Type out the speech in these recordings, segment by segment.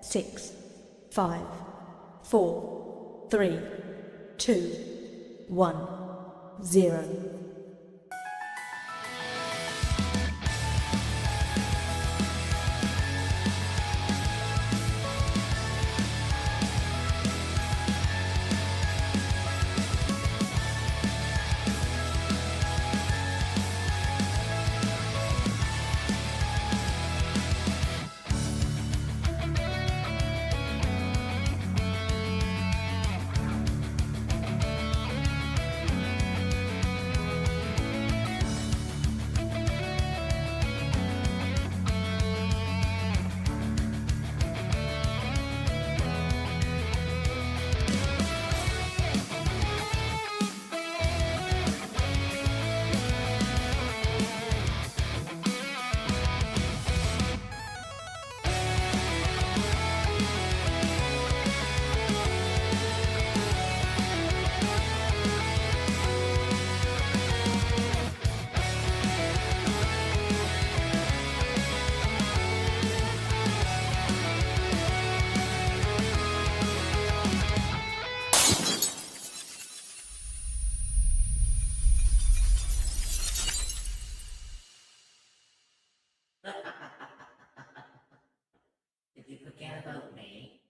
6, 5, 4, 3, 2, 1, 0. Did you forget about me?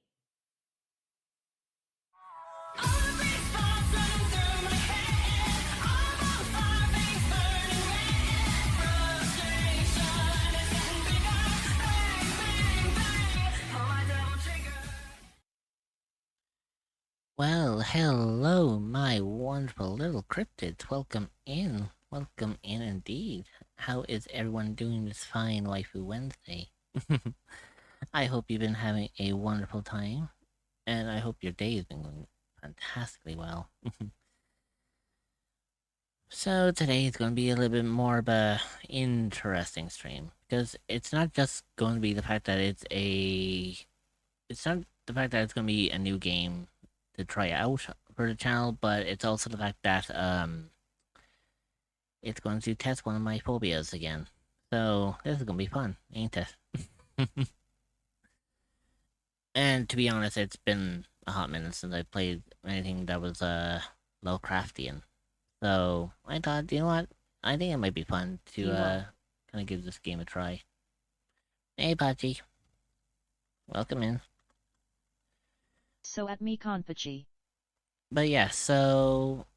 Well, hello, my wonderful little cryptids. Welcome in. Welcome in indeed. How is everyone doing this fine Waifu Wednesday? I hope you've been having a wonderful time, and I hope your day has been going fantastically well. So today is going to be a little bit more of a interesting stream, because it's not just going to be the fact that it's not the fact that it's going to be a new game to try out for the channel, but it's also the fact that it's going to test one of my phobias again. So this is gonna be fun, ain't it? And to be honest, it's been a hot minute since I played anything that was Lovecraftian. So I thought, you know what? I think it might be fun to kind of give this game a try. Hey, Pachi. Welcome in. So at me Konpachi. But yeah, so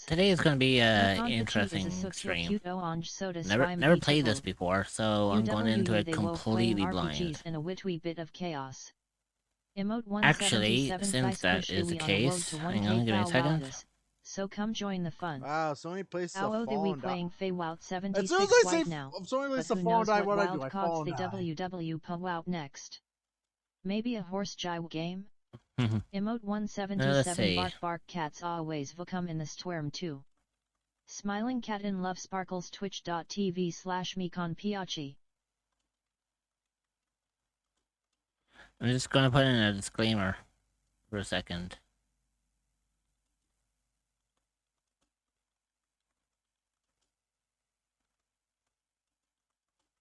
today is going to be an interesting stream. Never played this before, so I'm going into it completely blind. Actually, since that is the case, hang on, give me a second. So come join the fun. Wow, so many places How have are we fallen playing Feywout As 76 soon as I say, right now? as soon as But I who fall knows die, what what I do? wild I cogs fall the die. WW pull out next? Maybe a horse jive game? Emote Let's 177 see. bark bark cats always come in the stwerm too. Smiling cat in love sparkles twitch.tv/Mikon Piachi. I'm just going to put in a disclaimer for a second.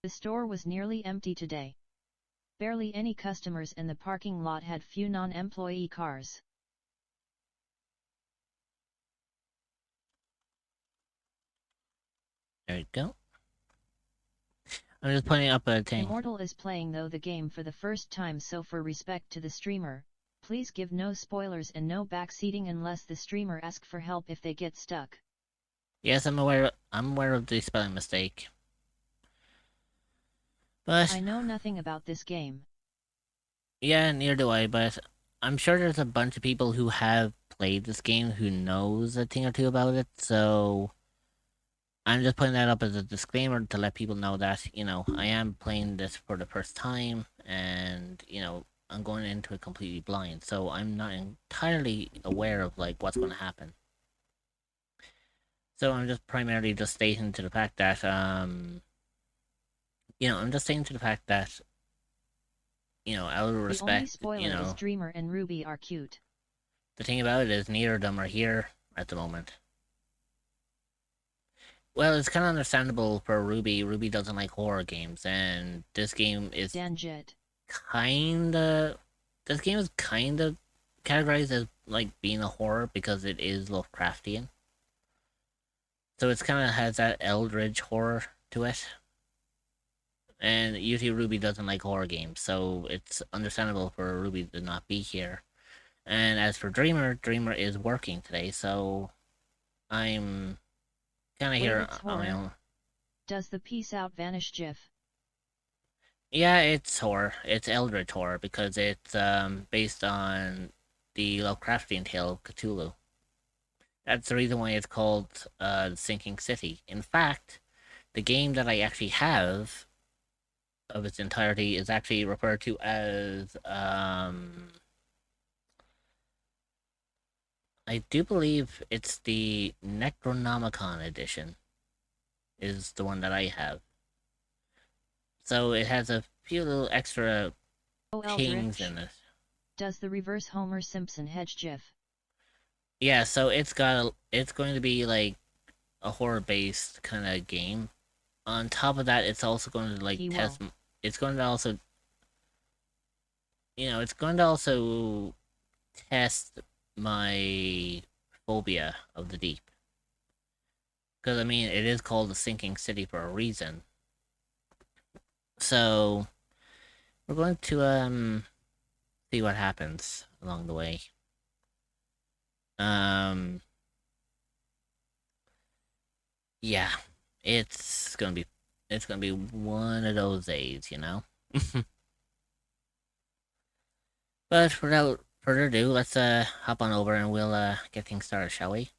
The store was nearly empty today. Barely any customers and the parking lot had few non-employee cars. There we go. I'm just putting up a thing. Immortal is playing though the game for the first time, so for respect to the streamer, please give no spoilers and no backseating unless the streamer asks for help if they get stuck. Yes, I'm aware of the spelling mistake. But I know nothing about this game. yeah, neither do I, but I'm sure there's a bunch of people who have played this game who knows a thing or two about it, so I'm just putting that up as a disclaimer to let people know that, you know, I am playing this for the first time, and, you know, I'm going into it completely blind, so I'm not entirely aware of, like, what's going to happen. So I'm just primarily just stating to the fact that, you know, I'm just saying to the fact that, you know, out of respect, the only spoiler you know, is Dreamer and Ruby are cute. The thing about it is neither of them are here at the moment. Well, it's kind of understandable for Ruby. Ruby doesn't like horror games, and this game is Danjet. kinda. This game is kinda categorized as like being a horror because it is Lovecraftian. So it's kind of has that eldritch horror to it. And usually Ruby doesn't like horror games, so it's understandable for Ruby to not be here. And as for Dreamer, Dreamer is working today, so I'm kind of Wait, here it's on my horror? own. Does the peace out vanish gif? Yeah, it's horror. It's eldritch horror because it's based on the Lovecraftian tale of Cthulhu. That's the reason why it's called Sinking City. In fact, the game that I actually have of its entirety is actually referred to as I do believe it's the Necronomicon edition is the one that I have. So it has a few little extra Oh, kings Eldritch. in it. Does the reverse Homer Simpson hedge gif? Yeah, so it's going to be like a horror based kind of game. On top of that, it's also going to like He test. will. It's going to also, it's going to also test my phobia of the deep. Because I mean, it is called the Sinking City for a reason. So we're going to see what happens along the way. Um, yeah, it's gonna be one of those days, you know. But without further ado, let's hop on over and we'll get things started, shall we?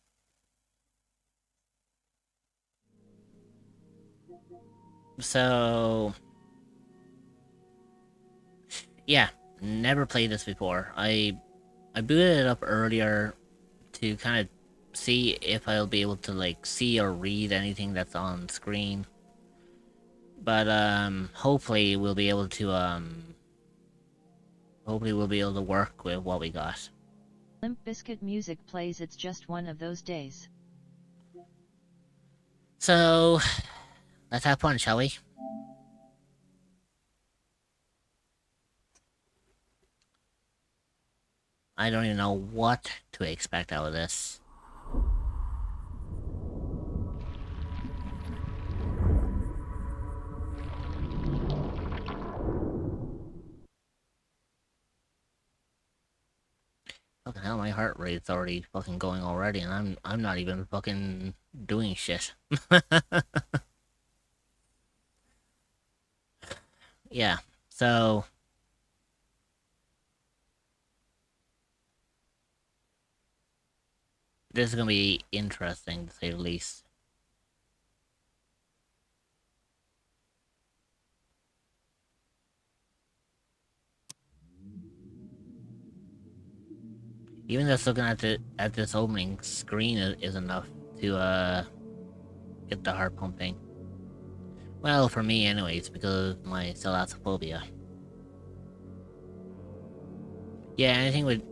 So yeah, never played this before. I booted it up earlier to kind of see if I'll be able to like see or read anything that's on screen. But hopefully we'll be able to work with what we got. Limp Bizkit music plays. It's just one of those days. So let's have fun, shall we? I don't even know what to expect out of this. Fucking hell, my heart rate's already fucking going already, and I'm not even fucking doing shit. Yeah, so this is gonna be interesting to say the least. Even just looking at this opening screen is enough to get the heart pumping. Well, for me anyways, because of my thalassophobia. Yeah, anything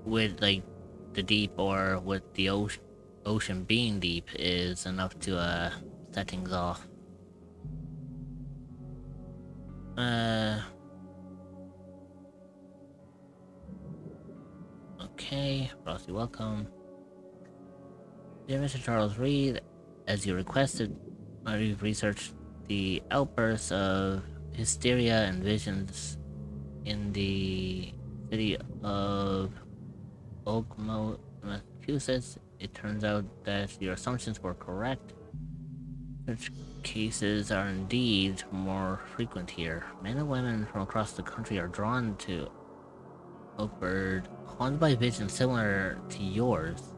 with like the deep or with the ocean being deep is enough to set things off. Okay, Frosty, welcome. Dear Mr. Charles Reed, as you requested, I've researched the outbursts of hysteria and visions in the city of Oakmont, Massachusetts. It turns out that your assumptions were correct. Such cases are indeed more frequent here. Men and women from across the country are drawn to Oakbird, haunted by visions similar to yours.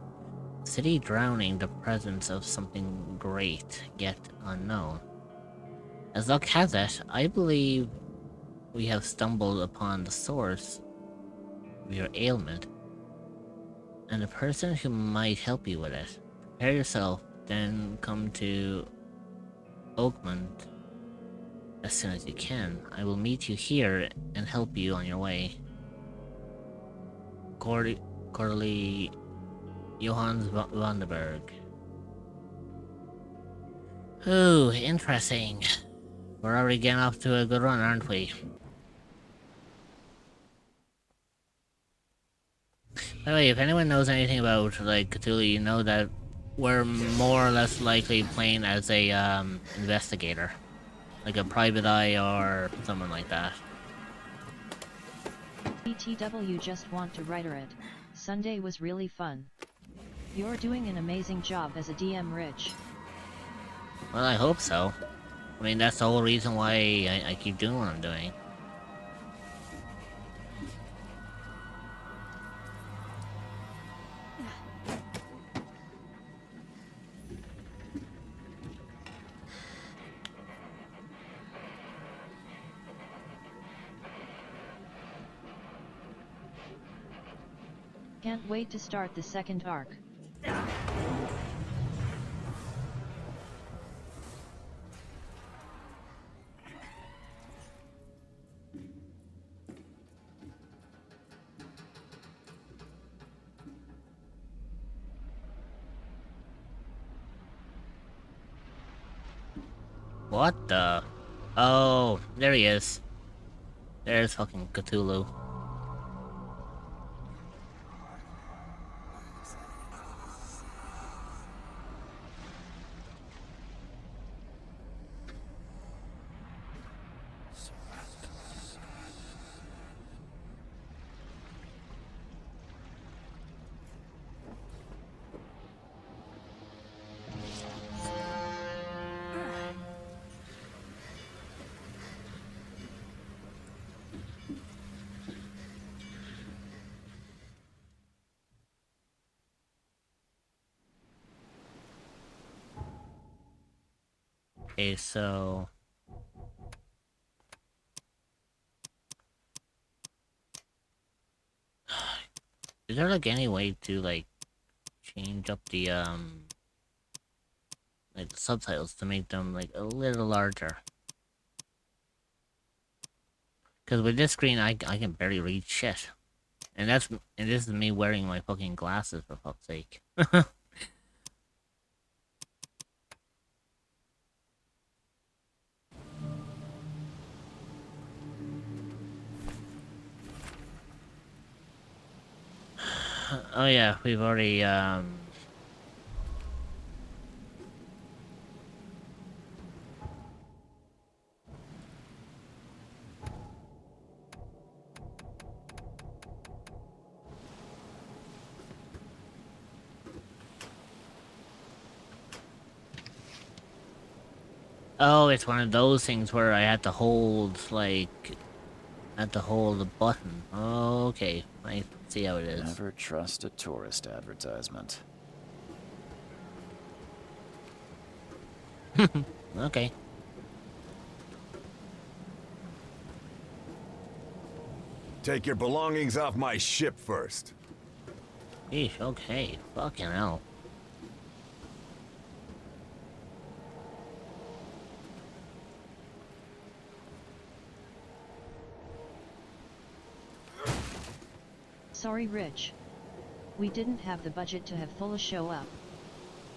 City drowning the presence of something great, yet unknown. As luck has it, I believe we have stumbled upon the source of your ailment, and the person who might help you with it. Prepare yourself, then come to Oakmont as soon as you can. I will meet you here and help you on your way. Corley Johannes Vandenberg. Ooh, interesting. We're already getting off to a good run, aren't we? By the way, if anyone knows anything about, like, Cthulhu, you know that we're more or less likely playing as a, investigator. Like a private eye or someone like that. BTW just want to write it. Sunday was really fun. You're doing an amazing job as a DM, Rich. Well, I hope so. I mean, that's the whole reason why I keep doing what I'm doing. Can't wait to start the second arc. What the? Oh, there he is. There's fucking Cthulhu. Okay, so... Is there, like, any way to, like, change up the, like, the subtitles to make them, like, a little larger? Because with this screen, I can barely read shit. And this is me wearing my fucking glasses, for fuck's sake. Oh yeah, we've already, Oh, it's one of those things where I had to hold, like... Had to hold the button. Okay, I see how it is. Never trust a tourist advertisement. Okay. Take your belongings off my ship first. Eesh, okay. Fucking hell. Sorry, Rich. We didn't have the budget to have Fulla show up.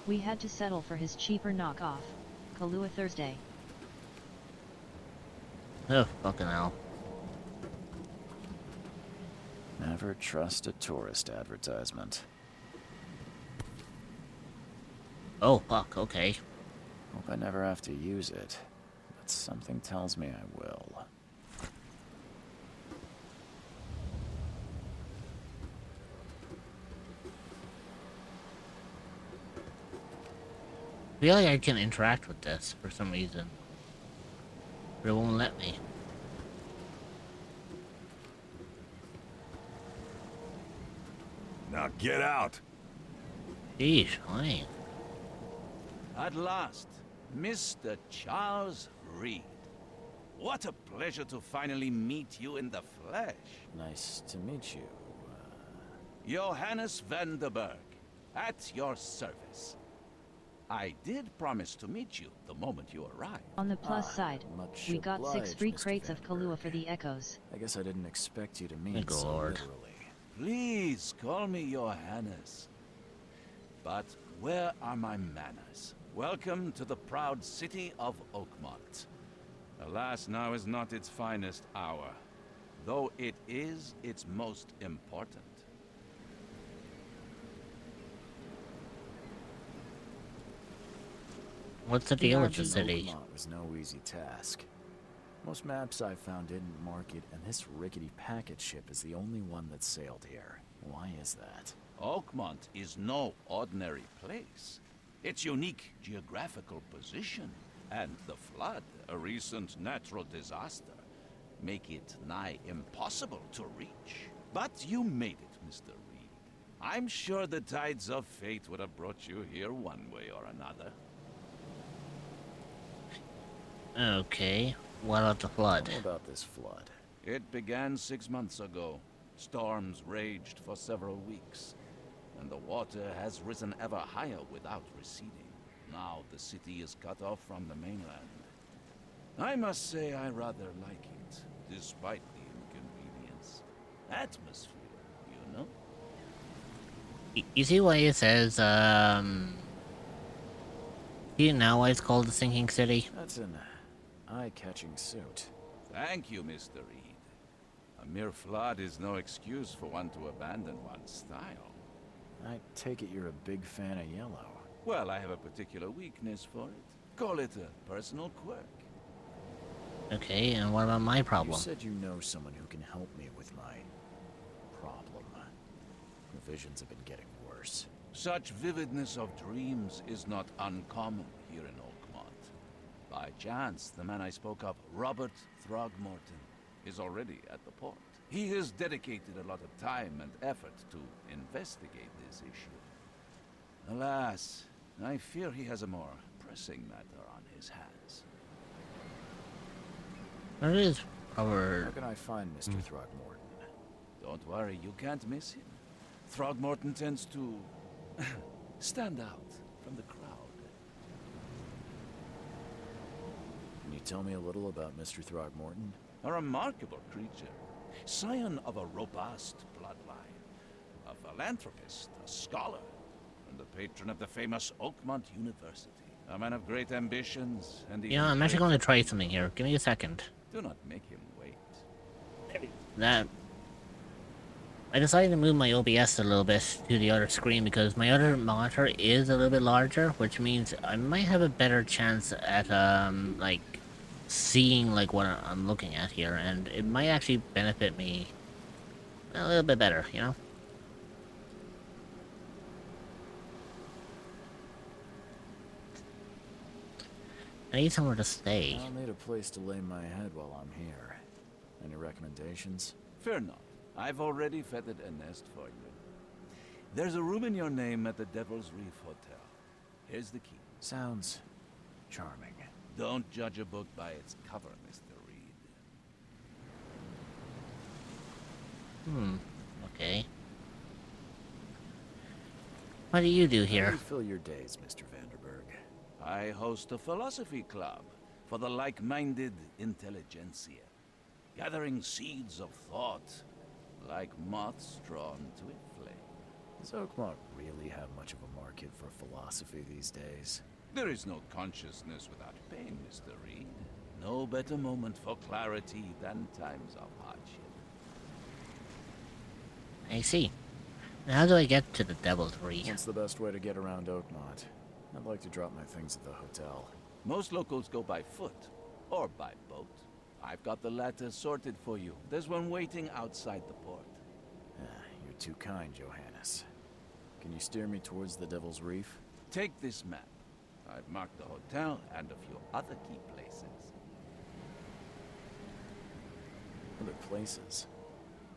We had to settle for his cheaper knockoff, Kahlua Thursday. Oh, fucking hell. Never trust a tourist advertisement. Oh, fuck, okay. Hope I never have to use it, but something tells me I will. I feel like I can interact with this for some reason. But it won't let me. Now get out. Jeez, fine. At last, Mr. Charles Reed. What a pleasure to finally meet you in the flesh. Nice to meet you. Johannes van der Berg, at your service. I did promise to meet you the moment you arrived. On the plus side, much we got 6 obliged, free Mr. crates of Vandenberg. Kahlua for the Echoes. I guess I didn't expect you to mean Good so lord. literally. Please call me Johannes. But where are my manners? Welcome to the proud city of Oakmont. Alas, now is not its finest hour, though it is its most important. What's the deal with the Navigating city? Oakmont was no easy task. Most maps I found didn't mark it, and this rickety packet ship is the only one that sailed here. Why is that? Oakmont is no ordinary place. Its unique geographical position and the flood, a recent natural disaster, make it nigh impossible to reach. But you made it, Mr. Reed. I'm sure the tides of fate would have brought you here one way or another. Okay, what about the flood? Tell me about this flood. It began 6 months ago. Storms raged for several weeks, and the water has risen ever higher without receding. Now the city is cut off from the mainland. I must say I rather like it, despite the inconvenience. Atmosphere, you know? You see why it says, do you know why it's called the Sinking City? That's an eye-catching suit. Thank you, Mr. Reed. A mere flood is no excuse for one to abandon one's style. I take it you're a big fan of yellow. Well, I have a particular weakness for it. Call it a personal quirk. Okay, and what about my You problem? said you know someone who can help me with my problem. The visions have been getting worse. Such vividness of dreams is not uncommon here in Oakmont. By chance, the man I spoke of, Robert Throgmorton, is already at the port. He has dedicated a lot of time and effort to investigate this issue. Alas, I fear he has a more pressing matter on his hands. What is How our... can I find Mr. Throgmorton? Don't worry, you can't miss him. Throgmorton tends to stand out from the crowd. Can you tell me a little about Mr. Throgmorton? A remarkable creature, scion of a robust bloodline, a philanthropist, a scholar, and the patron of the famous Oakmont University. A man of great ambitions and You know, I'm actually going to try something here. Give me a second. Do not make him wait. That... I decided to move my OBS a little bit to the other screen because my other monitor is a little bit larger, which means I might have a better chance at, like, seeing, like, what I'm looking at here, and it might actually benefit me a little bit better, you know? I need somewhere to stay. I'll need a place to lay my head while I'm here. Any recommendations? Fear not. I've already feathered a nest for you. There's a room in your name at the Devil's Reef Hotel. Here's the key. Sounds charming. Don't judge a book by its cover, Mr. Reed. Okay. What do you do How do here? you fill your days, Mr. Vanderberg? I host a philosophy club for the like-minded intelligentsia, gathering seeds of thought like moths drawn to a flame. Does Oakmont really have much of a market for philosophy these days? There is no consciousness without pain, Mr. Reed. No better moment for clarity than times of hardship. I see. Now, how do I get to the Devil's Reef? What's the best way to get around Oakmont? I'd like to drop my things at the hotel. Most locals go by foot or by boat. I've got the latter sorted for you. There's one waiting outside the port. You're too kind, Johannes. Can you steer me towards the Devil's Reef? Take this map. I've marked the hotel and a few other key places. Other places?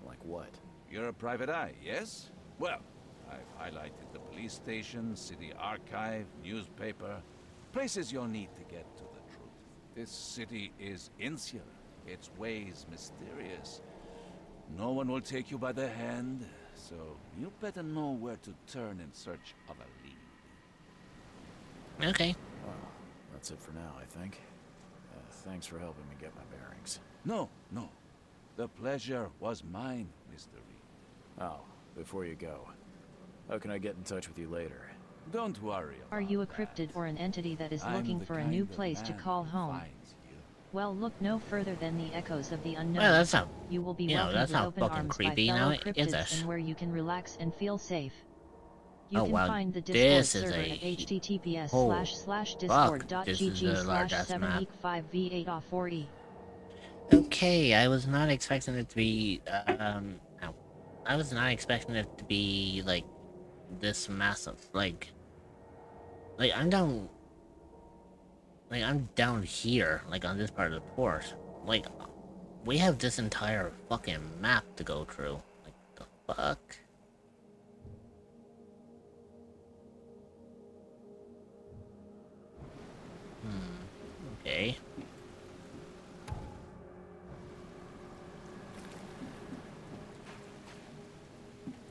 Like what? You're a private eye, yes? Well, I've highlighted the police station, city archive, newspaper, places you'll need to get to the truth. This city is insular, its ways mysterious. No one will take you by the hand, so you better know where to turn in search of a lead. Okay. Well, that's it for now, I think. Thanks for helping me get my bearings. No. The pleasure was mine, Mr. Reed. Oh, before you go, how can I get in touch with you later? Don't worry about Are you a that. cryptid or an entity that is I'm looking the for a kind new of place to man call who home? finds you. Well, look no further than the echoes of the Well, unknown. that's not, You will be you know, welcomed that's with not open fucking arms by creepy now, fellow is cryptids and it? where you can relax and feel safe. You Oh, can wow, find the Discord this is server a at https oh, fuck, this is discord.gg a large ass map. 7e5v8off4e. Okay, I was not expecting it to be, ow. I was not expecting it to be, like, this massive, like, I'm down here, like, on this part of the port. Like, we have this entire fucking map to go through. Like, the fuck? Okay.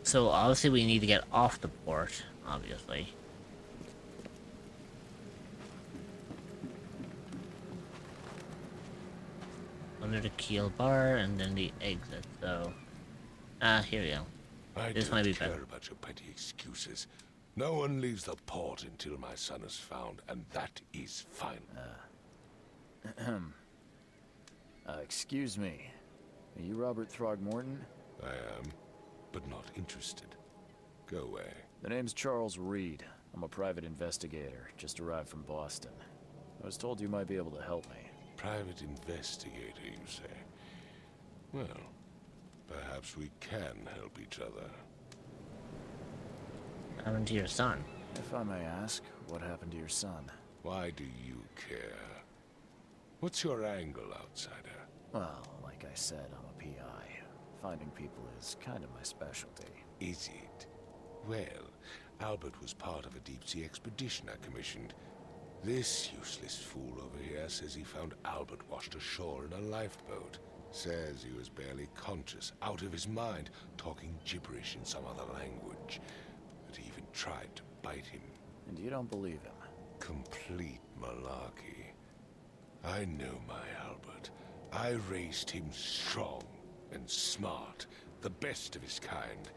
So, obviously we need to get off the port, obviously. Under the keel bar, and then the exit, so... here we go. I This don't might be care better. about your petty excuses. No one leaves the port until my son is found, and that is fine. Excuse me. Are you Robert Throgmorton? I am, but not interested. Go away. The name's Charles Reed. I'm a private investigator, just arrived from Boston. I was told you might be able to help me. Private investigator, you say? Well, perhaps we can help each other. What happened to your son? If I may ask, what happened to your son? Why do you care? What's your angle, outsider? Well, like I said, I'm a PI. Finding people is kind of my specialty. Is it? Well, Albert was part of a deep-sea expedition I commissioned. This useless fool over here says he found Albert washed ashore in a lifeboat. Says he was barely conscious, out of his mind, talking gibberish in some other language. That he even tried to bite him. And you don't believe him? Complete malarkey. I know my Albert. I raised him strong and smart, the best of his kind.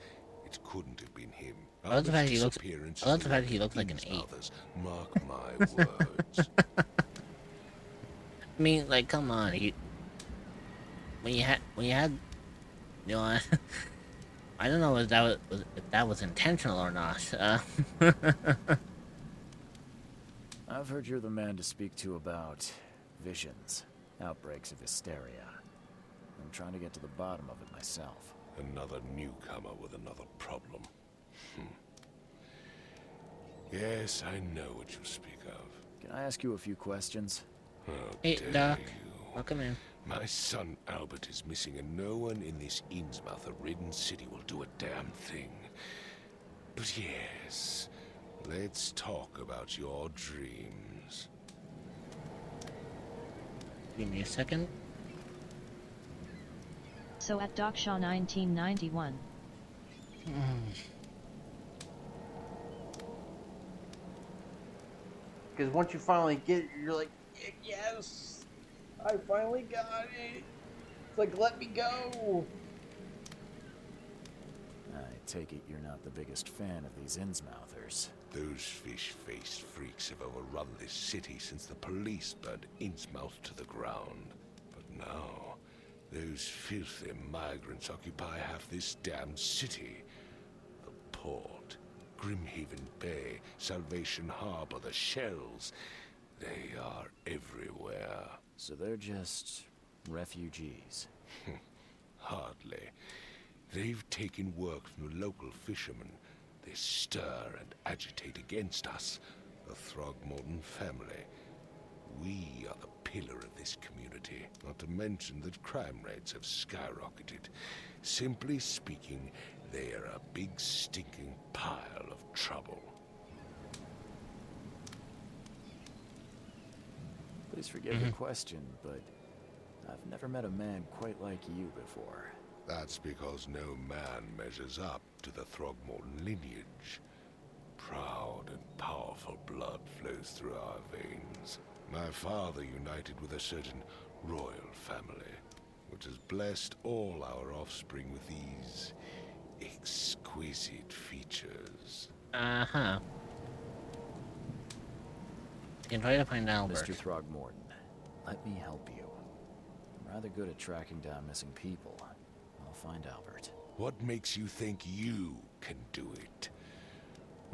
It couldn't have been him. I love the fact he looks- Disappearance I love the is fact he looks like an ape. Innsmouthers. Mark my words. I mean, like, come on, when you had, you know, I don't know if that was intentional or not. I've heard you're the man to speak to about visions, outbreaks of hysteria. I'm trying to get to the bottom of it myself. Another newcomer with another problem. Yes, I know what you speak of. Can I ask you a few questions? How Hey, dare Doc. you. Welcome in. My son Albert is missing, and no one in this Innsmouth-ridden city will do a damn thing. But yes, let's talk about your dreams. Give me a second. So at Doc Shaw 1991. Because once you finally get it, you're like, yes, I finally got it. It's like, let me go. I take it you're not the biggest fan of these Innsmouthers. Those fish-faced freaks have overrun this city since the police burned Innsmouth to the ground. But now, those filthy migrants occupy half this damn city. The port, Grimhaven Bay, Salvation Harbor, the shells. They are everywhere. So they're just refugees. Hardly. They've taken work from the local fishermen. They stir and agitate against us, the Throgmorton family. We are the pillar of this community, not to mention that crime rates have skyrocketed. Simply speaking, they are a big stinking pile of trouble. Please forgive the question, but I've never met a man quite like you before. That's because no man measures up to the Throgmorton lineage. Proud and powerful blood flows through our veins. My father united with a certain royal family, which has blessed all our offspring with these exquisite features. Uh-huh. can try to find Albert. Mr. Throgmorton, let me help you. I'm rather good at tracking down missing people. I'll find Albert. What makes you think you can do it?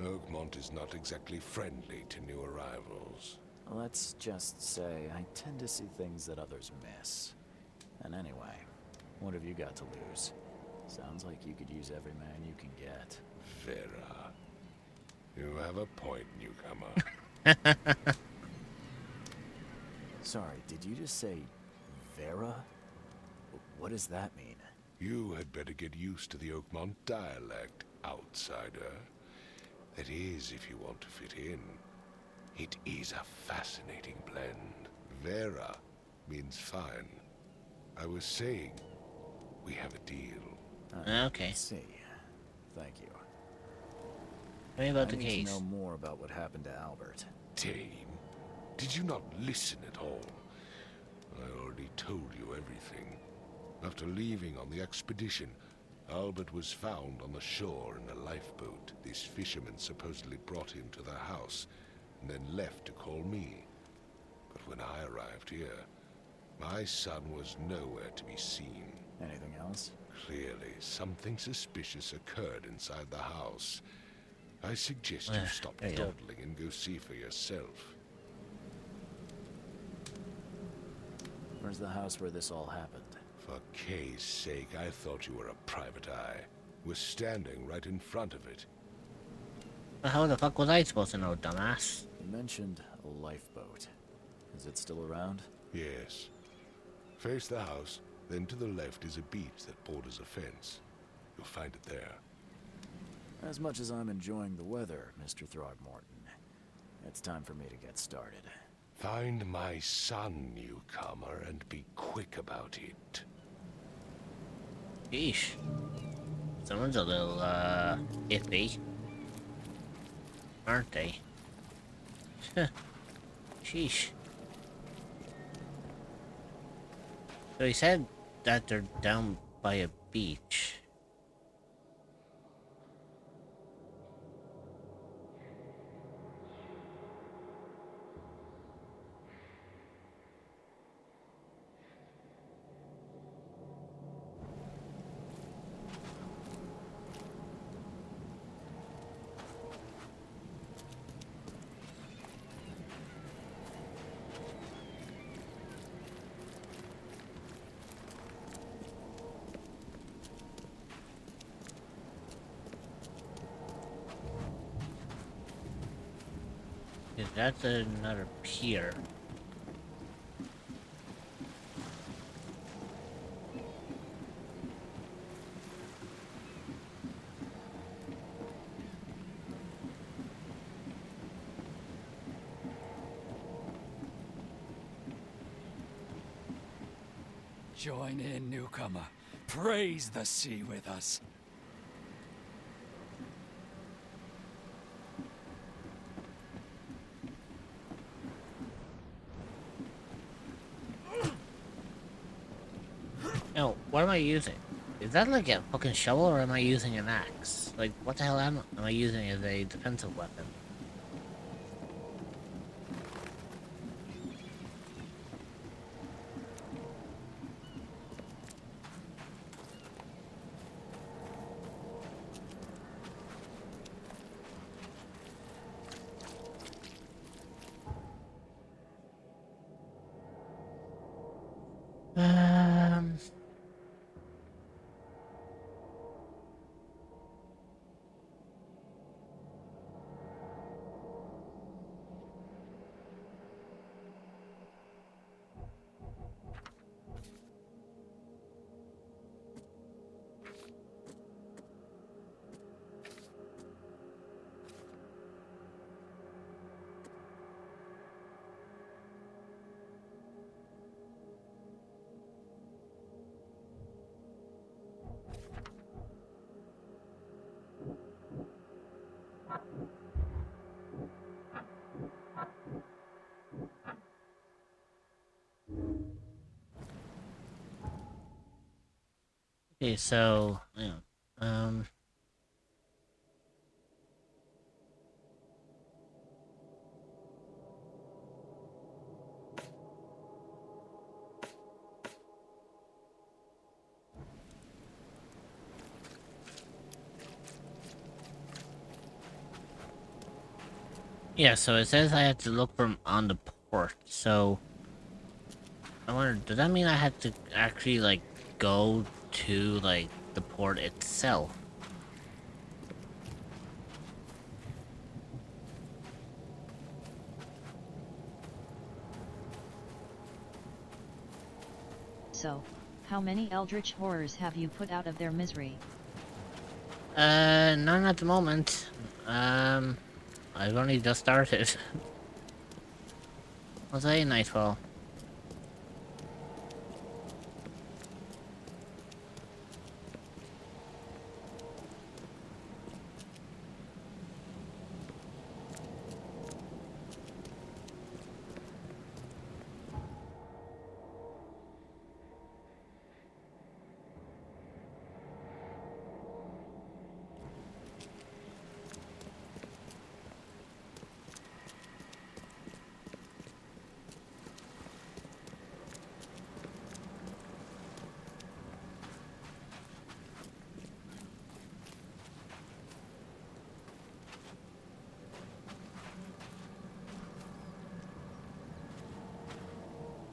Oakmont is not exactly friendly to new arrivals. Let's just say I tend to see things that others miss. And anyway, what have you got to lose? Sounds like you could use every man you can get. Vera. You have a point, newcomer. Sorry, did you just say Vera? What does that mean? You had better get used to the Oakmont dialect, outsider. That is, if you want to fit in. It is a fascinating blend. Vera means fine. I was saying, we have a deal. Okay. See. Thank you. Tell me about the I need case. to know more about what happened to Albert. Dame, did you not listen at all? I already told you everything. After leaving on the expedition, Albert was found on the shore in a lifeboat. This fisherman supposedly brought him to the house, and then left to call me. But when I arrived here, my son was nowhere to be seen. Anything else? Clearly, something suspicious occurred inside the house. I suggest you stop there you go. dawdling and go see for yourself. Where's the house where this all happened? For Kay's sake, I thought you were a private eye. We're standing right in front of it. Well, how the fuck was I supposed to know, dumbass? You mentioned a lifeboat. Is it still around? Yes. Face the house, then to the left is a beach that borders a fence. You'll find it there. As much as I'm enjoying the weather, Mr. Throgmorton, it's time for me to get started. Find my son, newcomer, and be quick about it. Sheesh. Someone's a little, iffy. Aren't they? Sheesh. So he said that they're down by a beach. That's another pier. Join in, newcomer. Praise the sea with us. No, what am I using? Is that like a fucking shovel or am I using an axe? Like, what the hell am I using as a defensive weapon? Um... Okay, so, yeah, Yeah, so it says I have to look from on the port, so I wonder, does that mean I have to actually, like, go to, like, the port itself? So, how many eldritch horrors have you put out of their misery? None at the moment. I've only just started. Was I Nightfall?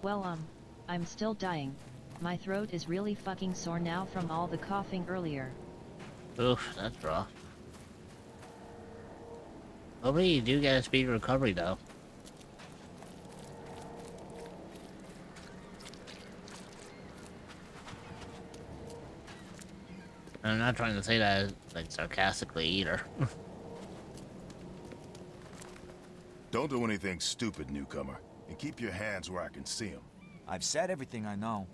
Well, I'm still dying. My throat is really fucking sore now from all the coughing earlier. Oof, that's rough. Hopefully you do get a speed recovery, though. I'm not trying to say that, like, sarcastically, either. Don't do anything stupid, newcomer. And keep your hands where I can see them. I've said everything I know.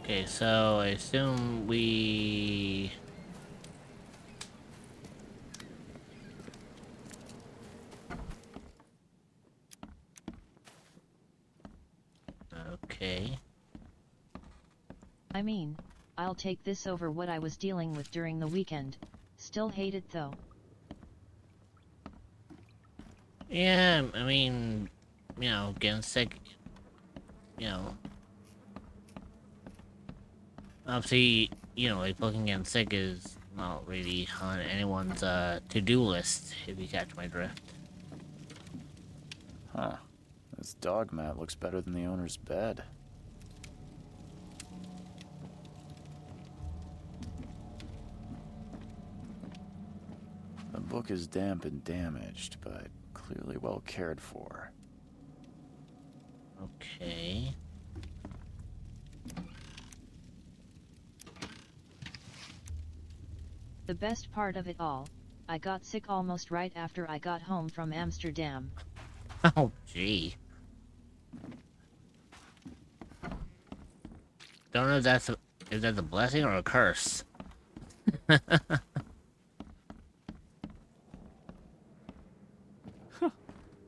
Okay, so I assume we... Okay. I mean, I'll take this over what I was dealing with during the weekend. Still hate it though. Yeah, I mean, you know, getting sick, you know... Obviously, you know, like, fucking getting sick is not really on anyone's, to-do list, if you catch my drift. Huh. This dog mat looks better than the owner's bed. The book is damp and damaged, but clearly well cared for. Okay. The best part of it all, I got sick almost right after I got home from Amsterdam. Oh, gee. Don't know if that's a blessing or a curse.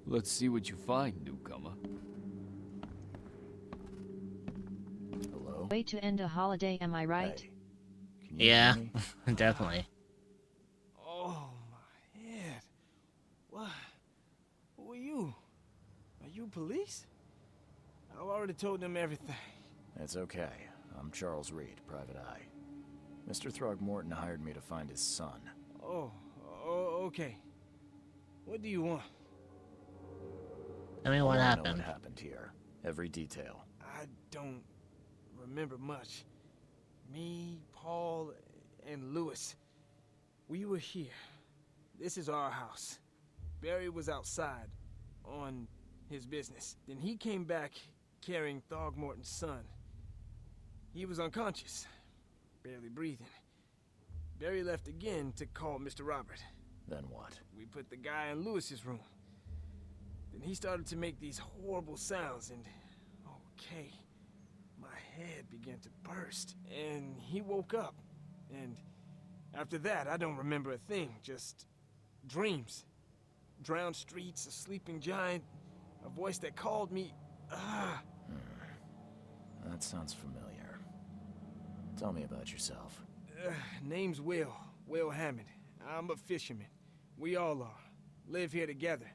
Let's see what you find, newcomer. Hello? Way to end a holiday, am I right? Hey, can you Yeah, hear me? definitely. Oh, my head. What? Who are you? Are you police? I've already told them everything. It's okay. I'm Charles Reed, Private Eye. Mr. Throgmorton hired me to find his son. Oh, okay. What do you want? Tell me I what wanna know happened. what happened here. Every detail. I don't remember much. Me, Paul, and Lewis. We were here. This is our house. Barry was outside on his business. Then he came back carrying Throgmorton's son. He was unconscious, barely breathing. Barry left again to call Mr. Robert. Then what? We put the guy in Lewis's room. Then he started to make these horrible sounds and... okay. My head began to burst. And he woke up. And after that, I don't remember a thing. Just dreams. Drowned streets, a sleeping giant, a voice that called me... That sounds familiar. Tell me about yourself. Name's Will. Will Hammond. I'm a fisherman. We all are. Live here together.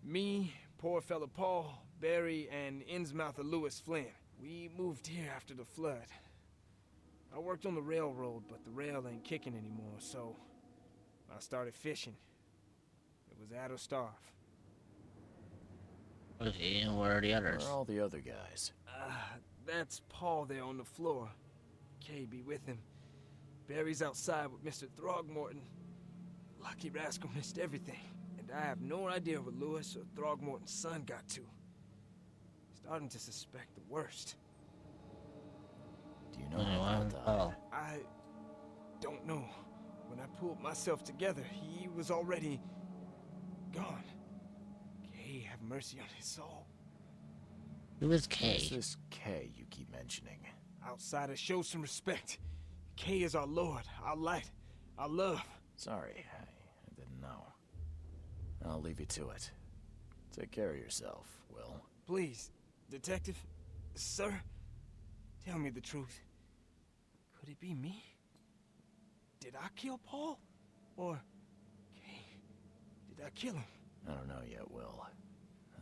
Me, poor fella Paul, Barry, and Innsmouther Lewis Flynn. We moved here after the flood. I worked on the railroad, but the rail ain't kicking anymore, so I started fishing. It was that or starve. Okay, and where are the others? Where are all the other guys? That's Paul there on the floor. Kay be with him. Barry's outside with Mr. Throgmorton. Lucky rascal missed everything. And I have no idea what Lewis or Throgmorton's son got to. Starting to suspect the worst. Do you know how Paul died? I don't know. When I pulled myself together, he was already gone. Kay have mercy on his soul. Who is Kay? Who's this Kay you keep mentioning? Outsiders, show some respect. Kay is our Lord, our light, our love. Sorry, I didn't know. I'll leave you to it. Take care of yourself, Will. Please, Detective, sir, tell me the truth. Could it be me? Did I kill Paul? Or Kay? Did I kill him? I don't know yet, Will.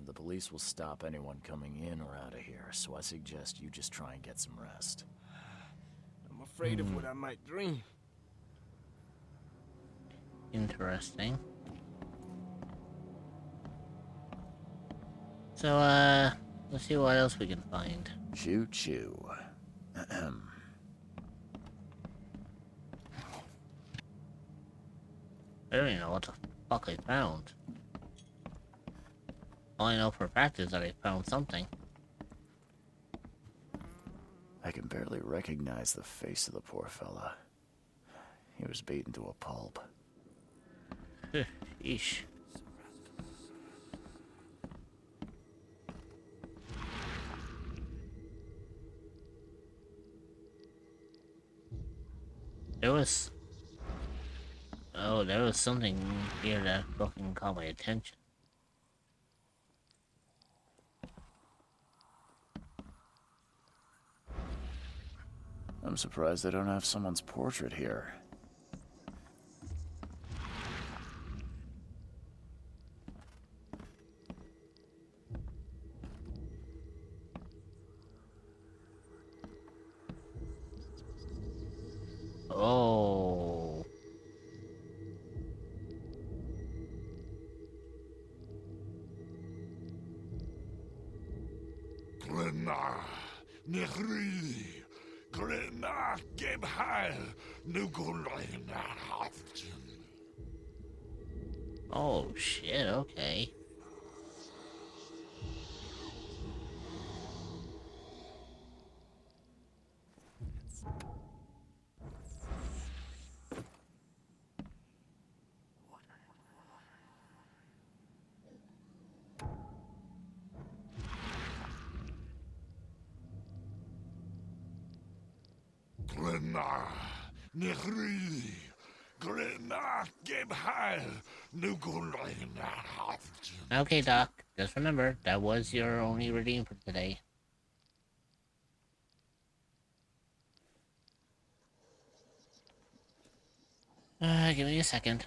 The police will stop anyone coming in or out of here, so I suggest you just try and get some rest. I'm afraid of what I might dream. Interesting. So, let's see what else we can find. Choo-choo. I don't even know what the fuck I found. All I know for a fact is that I found something. I can barely recognize the face of the poor fella. He was beaten to a pulp. Eesh. There was... Oh, there was something here that fucking caught my attention. I'm surprised they don't have someone's portrait here. Oh. Glenna, Nehri, Glenna, Gebheil, Nugulina, Oh shit, okay. Glenna, Nehri, Glenna, Gebheil, Nugulina. Okay, Doc. Just remember, that was your only redeem for today. Give me a second.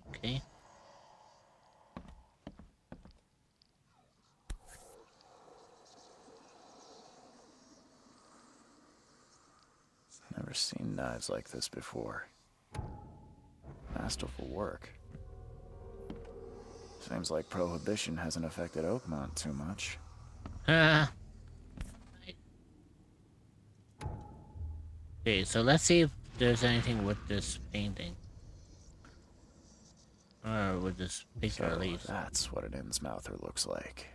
Okay. Never seen knives like this before. Masterful work. Seems like Prohibition hasn't affected Oakmont too much. Okay, so let's see if there's anything with this painting. Or with this picture, at least. That's what an Innsmouther looks like.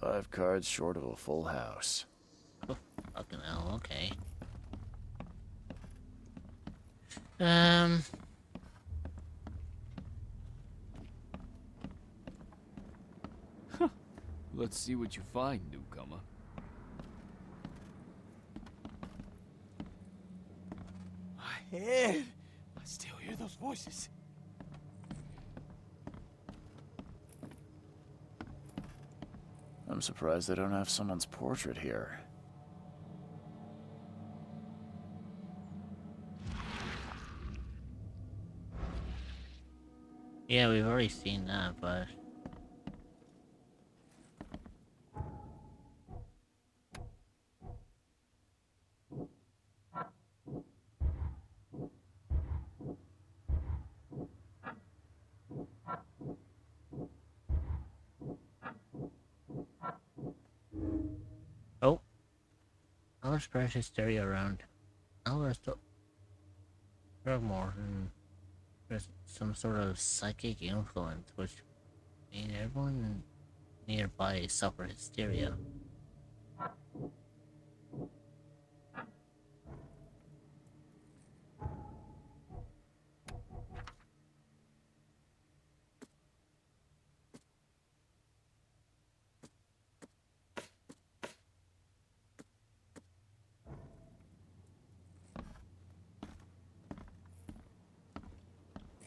Five cards short of a full house. Oh, fucking hell, okay. Let's see what you find, newcomer. My head! I still hear those voices. I'm surprised they don't have someone's portrait here. Yeah, we've already seen that, but... Oh. I'll spread hysteria around. I'll more and there's some sort of psychic influence, which made everyone nearby suffer hysteria.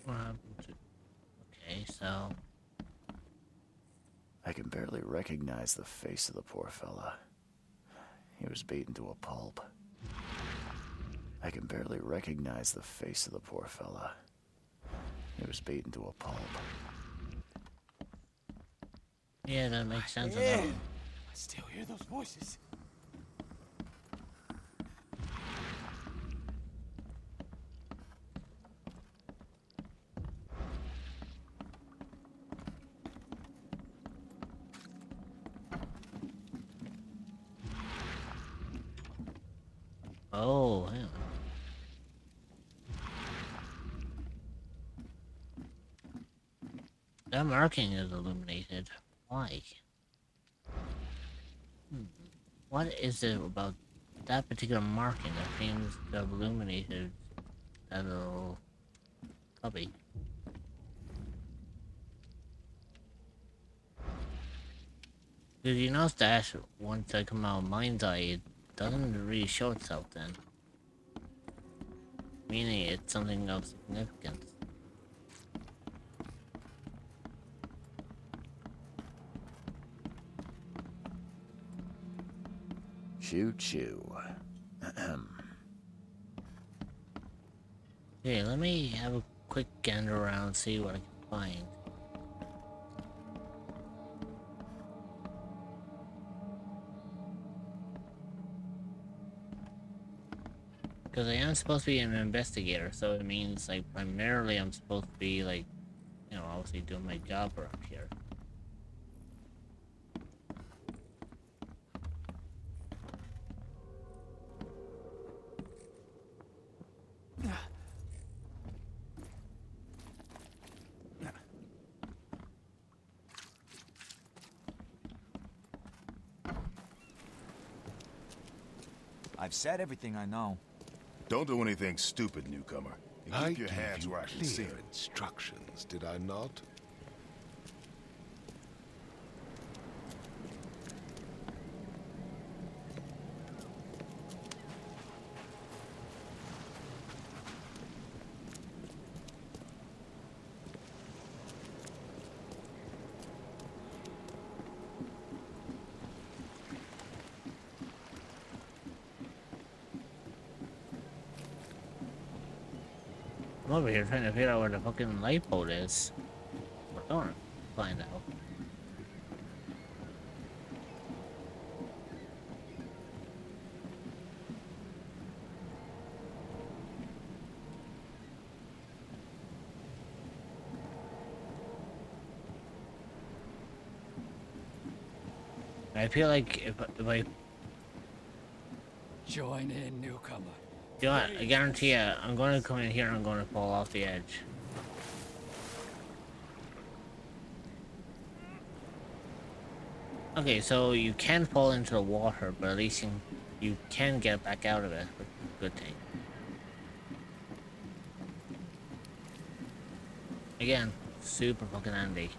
What happened to... Okay, so... I can barely recognize the face of the poor fella. He was beaten to a pulp. I can barely recognize the face of the poor fella. He was beaten to a pulp. Yeah, that makes sense Yeah. enough. I still hear those voices. Oh, hang on. That marking is illuminated. Why? What is it about that particular marking that seems to have illuminated that little cubby? Because you notice that once I come out of mind's eye, it doesn't really show itself then. Meaning it's something of significance. Choo-choo. Okay, let me have a quick gander around, see what I can find. Because I am supposed to be an investigator, so it means, like, primarily I'm supposed to be, like, you know, obviously doing my job around here. I've said everything I know. Don't do anything stupid, newcomer. And I keep your gave hands you where I can see clear them. instructions, did I not? I'm over here trying to figure out where the fucking light boat is. We're going to find out. I feel like if I... Join in, newcomer. You know what? I guarantee you, I'm going to come in here and I'm going to fall off the edge. Okay, so you can fall into the water, but at least you can get back out of it, which is a good thing. Again, super fucking handy.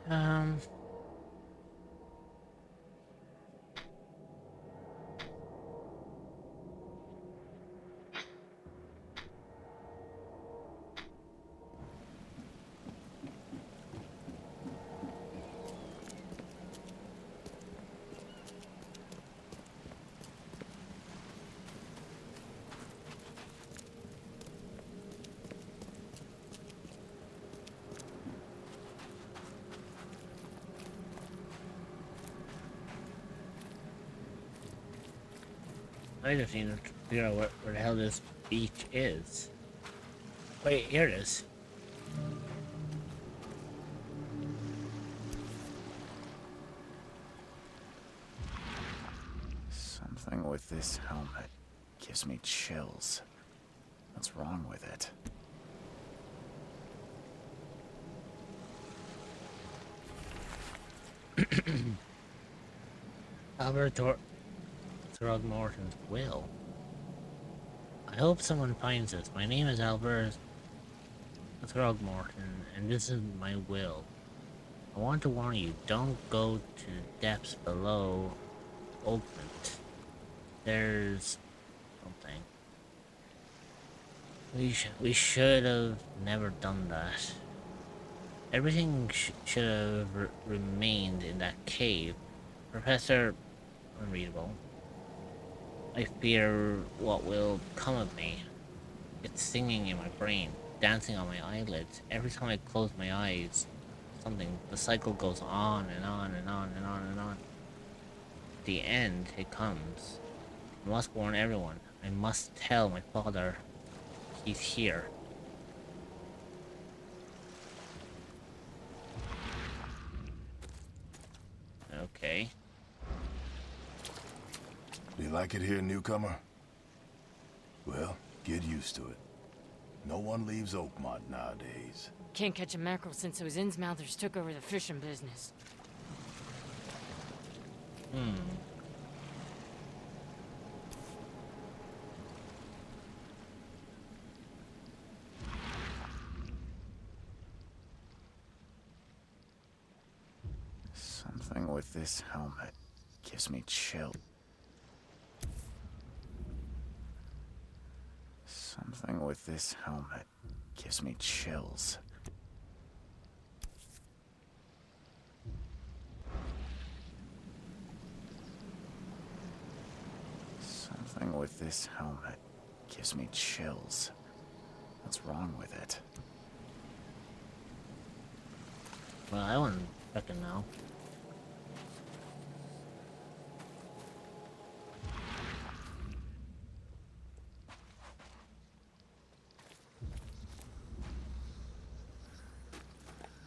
Um... I just need to figure out where the hell this beach is. Wait, here it is. Something with this helmet gives me chills. What's wrong with it? Albert Throgmorton's will. I hope someone finds this. My name is Albert Throgmorton, and this is my will. I want to warn you, don't go to the depths below Oakland. There's something. We should have never done that. Everything should have remained in that cave. Professor... Unreadable. I fear what will come of me. It's singing in my brain, dancing on my eyelids. Every time I close my eyes, the cycle goes on and on and on and on and on. At the end, it comes. I must warn everyone. I must tell my father he's here. Okay. You like it here, newcomer? Well, get used to it. No one leaves Oakmont nowadays. Can't catch a mackerel since those Innsmouthers took over the fishing business. Something with this helmet gives me chills. Something with this helmet gives me chills. Something with this helmet gives me chills. What's wrong with it? Well, I wouldn't fucking know.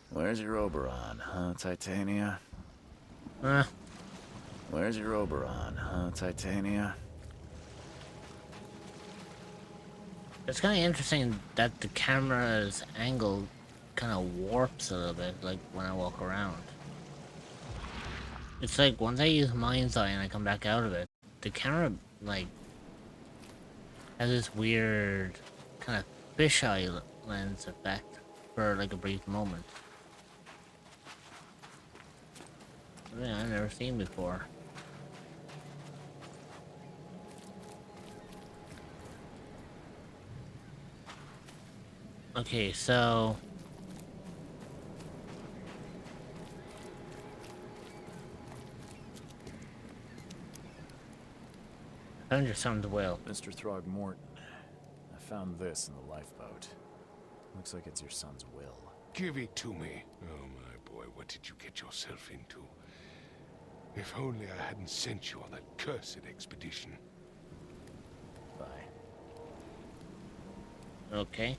Where's your Oberon, huh, Titania? Huh? Where's your Oberon, huh, Titania? It's kind of interesting that the camera's angle kind of warps a little bit, like when I walk around. It's like once I use Mind's Eye and I come back out of it, the camera, like, has this weird kind of fisheye lens effect for like a brief moment. Something I've never seen before. Okay, so... found your son's will. Mr. Throgmorton, I found this in the lifeboat. Looks like it's your son's will. Give it to me. Oh, my boy, what did you get yourself into? If only I hadn't sent you on that cursed expedition. Bye. Okay.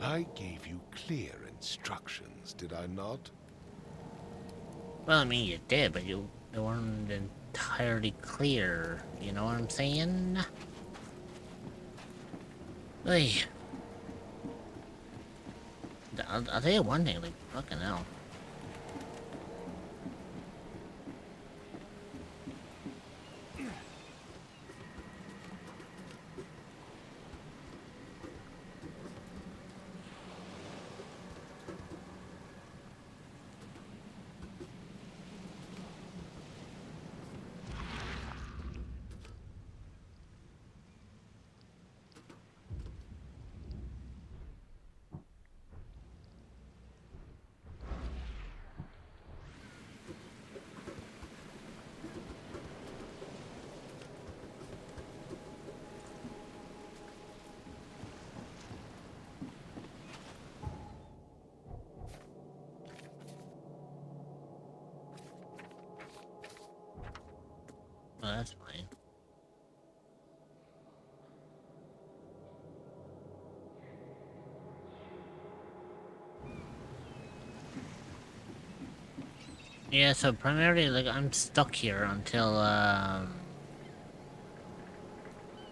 I gave you clear instructions, did I not? Well, I mean, you did, but you weren't entirely clear. You know what I'm saying? Hey. I'll tell you one thing, like, fucking hell. Oh, that's fine. Yeah, so primarily, like, I'm stuck here until, like,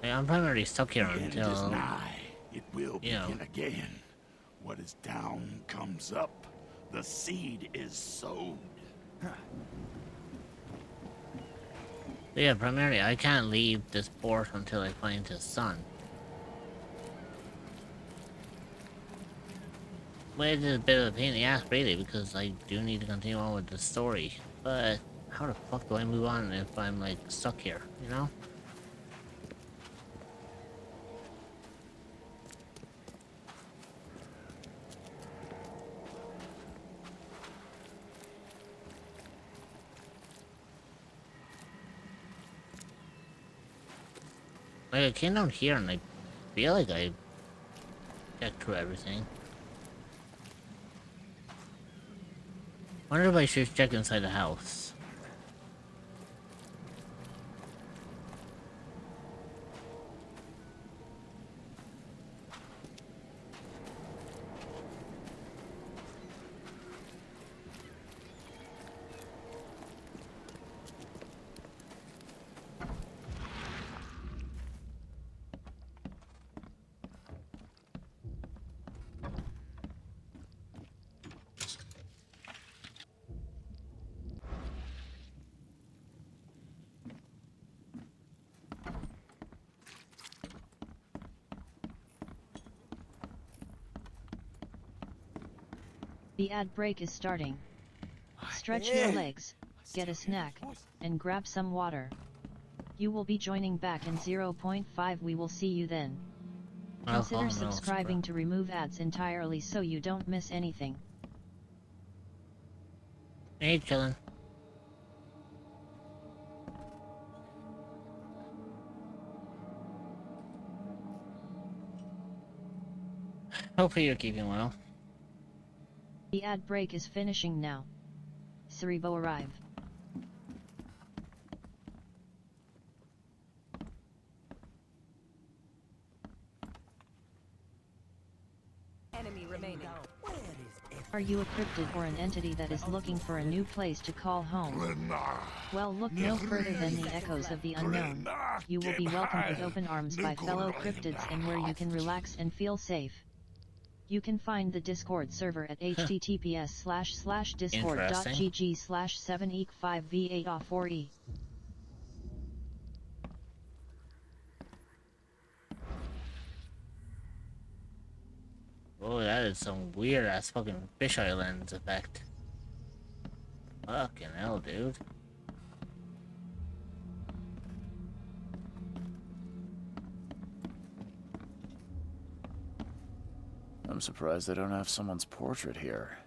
I'm primarily stuck here The until... end is nigh. It will you know. begin again. What is down comes up. The seed is sowed. Yeah, primarily, I can't leave this port until I find his son. Which is a bit of a pain in the ass, really, because I do need to continue on with the story. But how the fuck do I move on if I'm, like, stuck here, you know? Like, I came down here and I feel like I checked through everything. Wonder if I should check inside the house. The ad break is starting. Stretch your legs, get a snack, and grab some water. You will be joining back in 0.5. We will see you then. Consider subscribing to remove ads entirely so you don't miss anything. Hey, chillin'. Hopefully you're keeping well. The ad break is finishing now. Cerebo arrive. Enemy remaining. Are you a cryptid or an entity that is looking for a new place to call home? Well, look no further than the echoes of the unknown. You will be welcomed with open arms by fellow cryptids and where you can relax and feel safe. You can find the Discord server at https://discord.gg/7eek5v8off4e. Oh, that is some weird ass fucking fisheye lens effect. Fucking hell, dude. I'm surprised they don't have someone's portrait here.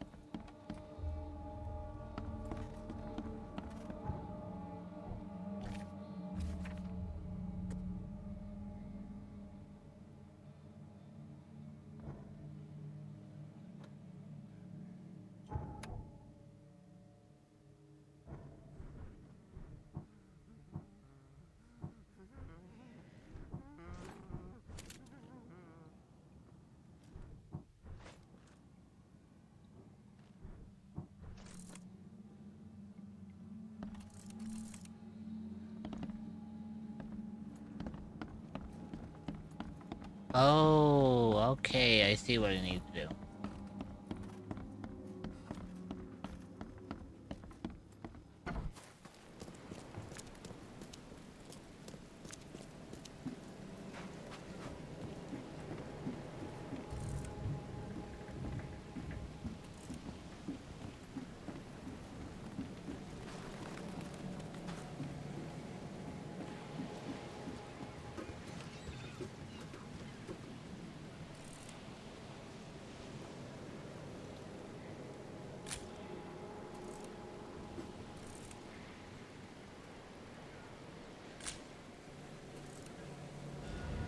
Oh, okay, I see what I need to do.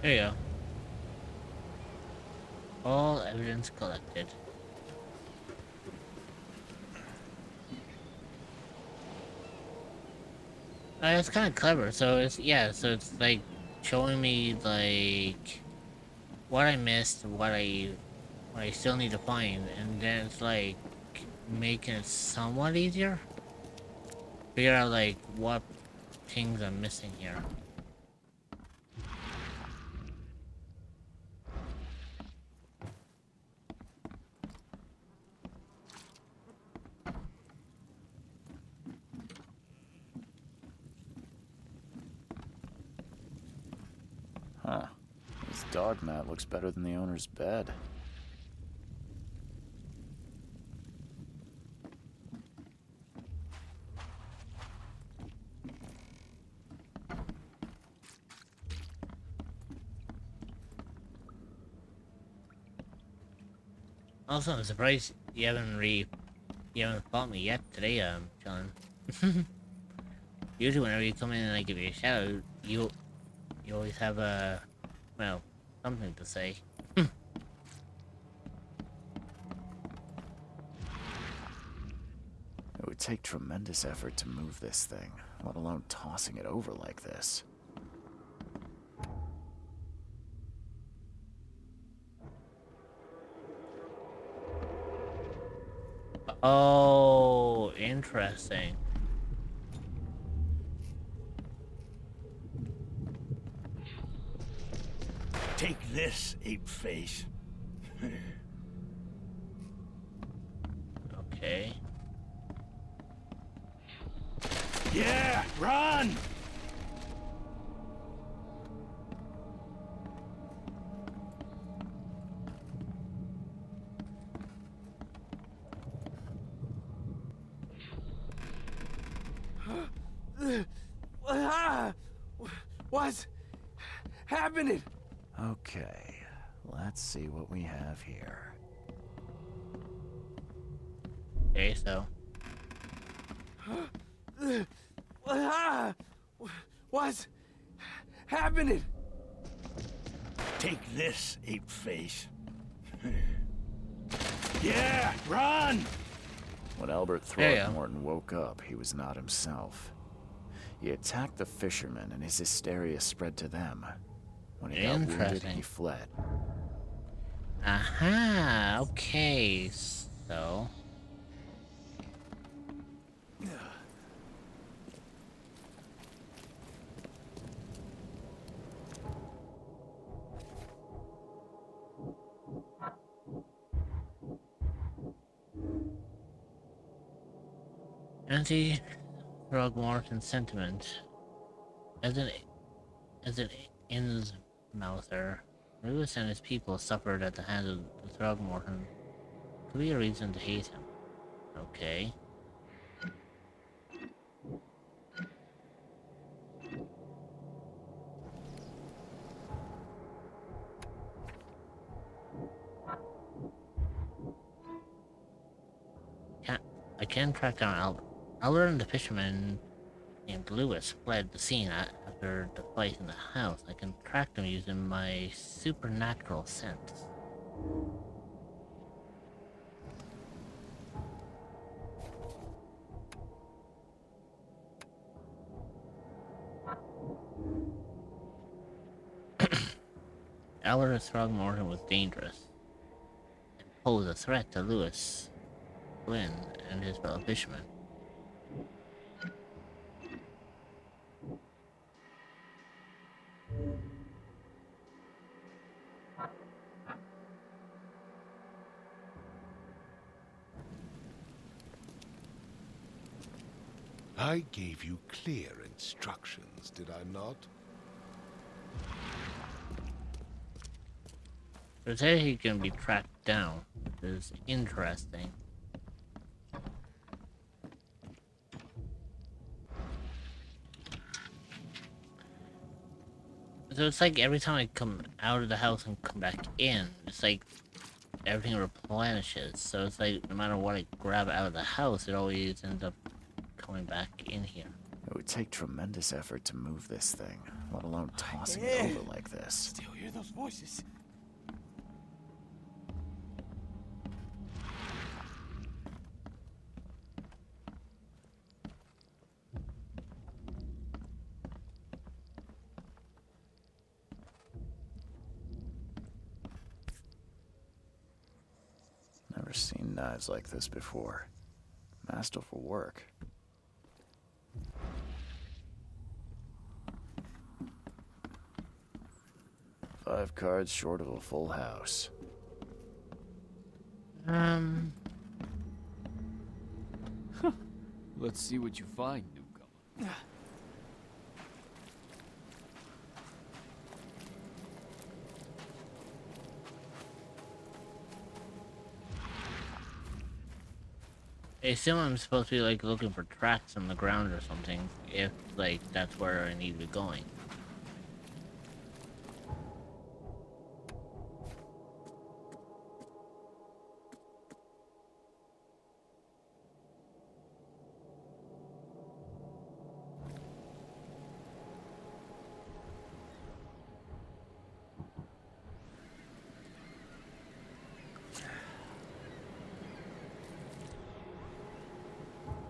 There you go. All evidence collected. It's kind of clever. So it's yeah. So it's like showing me like what I missed, what I still need to find, and then it's like making it somewhat easier. Figure out like what things I'm missing here. Huh. This dog mat looks better than the owner's bed. Also, I'm surprised you haven't fought me yet today, Chillin. Usually whenever you come in and I give you a shout out, you always have well, something to say. It would take tremendous effort to move this thing, let alone tossing it over like this. Oh, interesting. Take this, ape face. Okay. Yeah, run! What's happening? Okay, let's see what we have here. Okay, so. What's happening? Take this, ape face. Yeah, run! When Albert Throckmorton woke up, he was not himself. He attacked the fishermen, and his hysteria spread to them. When he got wounded, he fled. Aha, okay, so. Anti-Throgmorton sentiment. As an Innsmouther, Lewis and his people suffered at the hands of the Throgmorton. Could be a reason to hate him. Okay. I can track down Albert. Albert and the fisherman named Lewis fled the scene after the fight in the house. I can track them using my supernatural sense. Albert Throgmorton was dangerous and posed a threat to Lewis, Flynn, and his fellow fishermen. I gave you clear instructions, did I not? It says he can be tracked down, which is interesting. So it's like every time I come out of the house and come back in, it's like everything replenishes. So it's like no matter what I grab out of the house, it always ends up coming back in here. It would take tremendous effort to move this thing, let alone tossing it over like this. Still hear those voices. Never seen knives like this before. Masterful work. Five cards short of a full house. Let's see what you find, newcomer. I assume I'm supposed to be like looking for tracks on the ground or something, if like that's where I need to be going.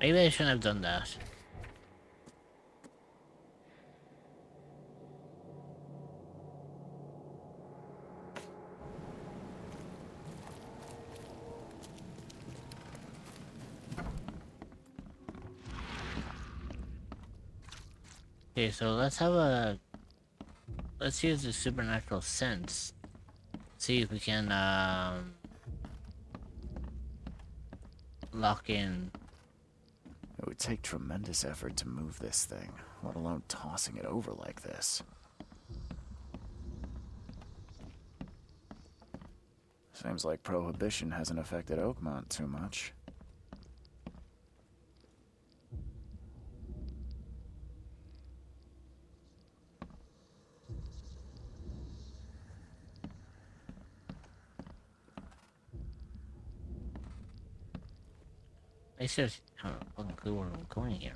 Maybe I shouldn't have done that. Okay, so let's use the supernatural sense. See if we can lock in. It would take tremendous effort to move this thing, let alone tossing it over like this. Seems like Prohibition hasn't affected Oakmont too much. I seriously have a fucking clue where we're going here.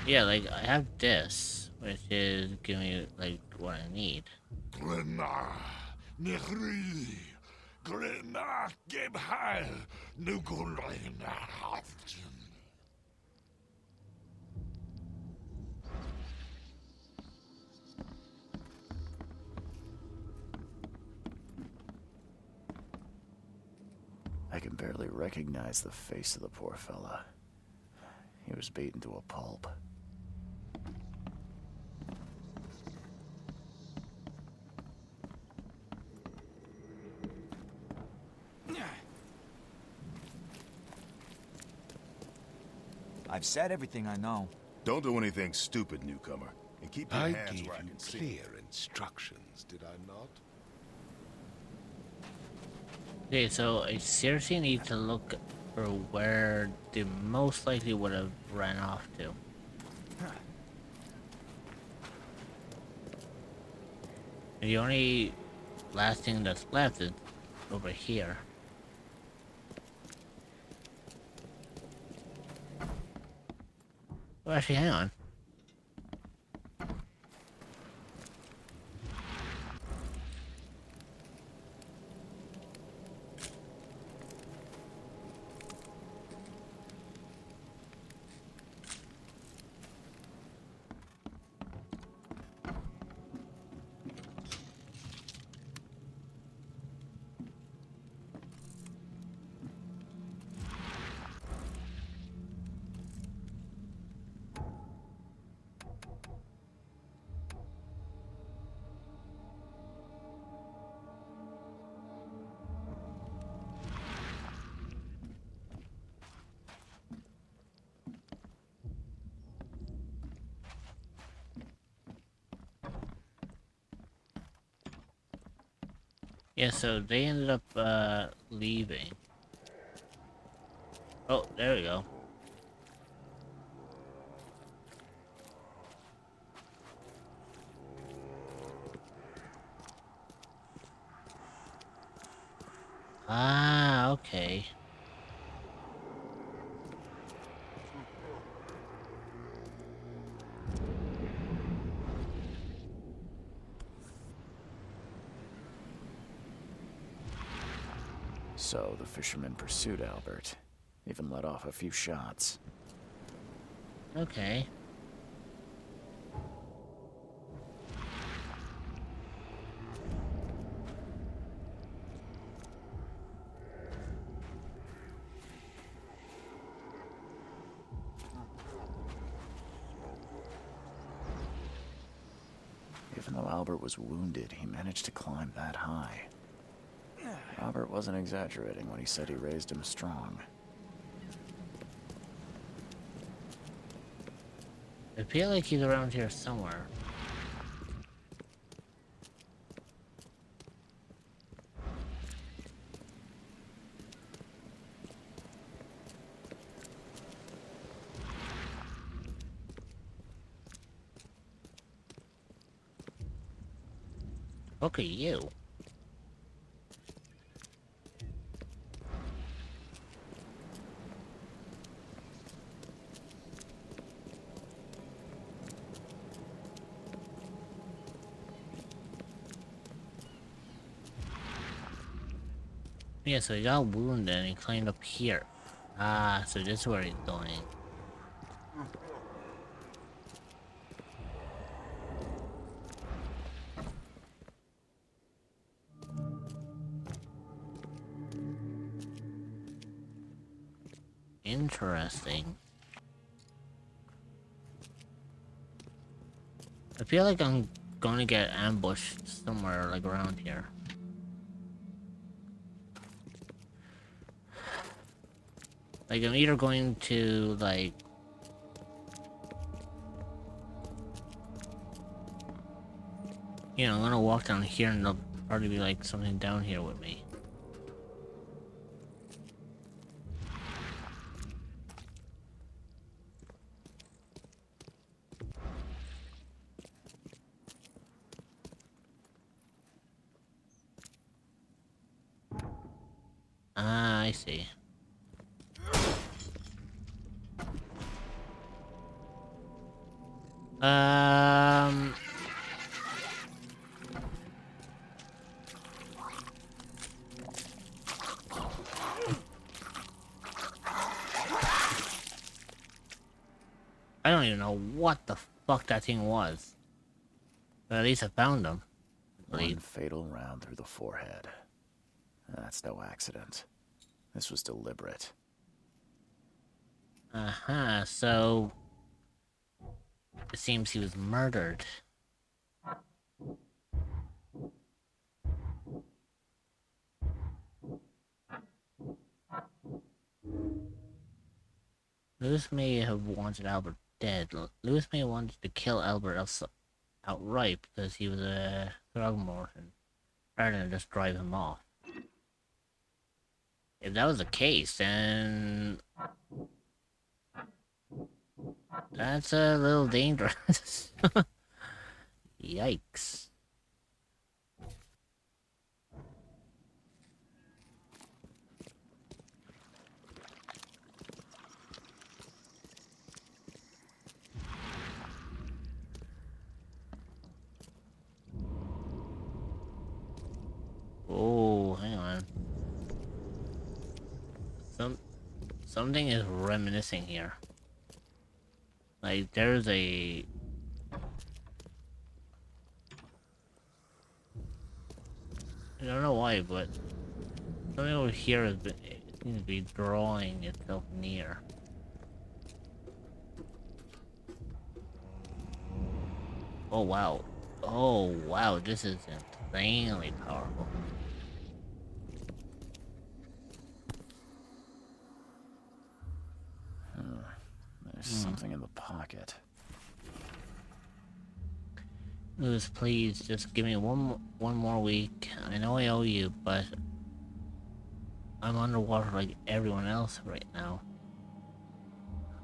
Yeah, like, I have this, which is giving me, like, what I need. I can barely recognize the face of the poor fella. He was beaten to a pulp. I've said everything I know. Don't do anything stupid, newcomer. And keep your I hands gave where I you can see. clear instructions, did I not? Okay, so I seriously need to look for where they most likely would have ran off to. And the only last thing that's left is over here. Oh, actually, hang on. Yeah, so they ended up, leaving. Oh, there we go. Ah, okay. So the fisherman pursued Albert, even let off a few shots. Okay. Even though Albert was wounded, he managed to climb that high. Robert wasn't exaggerating when he said he raised him strong. I feel like he's around here somewhere. Look at you. Yeah, so he got wounded and he climbed up here. Ah, so this is where he's going. Interesting. I feel like I'm gonna get ambushed somewhere like around here. Like I'm either going to like I'm gonna walk down here and there'll probably be like something down here with me. Ah, I see. I don't even know what the fuck that thing was. But at least I found them. One fatal round through the forehead. That's no accident. This was deliberate. Uh-huh, so... It seems he was murdered. Lewis may have wanted Albert dead. Lewis may have wanted to kill Albert outright because he was a Throgmorton, rather than just drive him off. If that was the case, then... that's a little dangerous. Yikes. Oh, hang on. Something is reminiscing here. Like, there's a... I don't know why, but... something over here seems to be drawing itself near. Oh, wow. Oh, wow, this is insanely powerful. There's something in the pocket. Lewis, please, just give me one more week. I know I owe you, but... I'm underwater like everyone else right now.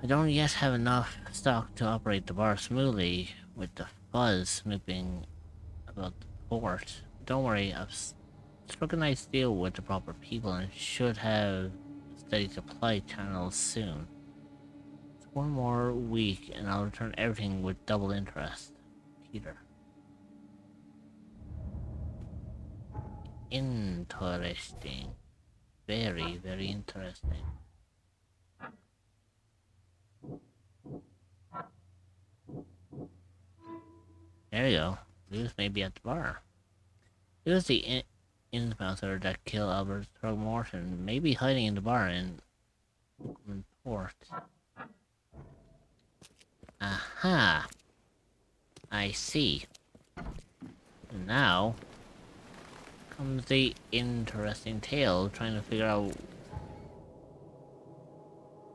I don't yet have enough stock to operate the bar smoothly with the fuzz snooping about the port. Don't worry, I've struck a nice deal with the proper people and should have steady supply channels soon. It's one more week and I'll return everything with double interest. Peter. Interesting. Very, very interesting. There you go. Lewis may be at the bar. It was the Innsmouther that killed Albert Throgmorton, maybe hiding in the bar in port. Aha! I see. And now comes the interesting tale, trying to figure out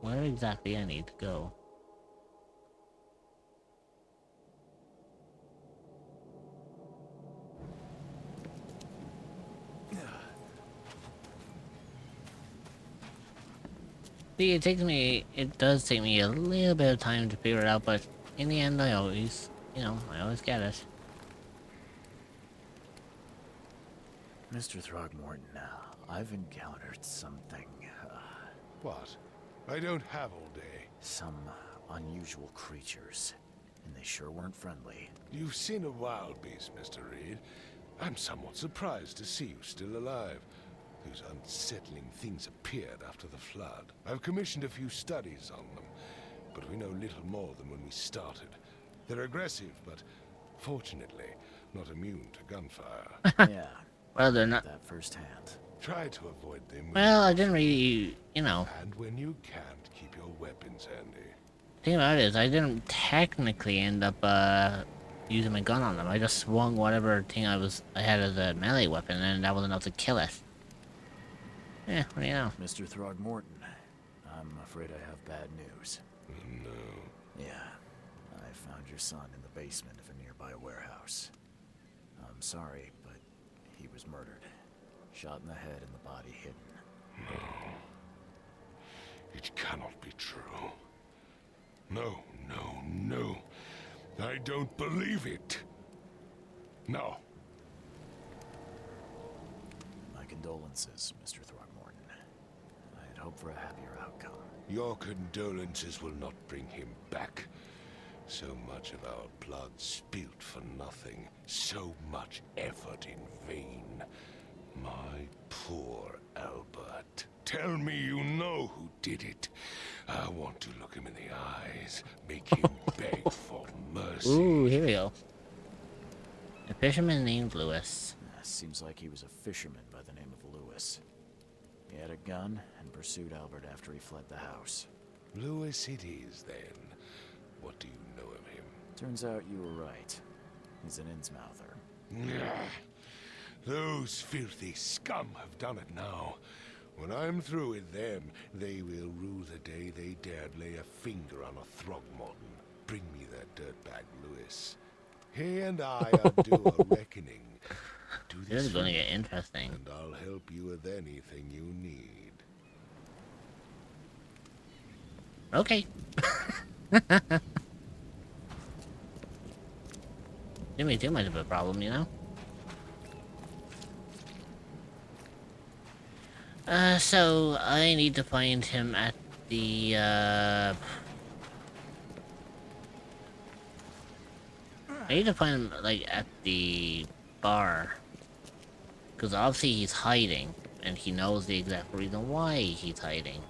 where exactly I need to go. See, it does take me a little bit of time to figure it out, but in the end I always, I always get it. Mr. Throgmorton, I've encountered something. What? I don't have all day. Some unusual creatures, and they sure weren't friendly. You've seen a wild beast, Mr. Reed. I'm somewhat surprised to see you still alive. Those unsettling things appeared after the flood. I've commissioned a few studies on them, but we know little more than when we started. They're aggressive, but fortunately, not immune to gunfire. Yeah. Well, they're not that firsthand. Try to avoid them. Well, I didn't really, And when you can't, keep your weapons handy. The thing about it is, I didn't technically end up, using my gun on them. I just swung whatever thing I had as a melee weapon, and that was enough to kill it. Yeah, what do you know? Mr. Throgmorton, I'm afraid I have bad news. No. Yeah, I found your son in the basement of a nearby warehouse. I'm sorry, but he was murdered. Shot in the head and the body hidden. No. It cannot be true. No, no, no. I don't believe it. No. My condolences, Mr. Throgmorton. I had hoped for a happier outcome. Your condolences will not bring him back. So much of our blood spilt for nothing. So much effort in vain. My poor Albert. Tell me you know who did it. I want to look him in the eyes, make him beg for mercy. Ooh, here we go. A fisherman named Lewis. Seems like he was a fisherman by the name of Lewis. He had a gun and pursued Albert after he fled the house. Lewis it is, then. What do you know of him? Turns out you were right. He's an Innsmouther. Those filthy scum have done it now. When I'm through with them, they will rue the day they dared lay a finger on a Throgmorton. Bring me that dirtbag, Lewis. He and I are due a reckoning. Do This is going to for get me, interesting. And I'll help you with anything you need. Okay. Didn't be too much of a problem, you know? So I need to find him at the, I need to find him, like, at the bar. Because obviously he's hiding, and he knows the exact reason why he's hiding.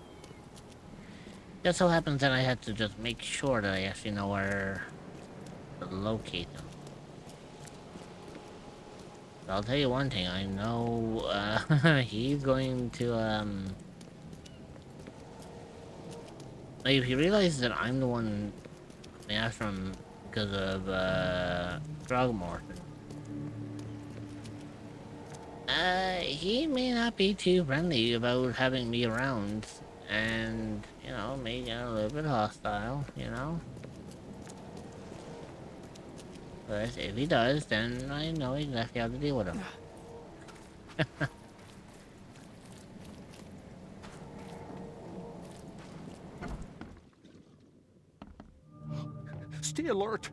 Just so happens that I have to just make sure that I actually know where to locate him. But I'll tell you one thing, I know, he's going to, like, if he realizes that I'm the one after him because of, Throgmorton, he may not be too friendly about having me around, and, you know, may get a little bit hostile, you know? But if he does, then I know exactly how to deal with him. Stay alert!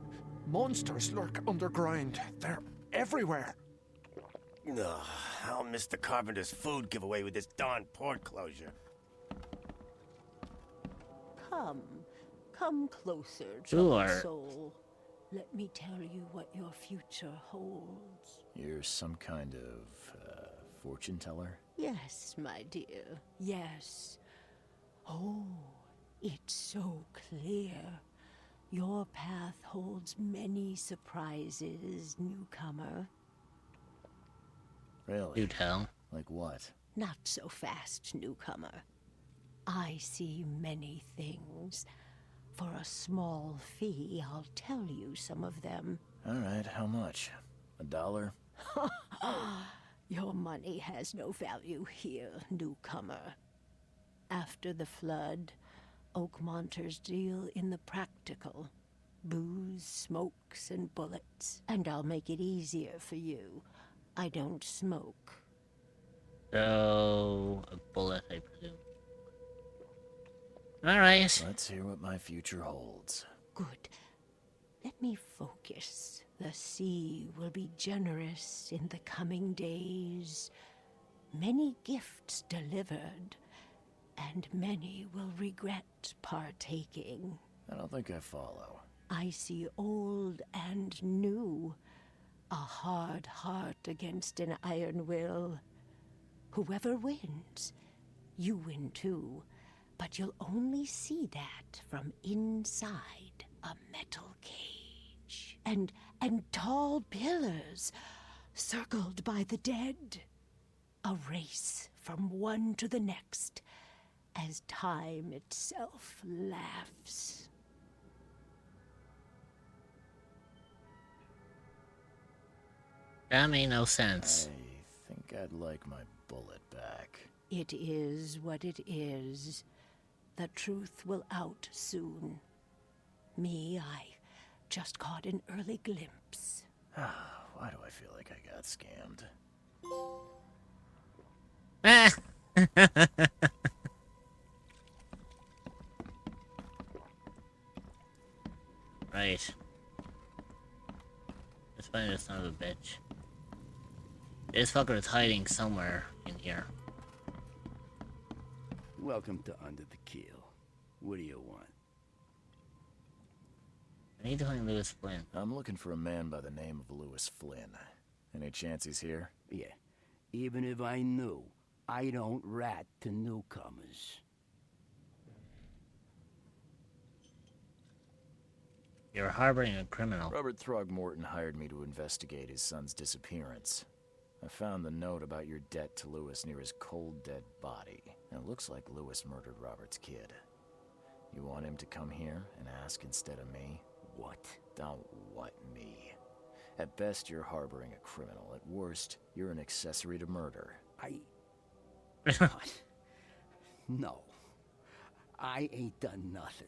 Monsters lurk underground. They're everywhere. Ugh, I'll miss the carpenter's food giveaway with this darn port closure. Come closer, Sure. troubled soul. Let me tell you what your future holds. You're some kind of, fortune teller? Yes, my dear, yes. Oh, it's so clear. Your path holds many surprises, newcomer. Really? Do tell. Like what? Not so fast, newcomer. I see many things. For a small fee, I'll tell you some of them. Alright, how much? $1? Your money has no value here, newcomer. After the flood, Oakmonters deal in the practical. Booze, smokes, and bullets. And I'll make it easier for you. I don't smoke. So, a bullet, I presume. Alright. Let's hear what my future holds. Good. Let me focus. The sea will be generous in the coming days. Many gifts delivered, and many will regret partaking. I don't think I follow. I see old and new. A hard heart against an iron will. Whoever wins, you win too. But you'll only see that from inside a metal cage. And tall pillars, circled by the dead. A race from one to the next, as time itself laughs. That made no sense. I think I'd like my bullet back. It is what it is. The truth will out soon. Me, I just caught an early glimpse. Why do I feel like I got scammed? Right. Let's find this son of a bitch. This fucker is hiding somewhere in here. Welcome to Under the Keel. What do you want? I need to find Lewis Flynn. I'm looking for a man by the name of Lewis Flynn. Any chance he's here? Yeah. Even if I knew, I don't rat to newcomers. You're harboring a criminal. Robert Throgmorton hired me to investigate his son's disappearance. I found the note about your debt to Lewis near his cold, dead body. And it looks like Lewis murdered Robert's kid. You want him to come here and ask instead of me? What? Don't what me. At best, you're harboring a criminal. At worst, you're an accessory to murder. What? No. I ain't done nothing.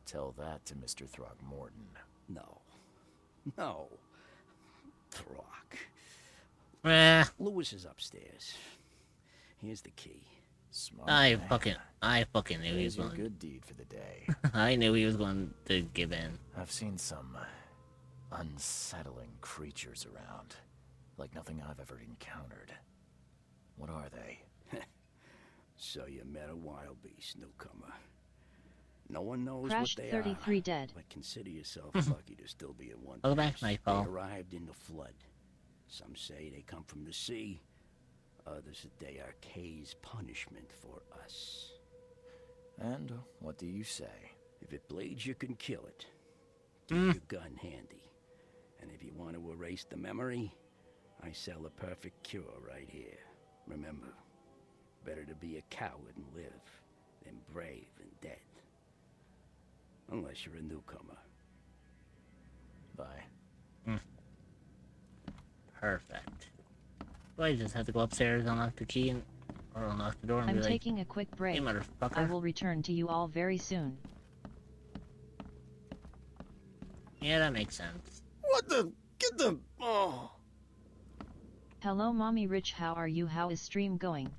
Tell that to Mr. Throgmorton. No. No. Throg. Lewis is upstairs. Here's the key. Smart I man. fucking knew he was Here's your going. good deed for the day. I knew he was going to give in. I've seen some unsettling creatures around, like nothing I've ever encountered. What are they? So you met a wild beast, newcomer. No one knows Crashed what they 33 are, dead. but consider yourself lucky to still be in one Welcome piece. back, Nightfall. They arrived in the flood. Some say they come from the sea. Others that they are Kay's punishment for us. And what do you say? If it bleeds, you can kill it. Keep your gun handy. And if you want to erase the memory, I sell a perfect cure right here. Remember, better to be a coward and live than brave and dead. Unless you're a newcomer. Bye. Perfect. Do I just have to go upstairs, unlock the key, or unlock the door and I'm be like, taking a quick break. hey, motherfucker. I will return to you all very soon. Yeah, that makes sense. What the? Get the... Oh. Hello Mommy Rich, how are you? How is stream going?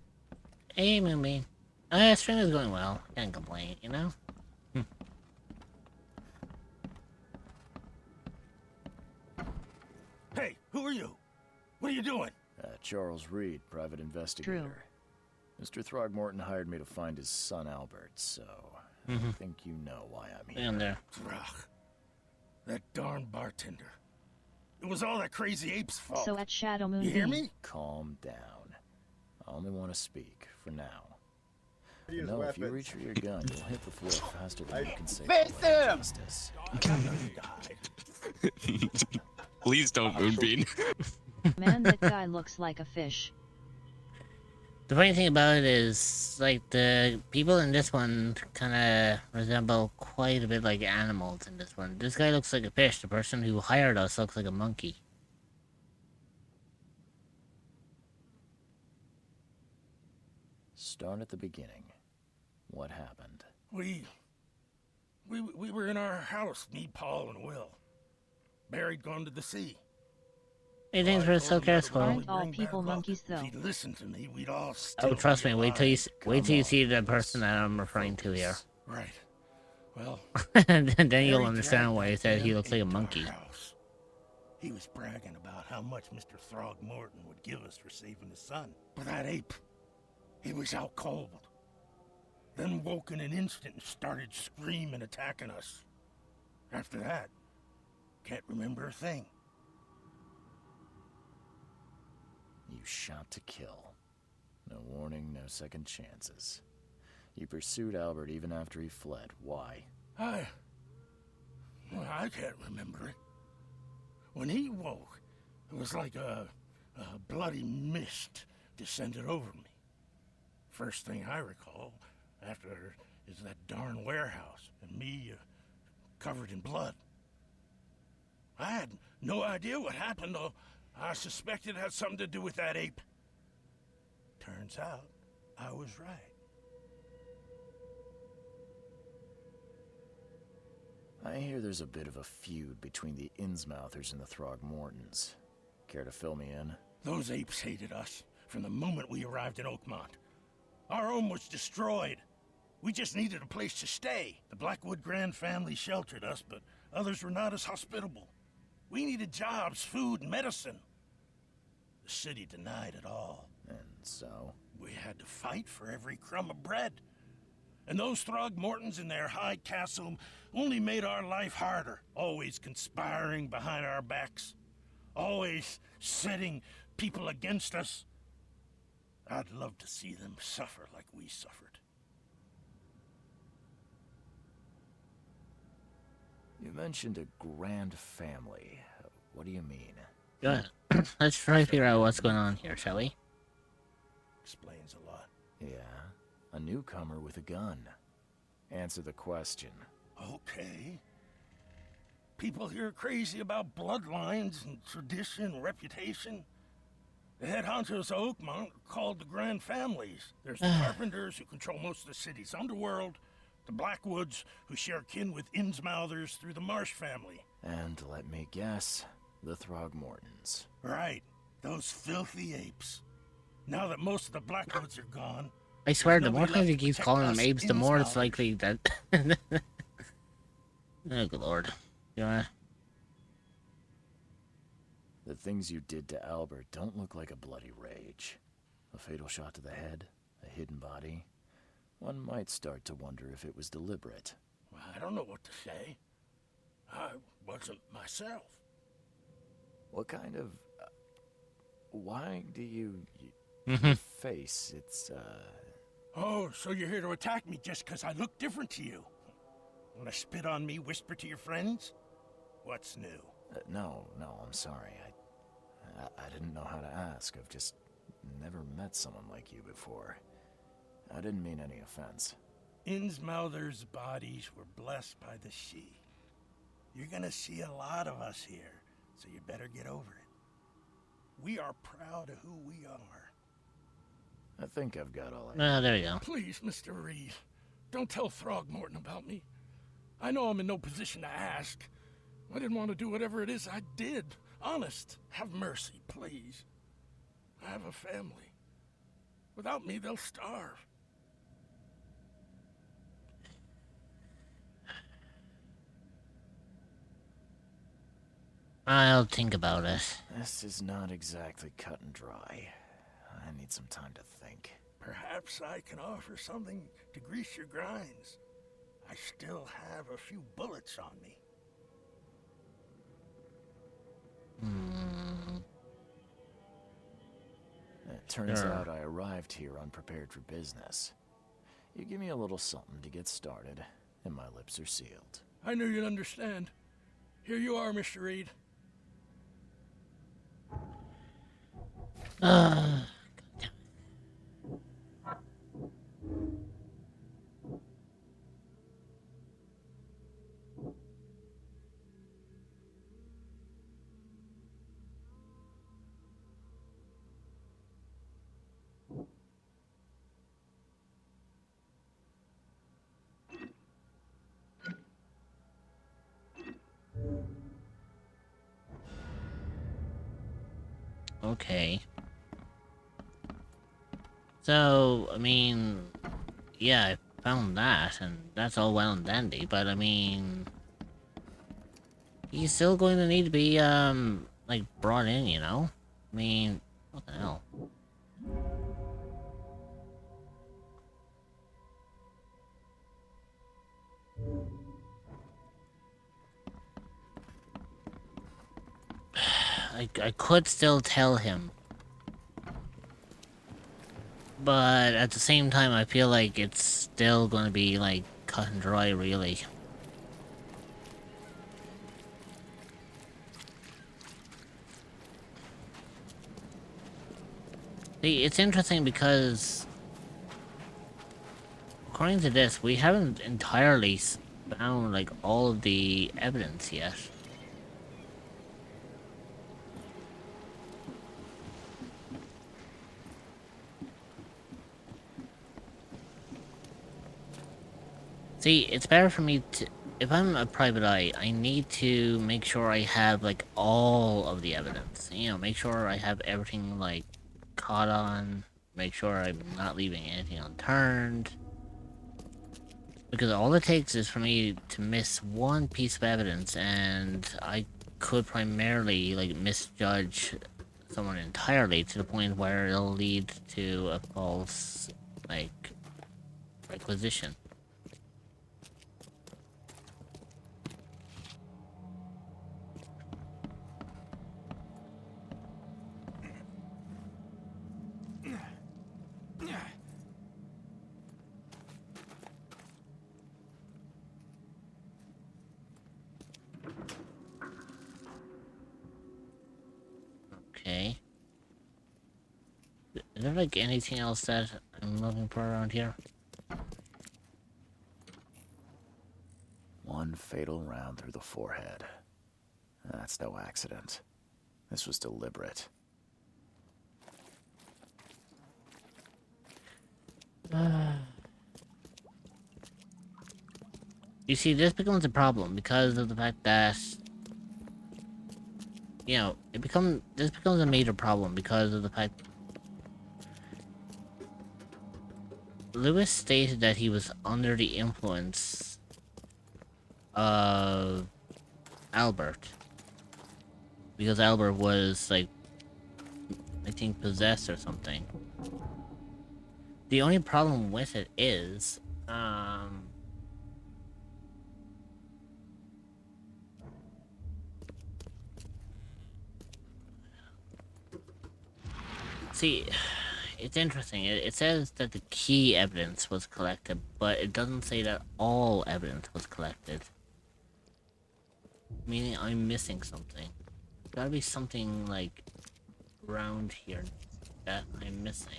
Hey, Moonbeam. Stream is going well. Can't complain, you know? Hey, who are you? What are you doing? Charles Reed, private investigator. Mr. Throgmorton hired me to find his son Albert, so I think you know why I'm here. In there. Throg. That darn bartender. It was all that crazy ape's fault. So at Shadow Moon You hear me? Calm down. I only want to speak, for now. Use No, if you weapons. reach for your gun, you'll hit the floor faster than you can say Face him! justice. Please don't, Moonbeam. Man, that guy looks like a fish. The funny thing about it is, like, the people in this one kind of resemble quite a bit like animals in this one. This guy looks like a fish. The person who hired us looks like a monkey. start at the beginning. What happened? We were in our house, me, Paul, and Will. Barry'd gone to the sea. Hey, thanks for the Silk Scroll. Aren't all people monkeys, though? If he'd listened to me, we'd all still Oh, trust be me. alive. Wait till you see the person that I'm referring to here. Right. Well, and then you'll Barry understand dragged why he that said he damn looks like a ape to our monkey. house. He was bragging about how much Mr. Throgmorton would give us for saving his son. But that ape, he was out cold. Then woke in an instant and started screaming, attacking us. After that, can't remember a thing. You shot to kill. No warning, no second chances. You pursued Albert even after he fled. Why? I can't remember it. When he woke, it was like a bloody mist descended over me. First thing I recall after is that darn warehouse and me covered in blood. I had no idea what happened, though. I suspected it had something to do with that ape. Turns out, I was right. I hear there's a bit of a feud between the Innsmouthers and the Throgmortons. Care to fill me in? Those apes hated us from the moment we arrived in Oakmont. Our home was destroyed. We just needed a place to stay. The Blackwood Grand family sheltered us, but others were not as hospitable. We needed jobs, food, and medicine. The city denied it all. And so? We had to fight for every crumb of bread. And those Throgmortons in their high castle only made our life harder, always conspiring behind our backs, always setting people against us. I'd love to see them suffer like we suffered. You mentioned a grand family. What do you mean? Good. Let's try to figure out what's going on here, shall we? Explains a lot. Yeah, a newcomer with a gun. Answer the question. Okay. People here are crazy about bloodlines and tradition and reputation. The head honchos of Oakmont are called the Grand Families. There's the Carpenters, who control most of the city's underworld, the Blackwoods, who share kin with Innsmouthers through the Marsh family. And let me guess, the Throgmortons. Right. Those filthy apes. Now that most of the Blackwoods are gone... I swear, the more times he keeps calling them apes, the more it's likely that... Oh, good lord. You wanna... The things you did to Albert don't look like a bloody rage. A fatal shot to the head, a hidden body. One might start to wonder if it was deliberate. I don't know what to say. I wasn't myself. What kind of... why do you... your face, it's, Oh, so you're here to attack me just because I look different to you? Want to spit on me, whisper to your friends? What's new? No, I'm sorry. I didn't know how to ask. I've just never met someone like you before. I didn't mean any offense. Innsmouthers' bodies were blessed by the sea. You're gonna see a lot of us here, so you better get over it. We are proud of who we are. I think I've got all I... there you go. Please, Mr. Reed, don't tell Throgmorton about me. I know I'm in no position to ask. I didn't want to do whatever it is I did. Honest, have mercy, please. I have a family. Without me, they'll starve. I'll think about it. This is not exactly cut and dry. I need some time to think. Perhaps I can offer something to grease your grinds. I still have a few bullets on me. It turns out I arrived here unprepared for business. You give me a little something to get started, and my lips are sealed. I knew you'd understand. Here you are, Mr. Reed. okay. So, I mean, yeah, I found that, and that's all well and dandy, but I mean, he's still going to need to be, like, brought in, you know? I mean, what the hell? I could still tell him. But at the same time, I feel like it's still gonna be, like, cut and dry, really. See, it's interesting because, according to this, we haven't entirely found, like, all of the evidence yet. See, it's better for me to... If I'm a private eye, I need to make sure I have, like, all of the evidence. You know, make sure I have everything, like, caught on. Make sure I'm not leaving anything unturned. Because all it takes is for me to miss one piece of evidence, and I could primarily, like, misjudge someone entirely to the point where it'll lead to a false, like, requisition. Okay. Is there, like, anything else that I'm looking for around here? One fatal round through the forehead. That's no accident. This was deliberate. You see, this becomes a problem because of the fact that, you know, this becomes a major problem because of the fact Lewis stated that he was under the influence of Albert. Because Albert was, like, I think possessed or something. The only problem with it is, see, it's interesting. It says that the key evidence was collected, but it doesn't say that all evidence was collected. Meaning I'm missing something. Gotta be something, like, around here that I'm missing.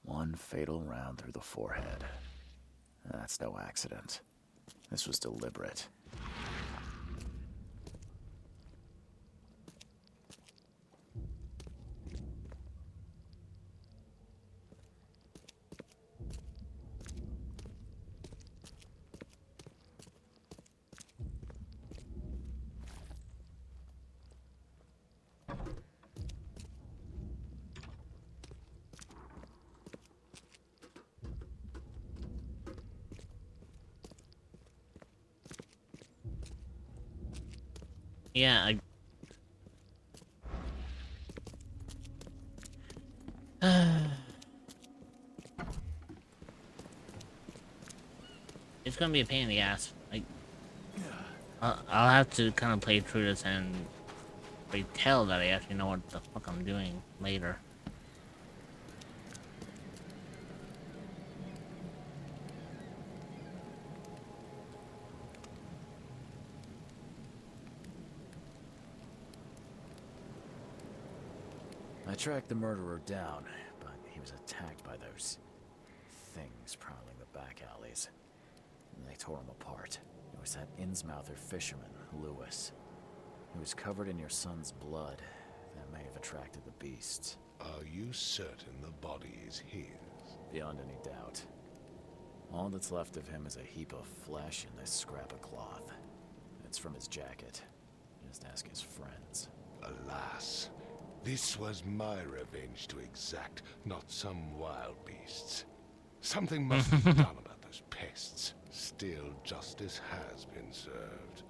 One fatal round through the forehead. That's no accident. This was deliberate. Yeah, it's gonna be a pain in the ass. Like, I'll have to kind of play through this and tell that I actually know what the fuck I'm doing later. I tracked the murderer down, but he was attacked by those things prowling the back alleys. And they tore him apart. It was that Innsmouther fisherman, Lewis. He was covered in your son's blood. That may have attracted the beasts. Are you certain the body is his? Beyond any doubt. All that's left of him is a heap of flesh and this scrap of cloth. It's from his jacket. Just ask his friends. Alas, this was my revenge to exact, not some wild beast's. Something must be done about those pests. Still, justice has been served.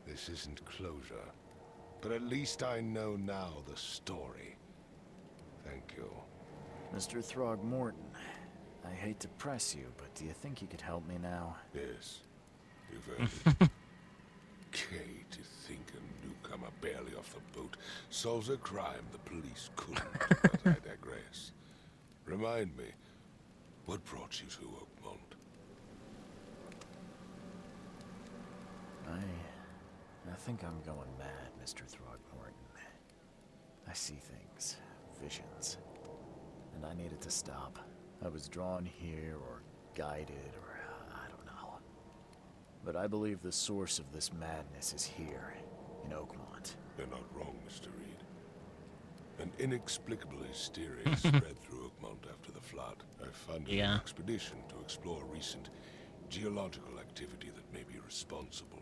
This isn't closure, but at least I know now the story. Thank you. Mr. Throgmorton, I hate to press you, but do you think you could help me now? Yes, you've earned it. Okay, to think a newcomer barely off the boat solves a crime the police couldn't, but I digress. Remind me, what brought you to Oakmont? I think I'm going mad, Mr. Throgmorton. I see things, visions, and I needed to stop. I was drawn here, or guided, or I don't know. But I believe the source of this madness is here, in Oakmont. You're not wrong, Mr. Reed. An inexplicable hysteria spread through Oakmont after the flood. I funded an expedition to explore recent geological activity that may be responsible.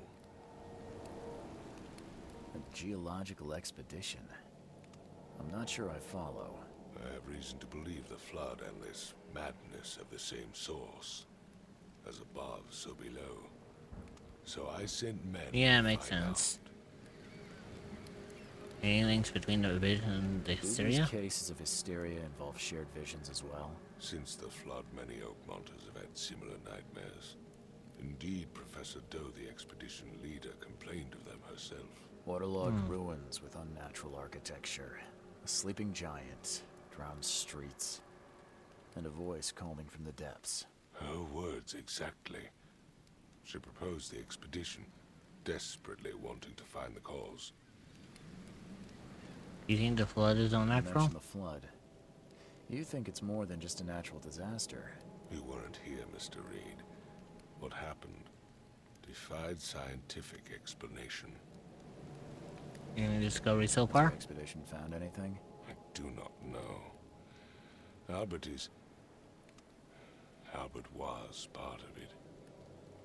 A geological expedition? I'm not sure I follow. I have reason to believe the flood and this madness have the same source. As above, so below. So I sent men. Yeah, makes sense. Any links between the vision and the hysteria? Do these cases of hysteria involve shared visions as well? Since the flood, many Oakmonters have had similar nightmares. Indeed, Professor Doe, the expedition leader, complained of them herself. Waterlogged ruins with unnatural architecture, a sleeping giant, drowned streets, and a voice calling from the depths. Her words exactly. She proposed the expedition, desperately wanting to find the cause. You think the flood is unnatural? You mentioned the flood. You think it's more than just a natural disaster. You weren't here, Mr. Reed. What happened defied scientific explanation. Any discovery so far? Has the expedition found anything? I do not know. Albert was part of it.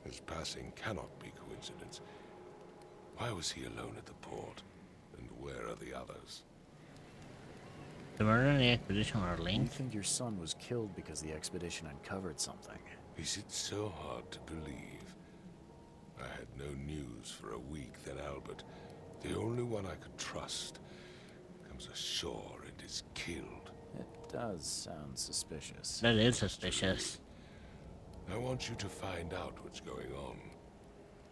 His passing cannot be coincidence. Why was he alone at the port? And where are the others? The murder and the expedition are linked? You think your son was killed because the expedition uncovered something? Is it so hard to believe? I had no news for a week, then Albert, the only one I could trust, comes ashore and is killed. It does sound suspicious. That is suspicious. I want you to find out what's going on.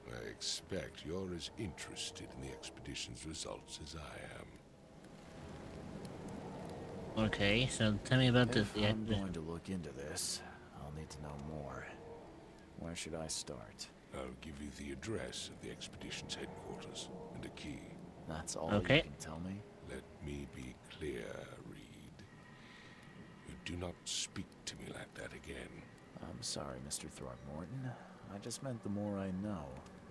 I expect you're as interested in the expedition's results as I am. Okay, so tell me about If the I'm going to look into this, I'll need to know more. Where should I start? I'll give you the address of the expedition's headquarters and a key. That's all Okay. you can tell me? Let me be clear, Reed. You do not speak to me like that again. I'm sorry, Mr. Throgmorton. I just meant the more I know,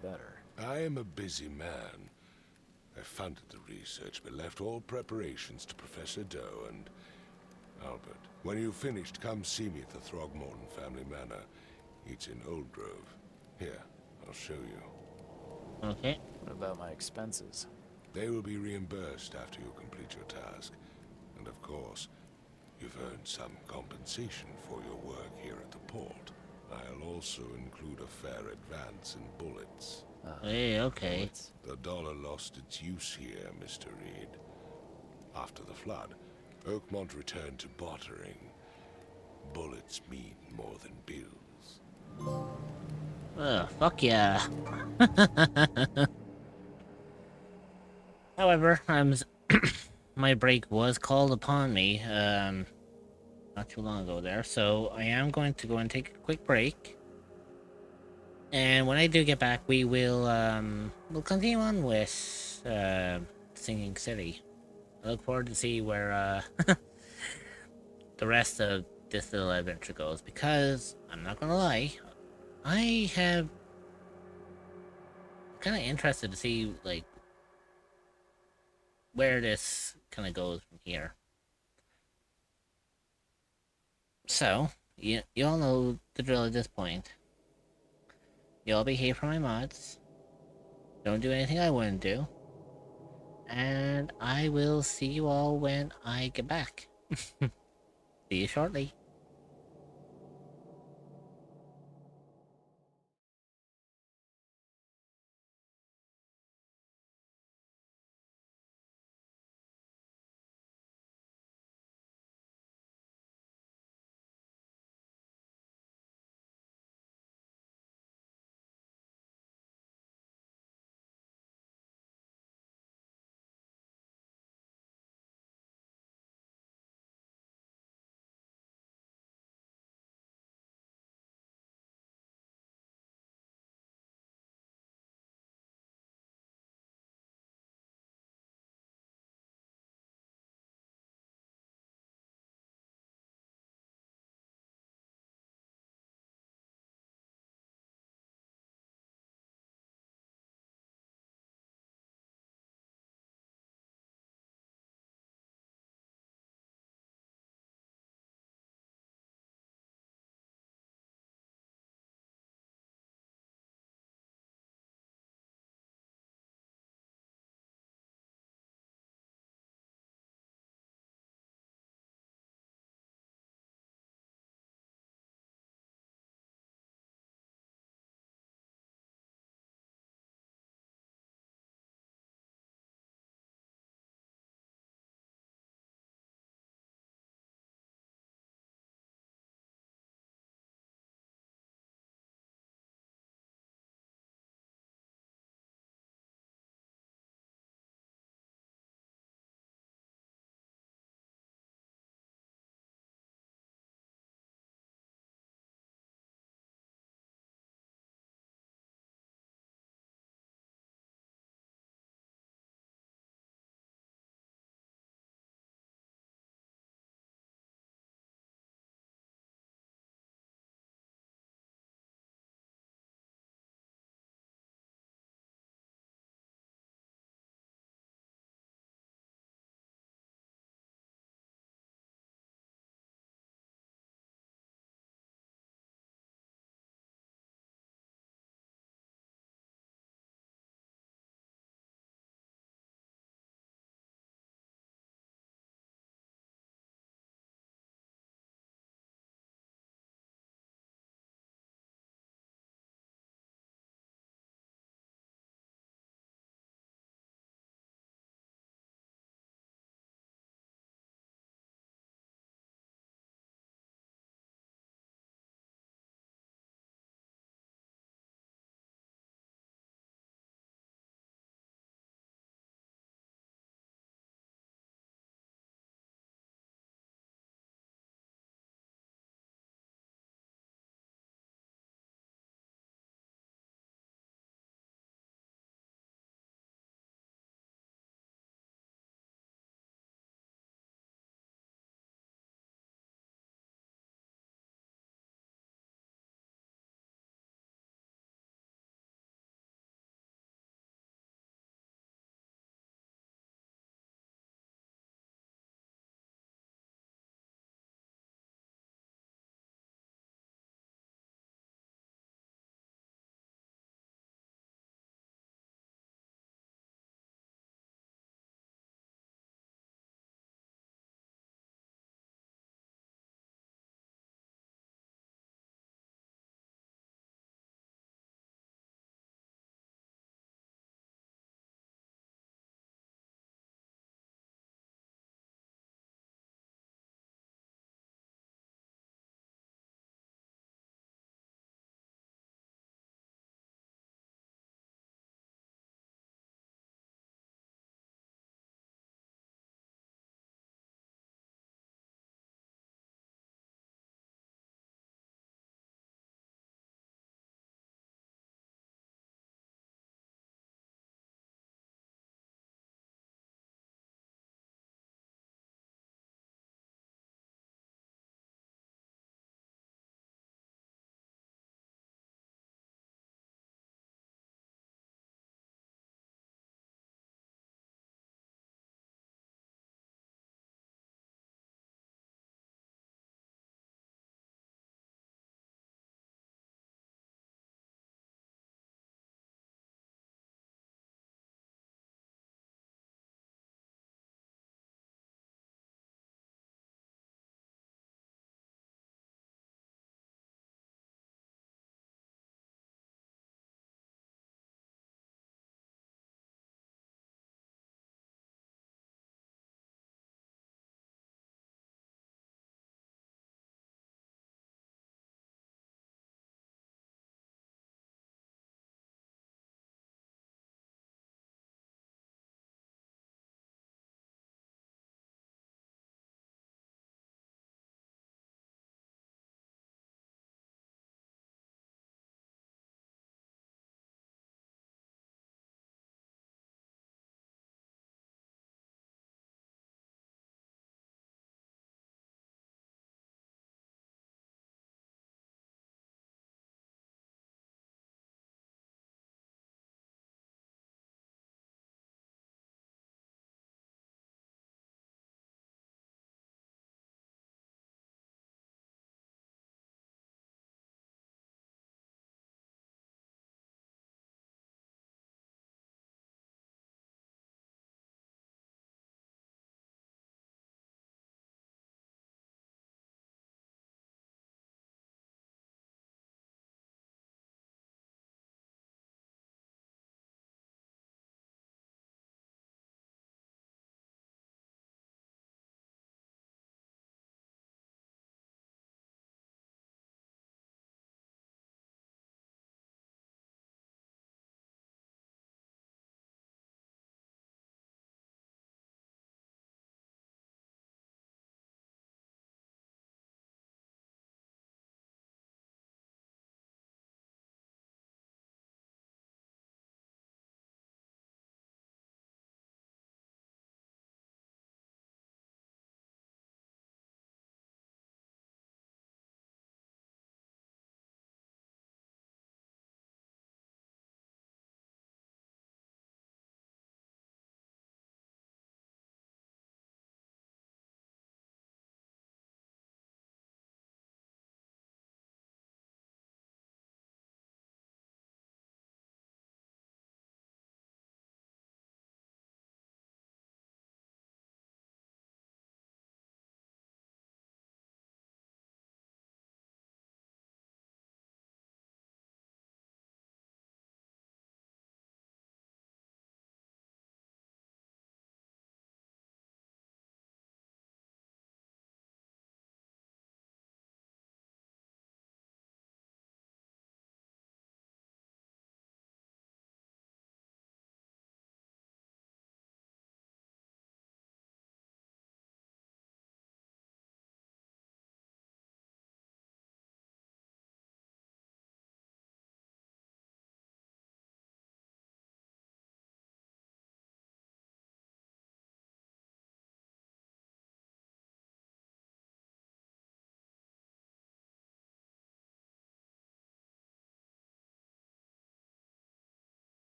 the better. I am a busy man. I funded the research, but left all preparations to Professor Doe and Albert. When you've finished, come see me at the Throgmorton family manor. It's in Old Grove. Here, I'll show you. Okay. What about my expenses? They will be reimbursed after you complete your task. And of course, you've earned some compensation for your work here at the port. I'll also include a fair advance in bullets. Hey, okay. Bullets? The dollar lost its use here, Mr. Reed. After the flood, Oakmont returned to bartering. Bullets mean more than bills. Fuck yeah. However, my break was called upon me, not too long ago there, so I am going to go and take a quick break. And when I do get back, we'll continue on with, Singing City. I look forward to see where, the rest of this little adventure goes, because, I'm not gonna lie, I have kind of interested to see, like, where this kind of goes from here. So, you all know the drill at this point. You all behave for my mods. Don't do anything I wouldn't do. And I will see you all when I get back. See you shortly.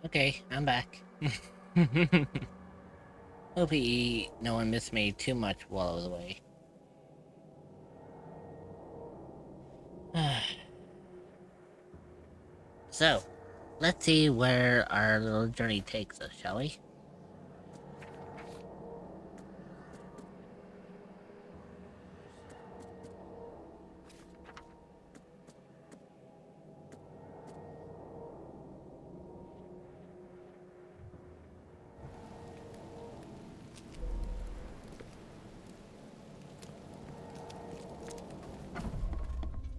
Okay, I'm back. Hopefully no one missed me too much while I was away. So, let's see where our little journey takes us, shall we?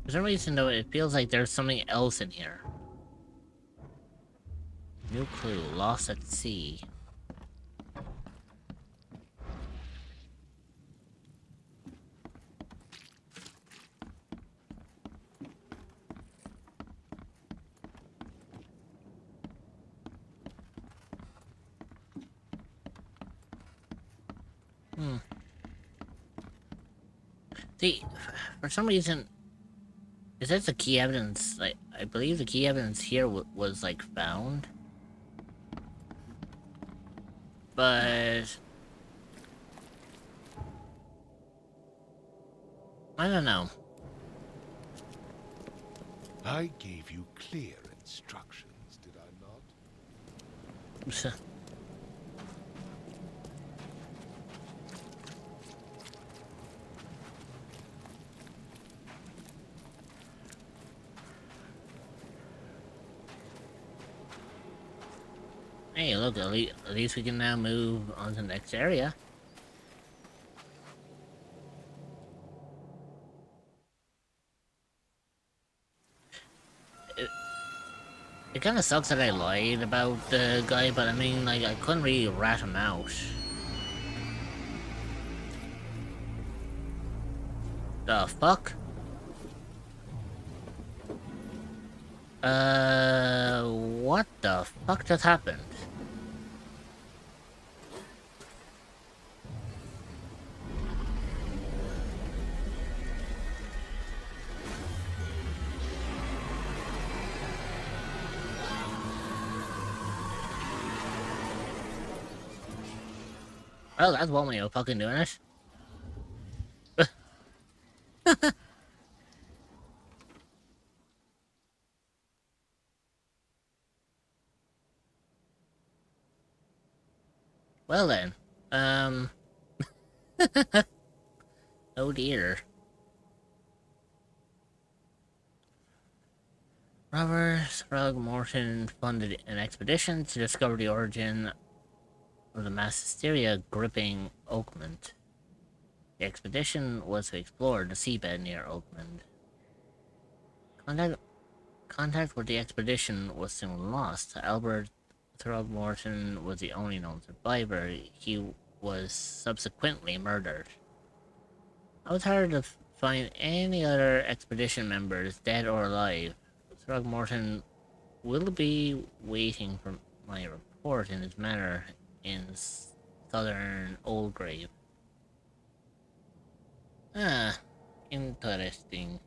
For some reason, though, it feels like there's something else in here. New clue, lost at sea. See, for some reason, is that the key evidence? Like, I believe the key evidence here was like found, but I don't know. I gave you clear instructions, did I not? Hey, look, at least we can now move on to the next area. It kind of sucks that I lied about the guy, but I mean, like, I couldn't really rat him out. The fuck? What the fuck just happened? Well, that's one way of fucking doing it. Well then, oh dear. Robert Throgmorton funded an expedition to discover the origin of the mass hysteria gripping Oakmont. The expedition was to explore the seabed near Oakmont. Contact with the expedition was soon lost. Albert Throgmorton was the only known survivor. He was subsequently murdered. I was hard to find any other expedition members, dead or alive. Throgmorton will be waiting for my report in his manor in southern Oldgrave. Ah, interesting.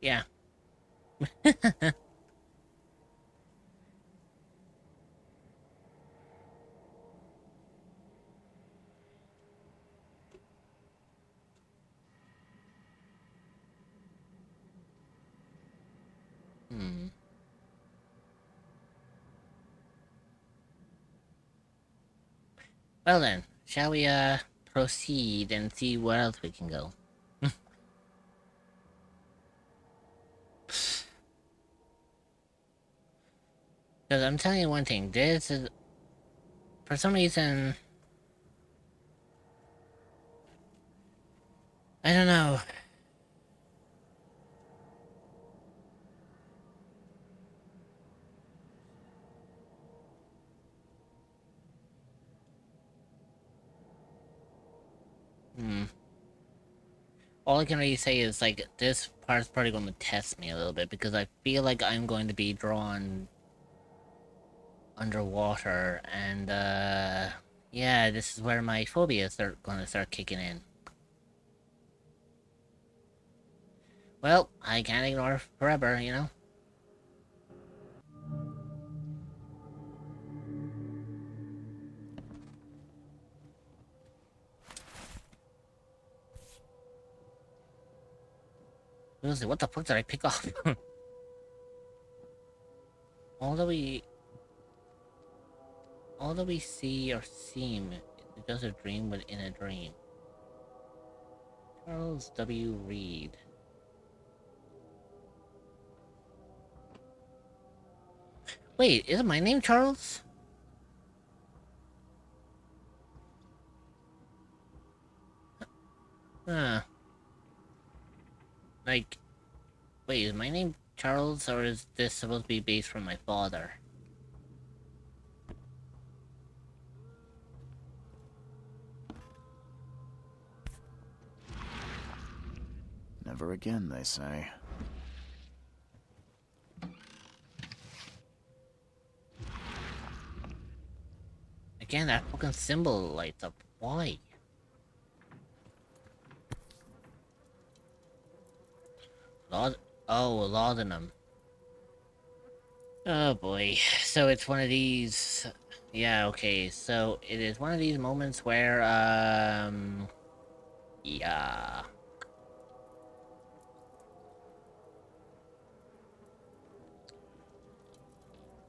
Yeah. Hmm. Well then, shall we, proceed and see where else we can go? Because I'm telling you one thing, this is... For some reason... I don't know. All I can really say is, like, this part's probably going to test me a little bit, because I feel like I'm going to be drawn underwater, and, Yeah, this is where my phobias are gonna start kicking in. Well, I can't ignore forever, you know? Seriously, what the fuck did I pick off? all that we see or seem is just a dream within a dream. Charles W. Reed. Wait, isn't my name Charles? Huh. Like, wait, is my name Charles, or is this supposed to be based from my father? Never again, they say. Again, that fucking symbol lights up. Why? Laudanum. Oh boy. So it's one of these... Yeah, okay. So it is one of these moments where, yeah.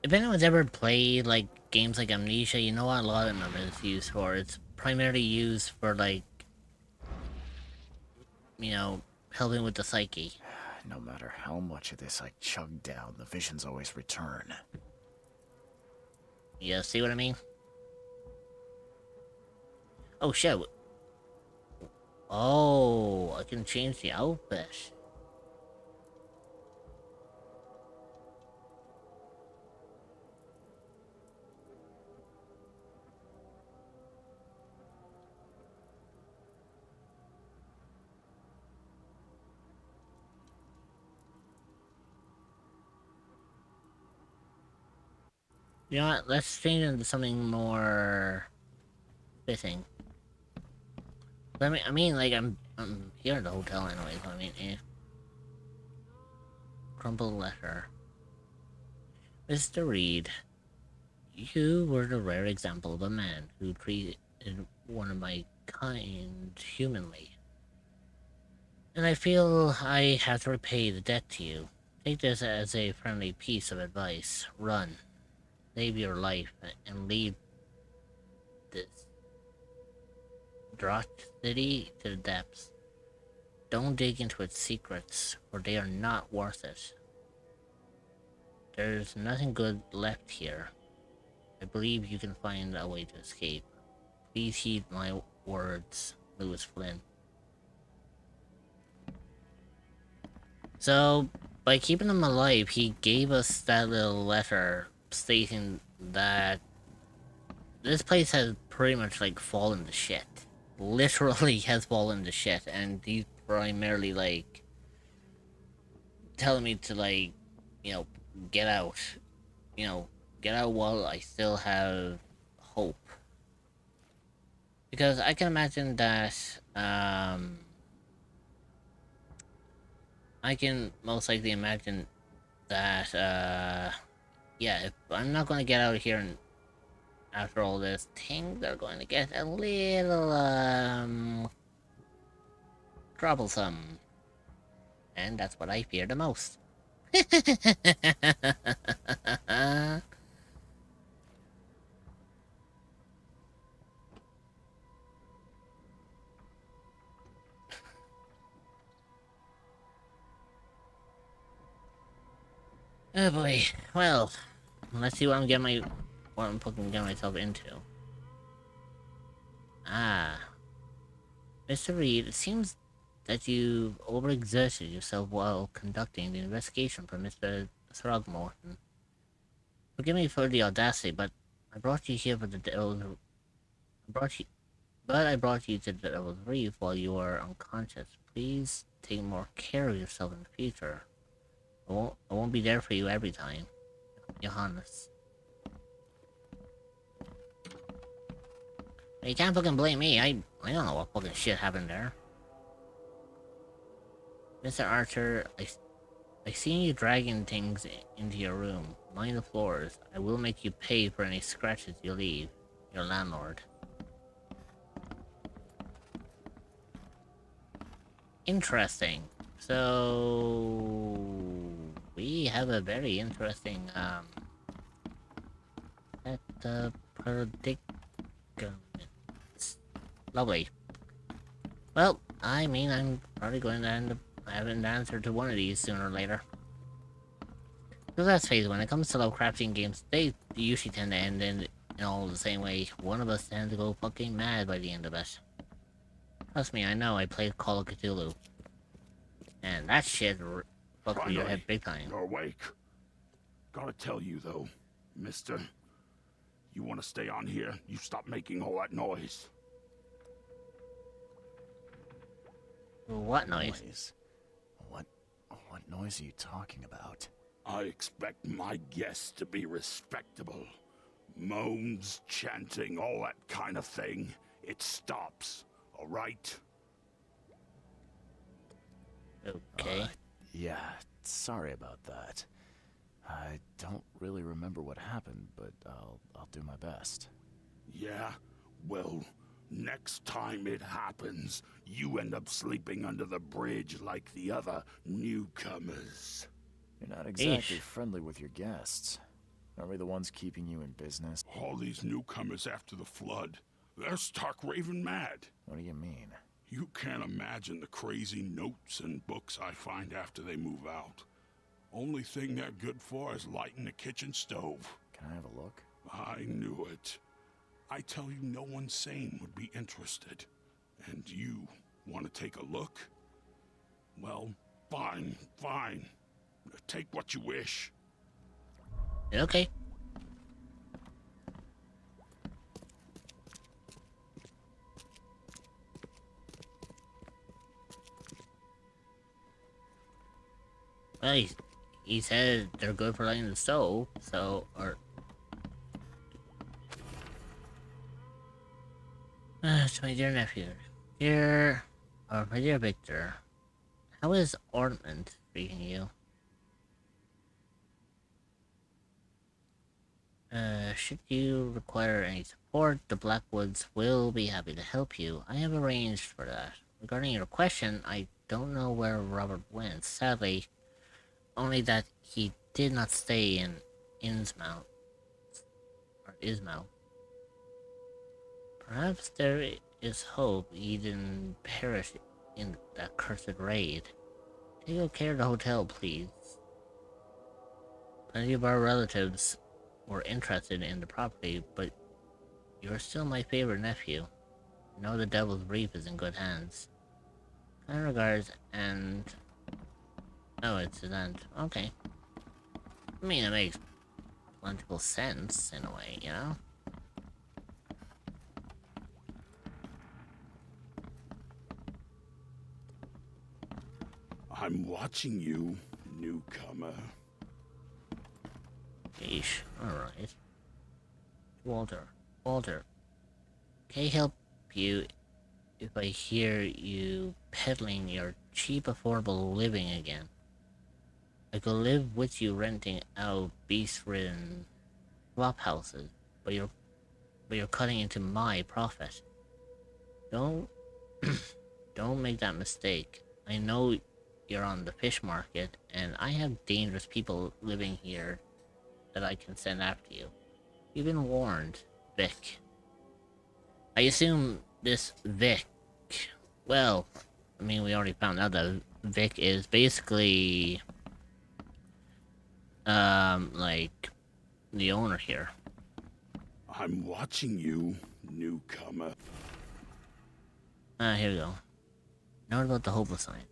If anyone's ever played, like, games like Amnesia, you know what laudanum is used for. It's primarily used for, like, you know, helping with the psyche. No matter how much of this I chug down, the visions always return. Yeah, see what I mean? Oh shit. Oh, I can change the outfit. You know what? Let's change into something more fitting. I mean, like, I'm here at the hotel anyway, so I mean, Crumpled letter. Mr. Reed, you were the rare example of a man who treated one of my kind humanly. And I feel I have to repay the debt to you. Take this as a friendly piece of advice. Run. Save your life and leave this Draught City to the depths. Don't dig into its secrets, for they are not worth it. There's nothing good left here. I believe you can find a way to escape. Please heed my words, Lewis Flynn. So, by keeping him alive, he gave us that little letter stating that this place has pretty much, like, fallen to shit. Literally has fallen to shit, and he's primarily, like, telling me to, like, you know, get out. You know, get out while I still have hope. Because I can imagine that, I can most likely imagine that, yeah, if I'm not going to get out of here and after all this, things are going to get a little, troublesome. And that's what I fear the most. Oh boy. Well, let's see what I'm fucking getting myself into. Ah. Mr. Reed, it seems that you've overexerted yourself while conducting the investigation for Mr. Throgmorton. Forgive me for the audacity, but I brought you here for the Devil's... I brought you to the Devil's Reef while you were unconscious. Please take more care of yourself in the future. I won't be there for you every time. Johannes. You can't fucking blame me. I don't know what fucking shit happened there. Mr. Archer, I seen you dragging things into your room. Mind the floors. I will make you pay for any scratches you leave. Your landlord. Interesting. So we have a very interesting predicament. Lovely. Well, I mean, I'm probably going to end up having an answer to one of these sooner or later. Because let's face it, when it comes to Lovecraftian games, they usually tend to end in all the same way. One of us tends to go fucking mad by the end of it. Trust me, I know, I played Call of Cthulhu. And that shit fucks with your head big time. You're awake. Gotta tell you though, mister. You wanna stay on here, you stop making all that noise. What noise? What noise are you talking about? I expect my guests to be respectable. Moans, chanting, all that kind of thing. It stops, alright? Okay. Yeah, sorry about that. I don't really remember what happened, but I'll do my best. Yeah? Well, next time it happens, you end up sleeping under the bridge like the other newcomers. You're not exactly friendly with your guests. Aren't we the ones keeping you in business? All these newcomers after the flood, they're stark raving mad. What do you mean? You can't imagine the crazy notes and books I find after they move out. Only thing they're good for is lighting the kitchen stove. Can I have a look? I knew it. I tell you, no one sane would be interested. And you want to take a look? Well, fine. Take what you wish. Okay. Well, he said they're good for lighting the stove, so, to my dear nephew. My dear Victor, how is Ornament treating you? Should you require any support, the Blackwoods will be happy to help you. I have arranged for that. Regarding your question, I don't know where Robert went, sadly. Only that he did not stay in Innsmouth. Or Ismouth. Perhaps there is hope he didn't perish in that cursed raid. Take good care of the hotel, please. Plenty of our relatives were interested in the property, but you're still my favorite nephew. I know the Devil's Reef is in good hands. Kind regards, and... Oh, it's his aunt. Okay. I mean, it makes plentiful sense, in a way, you know? I'm watching you, newcomer. Yeesh. Alright. Walter. Can I help you if I hear you peddling your cheap, affordable living again? I could live with you renting out beast-ridden flop houses, but you're cutting into my profit. Don't make that mistake. I know you're on the fish market, and I have dangerous people living here that I can send after you. You've been warned, Vic. I assume this Vic... Well, I mean, we already found out that Vic is basically... like... the owner here. I'm watching you, newcomer. Here we go. Note about the hopeless sign.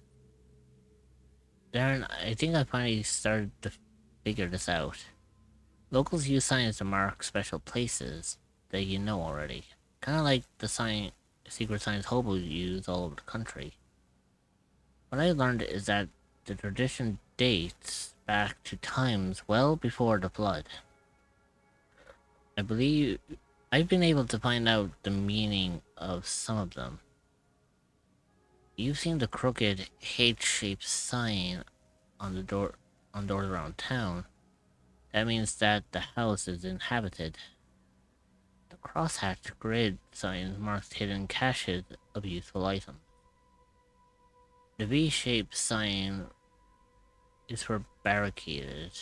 Darren, I think I finally started to figure this out. Locals use signs to mark special places that you know already. Kind of like the secret signs hobos use all over the country. What I learned is that the tradition dates back to times well before the flood. I I've been able to find out the meaning of some of them. You've seen the crooked H-shaped sign on the door on doors around town. That means that the house is inhabited. The crosshatch grid sign marks hidden caches of useful items. The V-shaped sign is for barricaded,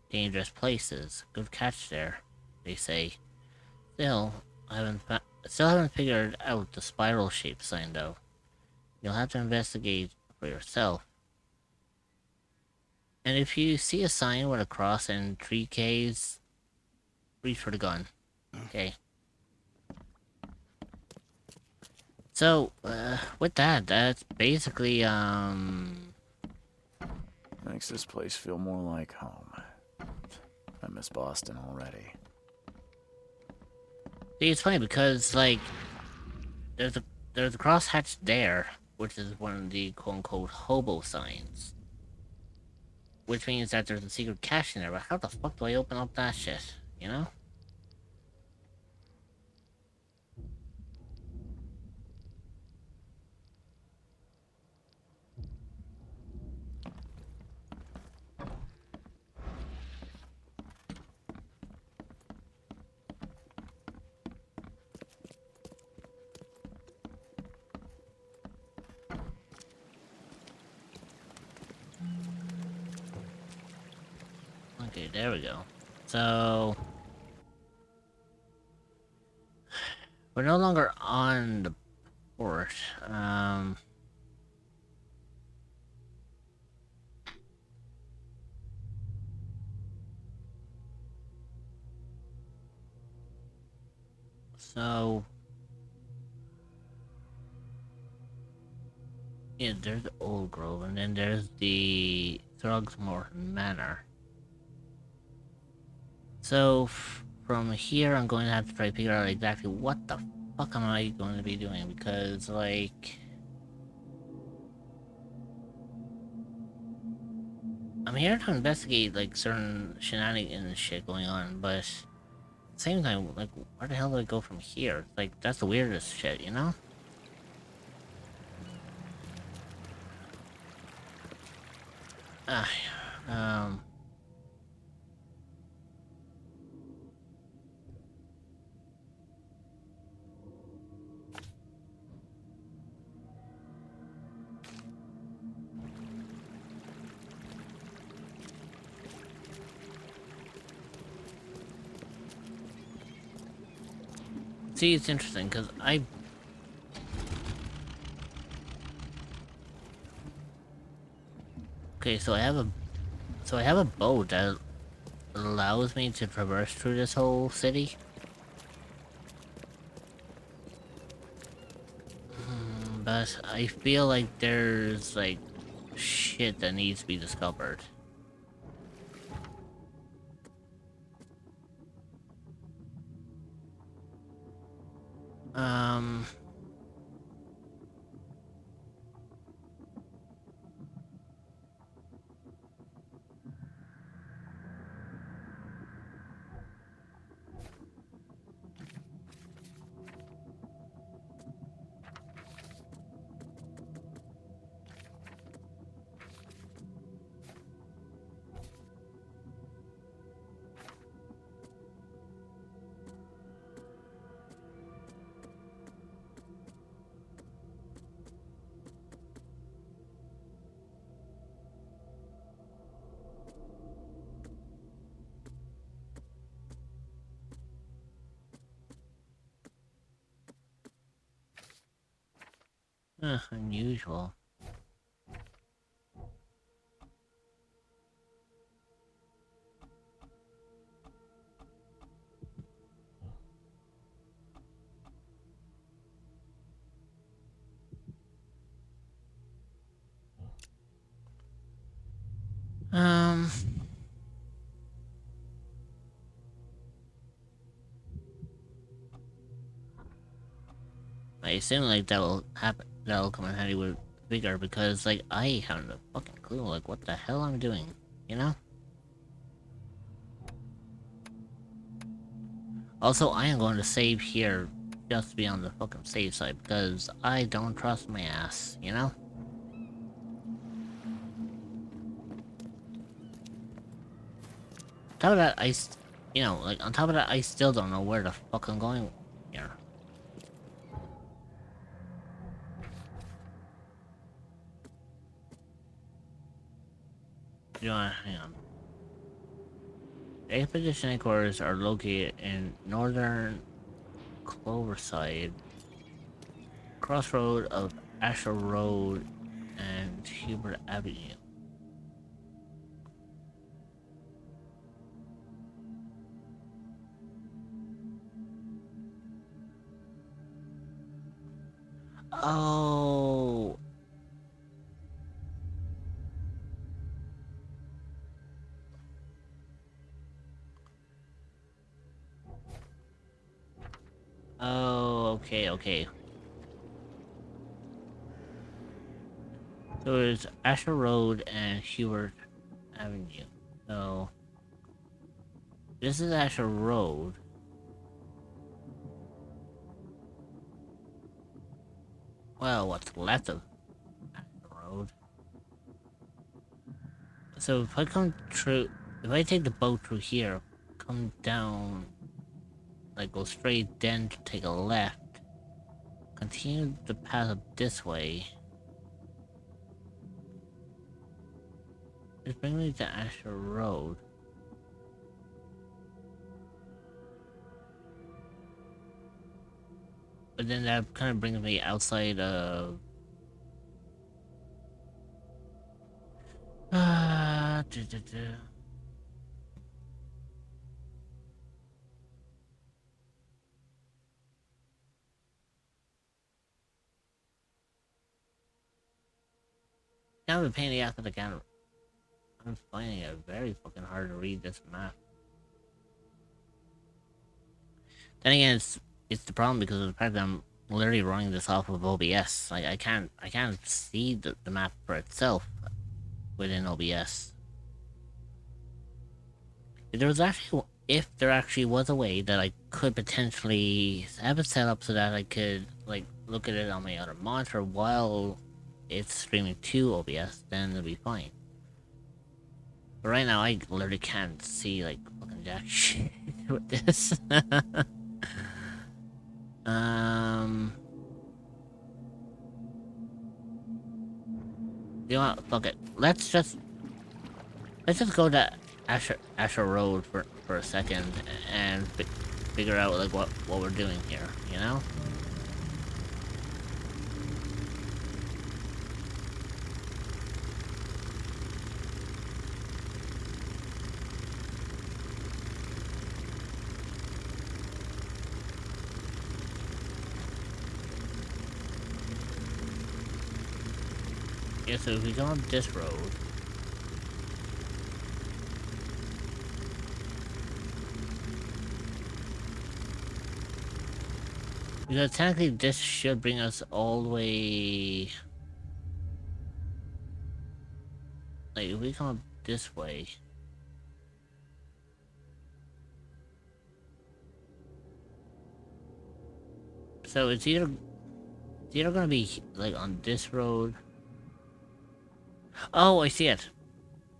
dangerous places. Good catch there, they say. Still, still haven't figured out the spiral-shaped sign though. You'll have to investigate for yourself. And if you see a sign with a cross and 3Ks, reach for the gun. Okay. So, with that, that's basically, Makes this place feel more like home. I miss Boston already. See, it's funny because, like, there's a crosshatch there, which is one of the quote-unquote hobo signs. Which means that there's a secret cache in there, but how the fuck do I open up that shit, you know? Okay, there we go. So... we're no longer on the port. So... yeah, there's Old Grove, and then there's the Throgsmorton Manor. So, from here, I'm going to have to try to figure out exactly what the fuck am I going to be doing, because, like... I'm here to investigate, like, certain shenanigans and shit going on, but... at the same time, like, where the hell do I go from here? Like, that's the weirdest shit, you know? Ah, see, it's interesting, because okay, so I have a boat that allows me to traverse through this whole city. But I feel like there's, like, shit that needs to be discovered. Unusual. I assume, like, that'll come in handy with bigger, because, like, I haven't a fucking clue, like, what the hell I'm doing, you know? Also, I am going to save here just to be on the fucking safe side because I don't trust my ass, you know? On top of that, you know, like, on top of that, I still don't know where the fuck I'm going here. You know, hang on. The expedition headquarters are located in northern Cloverside, crossroad of Asher Road and Hubert Avenue. Oh. Oh, okay. So it's Asher Road and Hubert Avenue. So this is Asher Road. Well, what's left of Asher Road? So if I come through, if I take the boat through here, come down, like go straight, then take a left, continue the path up this way. Just bring me to Asher Road. But then that kind of brings me outside of... Now I'm a pain in the ass of the camera. I'm finding it very fucking hard to read this map. Then again, it's the problem because of the fact that I'm literally running this off of OBS. Like I can't see the map for itself within OBS. If there actually was a way that I could potentially have it set up so that I could like look at it on my other monitor while it's streaming to OBS, then it'll be fine. But right now, I literally can't see like fucking jack shit with this. You know what? Fuck it. Let's just go to Asher Road for a second and figure out like what we're doing here. You know? Yeah, so if we go on this road... Because technically this should bring us all the way... Like, if we come up this way... So it's either gonna be, like, on this road... Oh, I see it!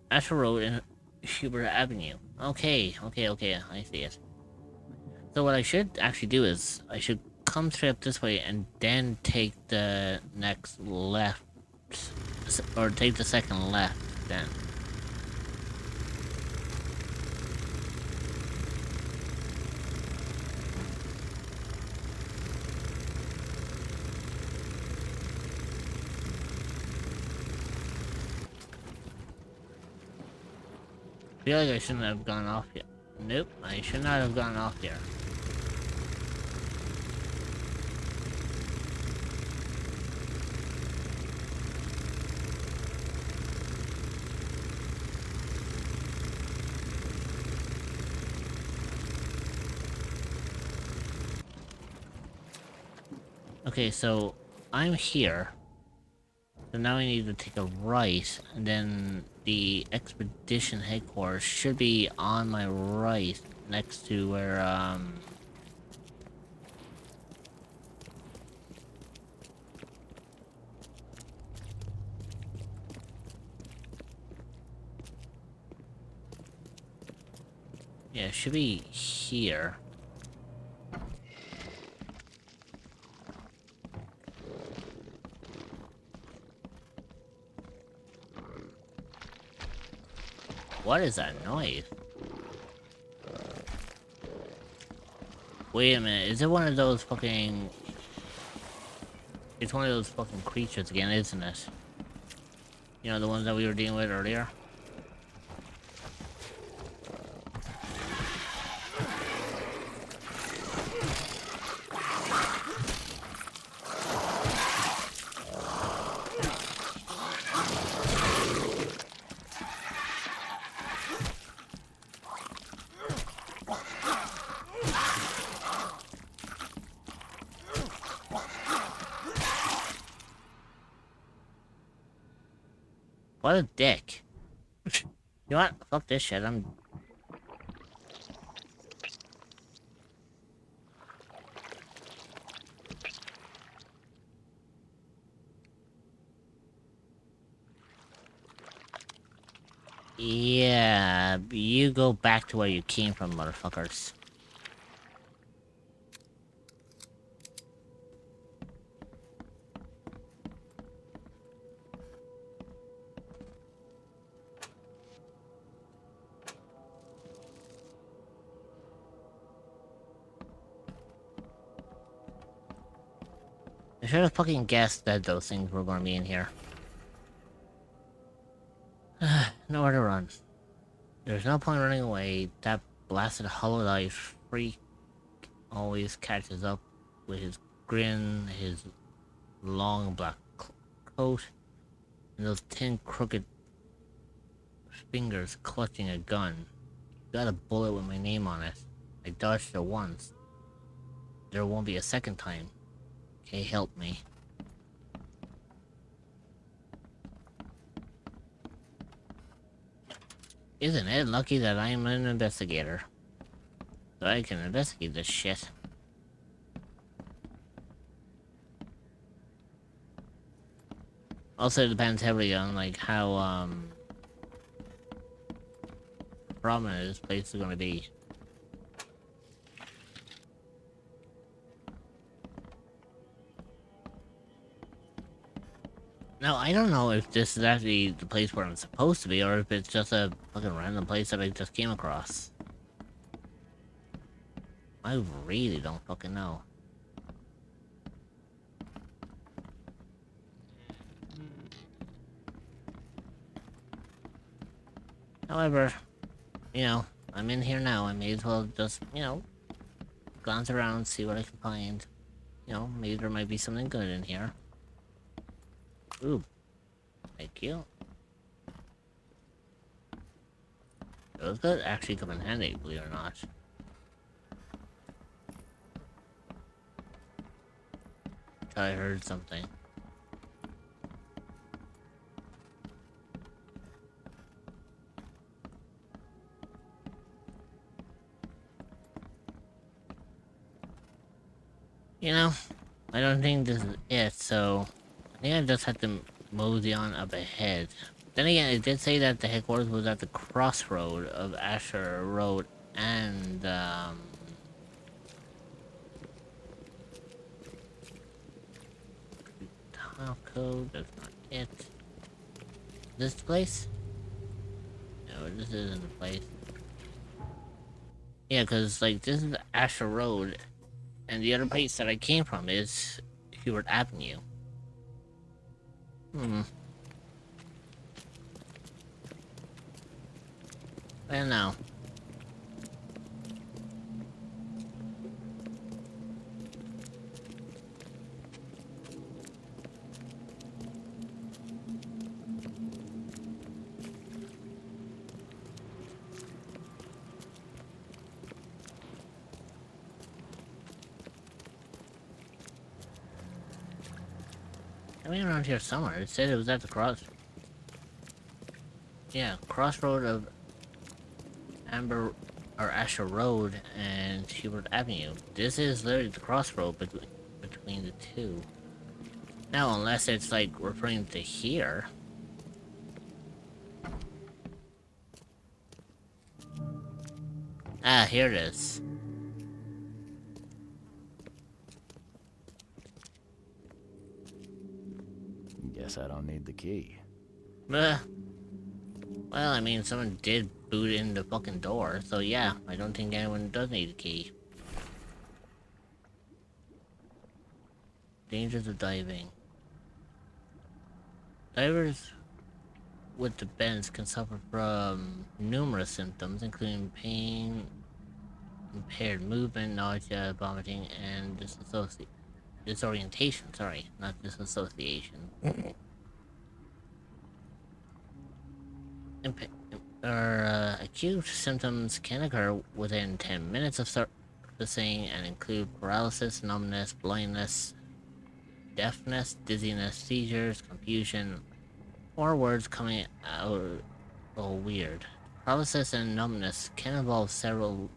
Asher Road and Hubert Avenue. Okay, I see it. So what I should actually do is, I should come straight up this way and then take the next left, or take the second left then. I feel like I shouldn't have gone off here. Nope, I should not have gone off here. Okay, so I'm here. So now I need to take a right, and then the expedition headquarters should be on my right, next to where, Yeah, it should be here. What is that noise? Wait a minute, is it one of those fucking... It's one of those fucking creatures again, isn't it? You know, the ones that we were dealing with earlier? What a dick. You know what? Fuck this shit, I'm... Yeah, you go back to where you came from, motherfuckers. I should have fucking guessed that those things were gonna be in here. Nowhere to run. There's no point running away. That blasted Hollow Life freak always catches up with his grin, his long black coat, and those 10 crooked fingers clutching a gun. Got a bullet with my name on it. I dodged it once. There won't be a second time. Okay, help me. Isn't it lucky that I'm an investigator? So I can investigate this shit. Also, it depends heavily on, like, how, prominent this place is gonna be. Now, I don't know if this is actually the place where I'm supposed to be, or if it's just a fucking random place that I just came across. I really don't fucking know. However, you know, I'm in here now. I may as well just, you know, glance around, see what I can find. You know, maybe there might be something good in here. Ooh. Thank you. Those could actually come in handy, believe it or not. I heard something. You know, I don't think this is it, so I think I just have to mosey on up ahead. Then again, it did say that the headquarters was at the crossroad of Asher Road and, tile code, that's not it. This place? No, this isn't the place. Yeah, cause, like, this is Asher Road, and the other place that I came from is Hubert Avenue. I don't know. I mean, around here somewhere. It said it was at the crossroad of Amber or Asher Road and Hubert Avenue. This is literally the crossroad between the two. Now, unless it's like referring to here. Ah, here it is. Guess I don't need the key. Well, I mean, someone did boot in the fucking door, so yeah, I don't think anyone does need a key. Dangers of diving. Divers with the bends can suffer from numerous symptoms, including pain, impaired movement, nausea, vomiting, and disorientation. Sorry, not disassociation. Acute symptoms can occur within 10 minutes of surfacing and include paralysis, numbness, blindness, deafness, dizziness, seizures, confusion, or words coming out all weird. Paralysis and numbness can involve several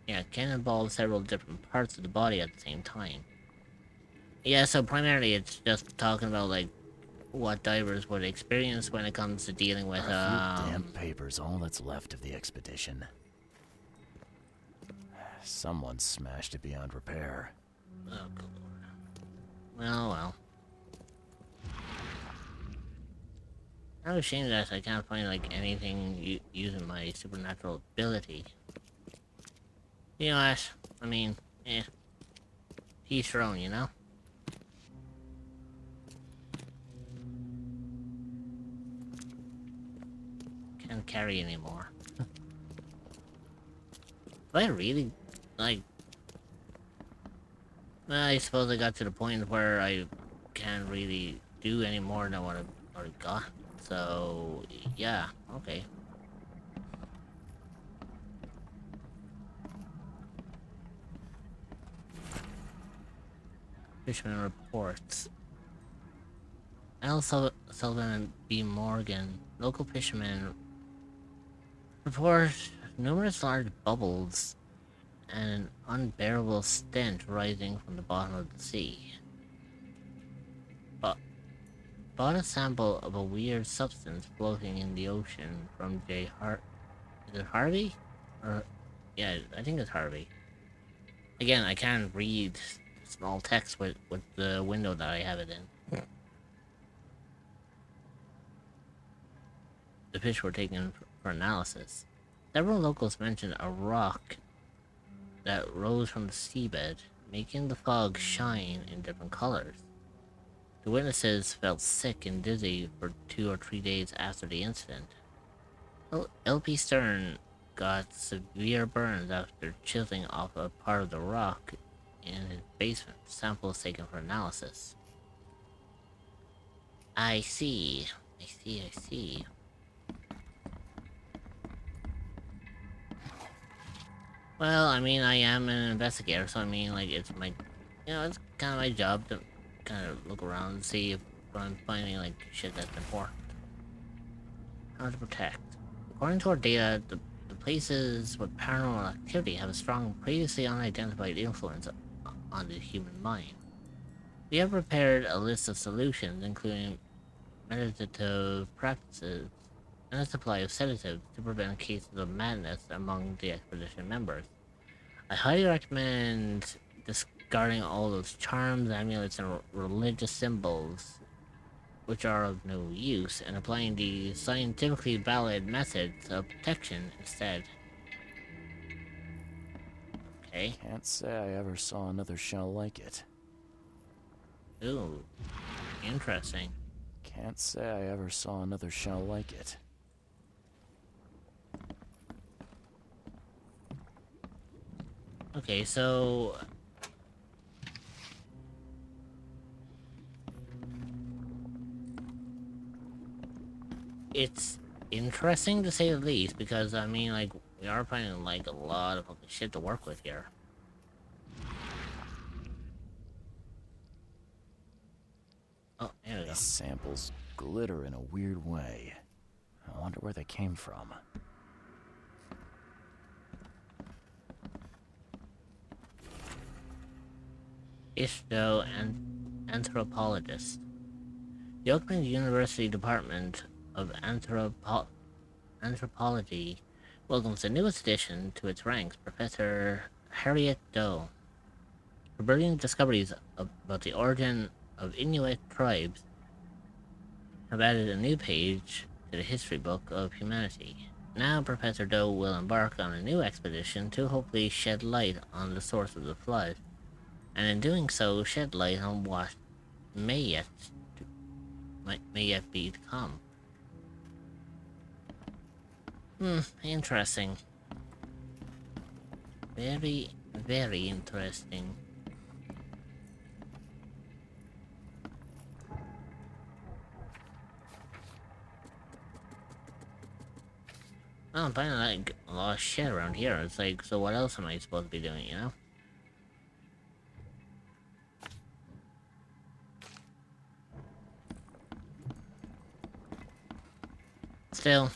different parts of the body at the same time. Yeah, so primarily it's just talking about like what divers would experience when it comes to dealing with A few damn papers, all that's left of the expedition. Someone smashed it beyond repair. Oh, good lord. Well. I'm ashamed that I can't find like anything using my supernatural ability. You know what? I mean, each their own, you know? Can't carry anymore. Do I really, like... Well, I suppose I got to the point where I can't really do any more than what I've already got. So, yeah, okay. Fisherman reports. L. Sullivan and B. Morgan, local fishermen, report numerous large bubbles and an unbearable stench rising from the bottom of the sea. Bought a sample of a weird substance floating in the ocean from J. Is it Harvey? Or, yeah, I think it's Harvey. Again, I can't read small text with the window that I have it in. The fish were taken for analysis. Several locals mentioned a rock that rose from the seabed, making the fog shine in different colors. The witnesses felt sick and dizzy for 2 or 3 days after the incident. L.P. Stern got severe burns after chiseling off a part of the rock in his basement. Samples taken for analysis. I see. Well, I mean, I am an investigator, so I mean, like, it's my, it's kind of my job to kind of look around and see if I'm finding, like, shit that's important. How to protect. According to our data, the places with paranormal activity have a strong, previously unidentified influence on the human mind. We have prepared a list of solutions, including meditative practices and a supply of sedatives to prevent cases of madness among the expedition members. I highly recommend discarding all those charms, amulets, and religious symbols which are of no use, and applying the scientifically valid methods of protection instead. Okay. Can't say I ever saw another shell like it. Ooh, interesting. Can't say I ever saw another shell like it. Okay, so... It's interesting to say the least, because, I mean, like, we are finding, like, a lot of fucking shit to work with here. Oh, there we go. These samples glitter in a weird way. I wonder where they came from. Isto, an anthropologist. The Oakland University Department of Anthropology welcomes the newest addition to its ranks, Professor Harriet Doe. Her brilliant discoveries about the origin of Inuit tribes have added a new page to the history book of humanity. Now Professor Doe will embark on a new expedition to hopefully shed light on the source of the flood, and in doing so shed light on what may yet be to come. Interesting. Very, very interesting. Oh, I'm finding like a lot of shit around here. It's like, so what else am I supposed to be doing, you know? Still,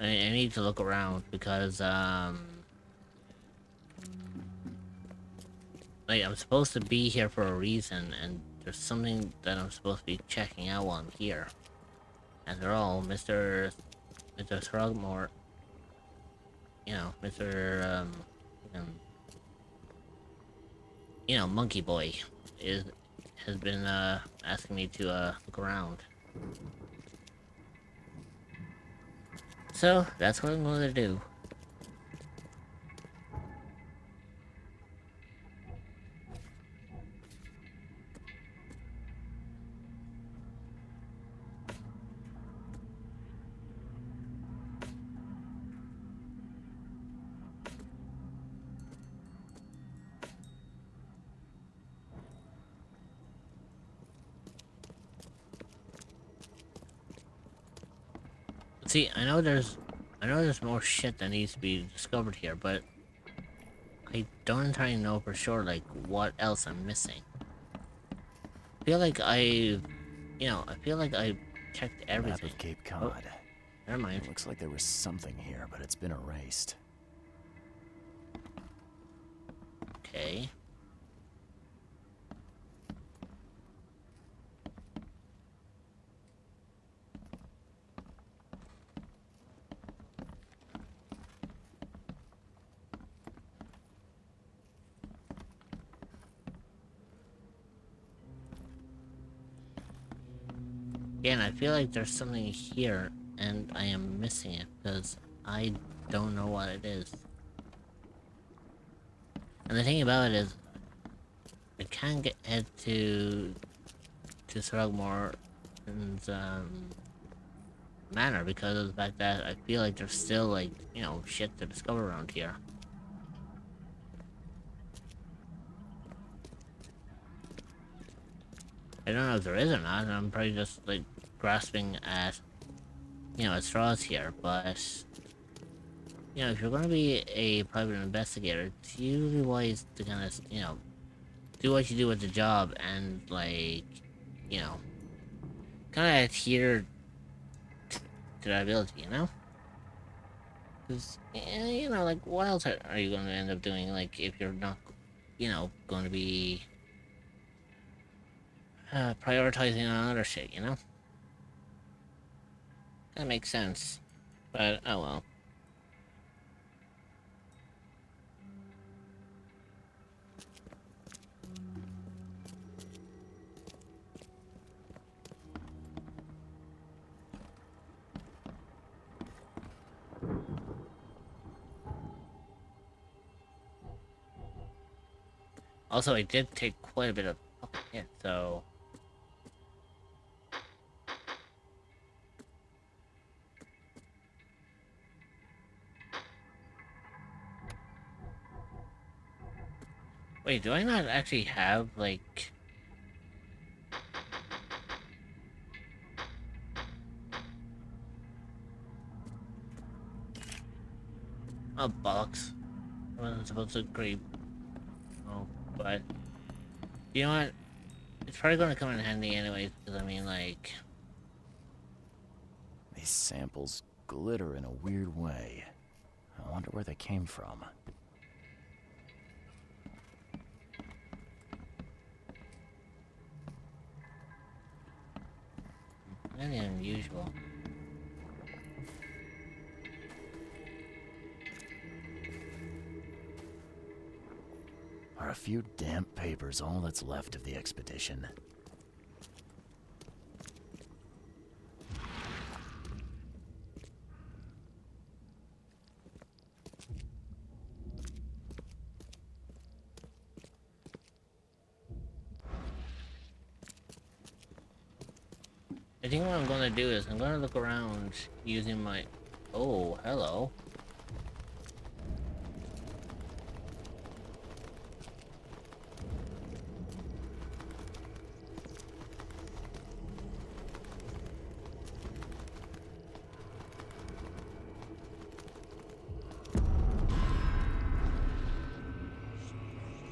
I need to look around because, like, I'm supposed to be here for a reason, and there's something that I'm supposed to be checking out while I'm here. After all, Mr. Throgmorton, you know, Monkey Boy has been, asking me to, look around. So, that's what I'm going to do. See, I know there's more shit that needs to be discovered here, but I don't entirely know for sure, like, what else I'm missing. I feel like I checked everything. Map of Cape Cod. Oh, never mind. It looks like there was something here, but it's been erased. Okay. Again, I feel like there's something here, and I am missing it, because I don't know what it is. And the thing about it is, I can't head to Throgmorton's, manor because of the fact that I feel like there's still, like, shit to discover around here. I don't know if there is or not, and I'm probably just, like, grasping at, at straws here, but, if you're gonna be a private investigator, it's usually wise to kind of, do what you do with the job and, like, kind of adhere to that ability, you know? Because, like, what else are you going to end up doing, like, if you're not, going to be prioritizing on other shit, you know? That makes sense. But, oh well. Also, I did take quite a bit of hit, so... Wait, do I not actually have, like... Oh, bollocks. I wasn't supposed to creep. Oh, but... You know what? It's probably gonna come in handy anyways, because I mean, like... These samples glitter in a weird way. I wonder where they came from. Very unusual. Are a few damp papers all that's left of the expedition? I think what I'm gonna do is I'm gonna look around using my... Oh, hello.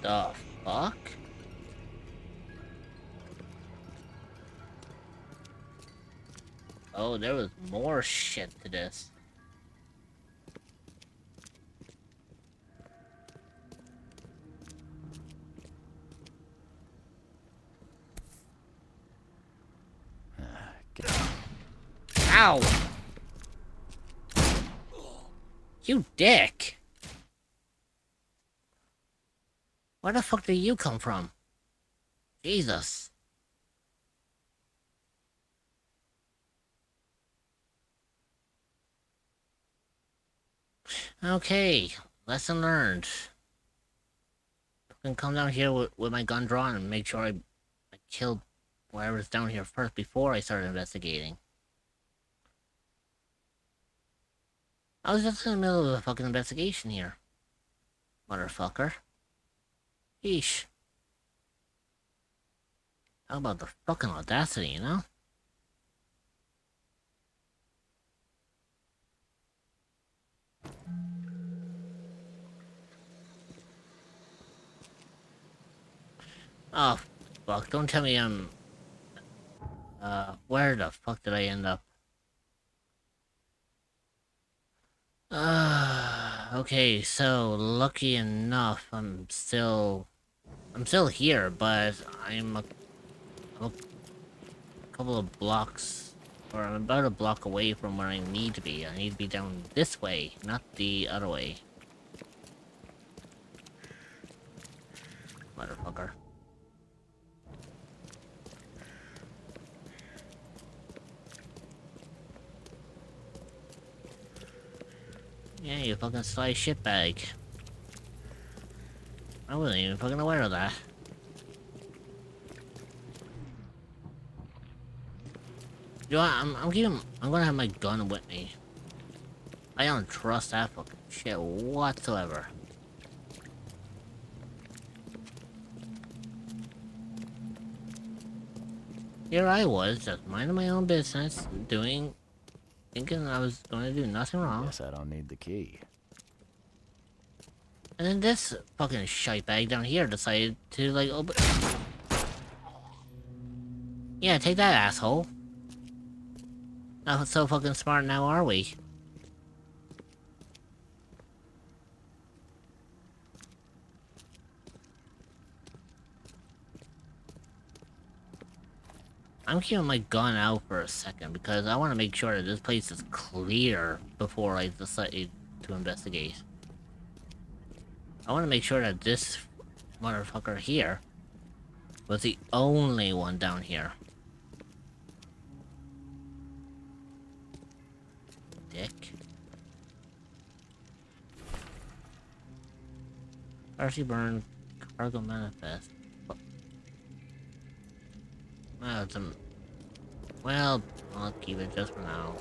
The fuck? Oh, there was more shit to this. Ow! You dick! Where the fuck did you come from? Jesus. Okay, lesson learned. I can come down here with my gun drawn and make sure I kill whatever's down here first before I start investigating. I was just in the middle of a fucking investigation here. Motherfucker. Yeesh. How about the fucking audacity, you know? Oh, fuck. Don't tell me I'm... where the fuck did I end up? Okay, so lucky enough, I'm still here, but I'm a couple of blocks, or I'm about a block away from where I need to be. I need to be down this way, not the other way. Motherfucker. Yeah, you fucking sly shitbag. I wasn't even fucking aware of that. You know what, I'm gonna have my gun with me. I don't trust that fucking shit whatsoever. Here I was, just minding my own business, thinking I was gonna do nothing wrong. Guess I don't need the key. And then this fucking shitebag down here decided to, like, open... Yeah, take that, asshole. Not so fucking smart now, are we? I'm keeping my gun out for a second because I want to make sure that this place is clear before I decide to investigate. I want to make sure that this motherfucker here was the only one down here. Dick. Partially burned cargo manifest. Well, it's a... Well, I'll keep it just for now.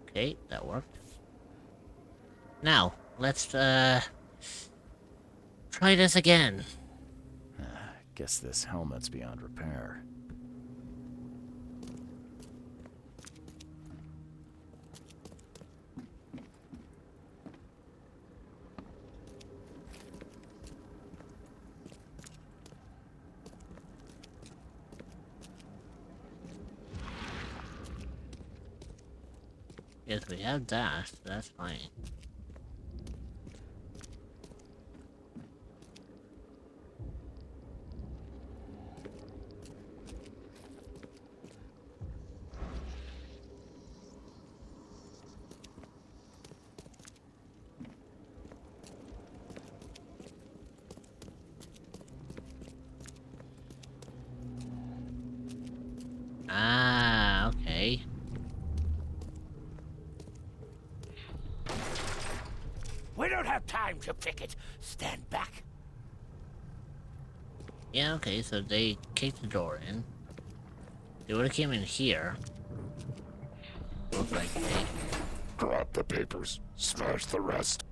Okay, that worked. Now, let's, try this again. Guess this helmet's beyond repair. Yes, we have that, so that's fine. time to pick it. Stand back. Yeah, okay, so they kicked the door in. They would've came in here. Looks like they... Grab the papers. Smash the rest.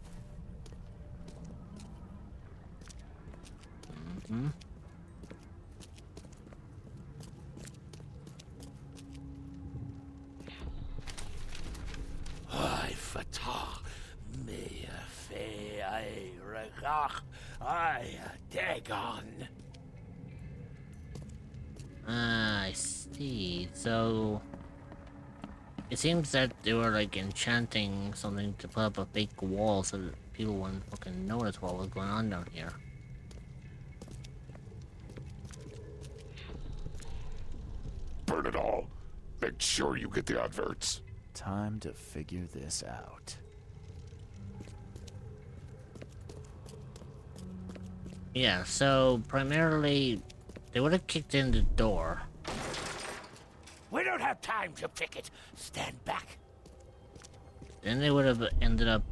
Mm-hmm. I fatah. Me fe I regach. I dagon. Ah, I see. So... It seems that they were like enchanting something to put up a fake wall so that people wouldn't fucking notice what was going on down here. Burn it all. Make sure you get the adverts. Time to figure this out. Yeah, so primarily they would have kicked in the door. We don't have time to pick it. Stand back. Then they would have ended up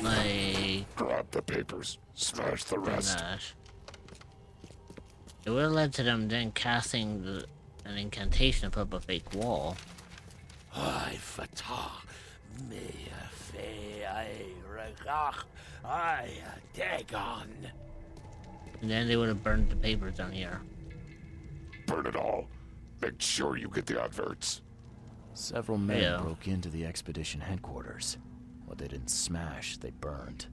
like... Grab the papers. Smash the rest. It would have led to them then casting an incantation to put up a fake wall. I fatah. Me fe I regach. I dagon. And then they would have burned the papers down here. Burn it all. Make sure you get the adverts. Several men broke into the expedition headquarters. What they didn't smash, they burned.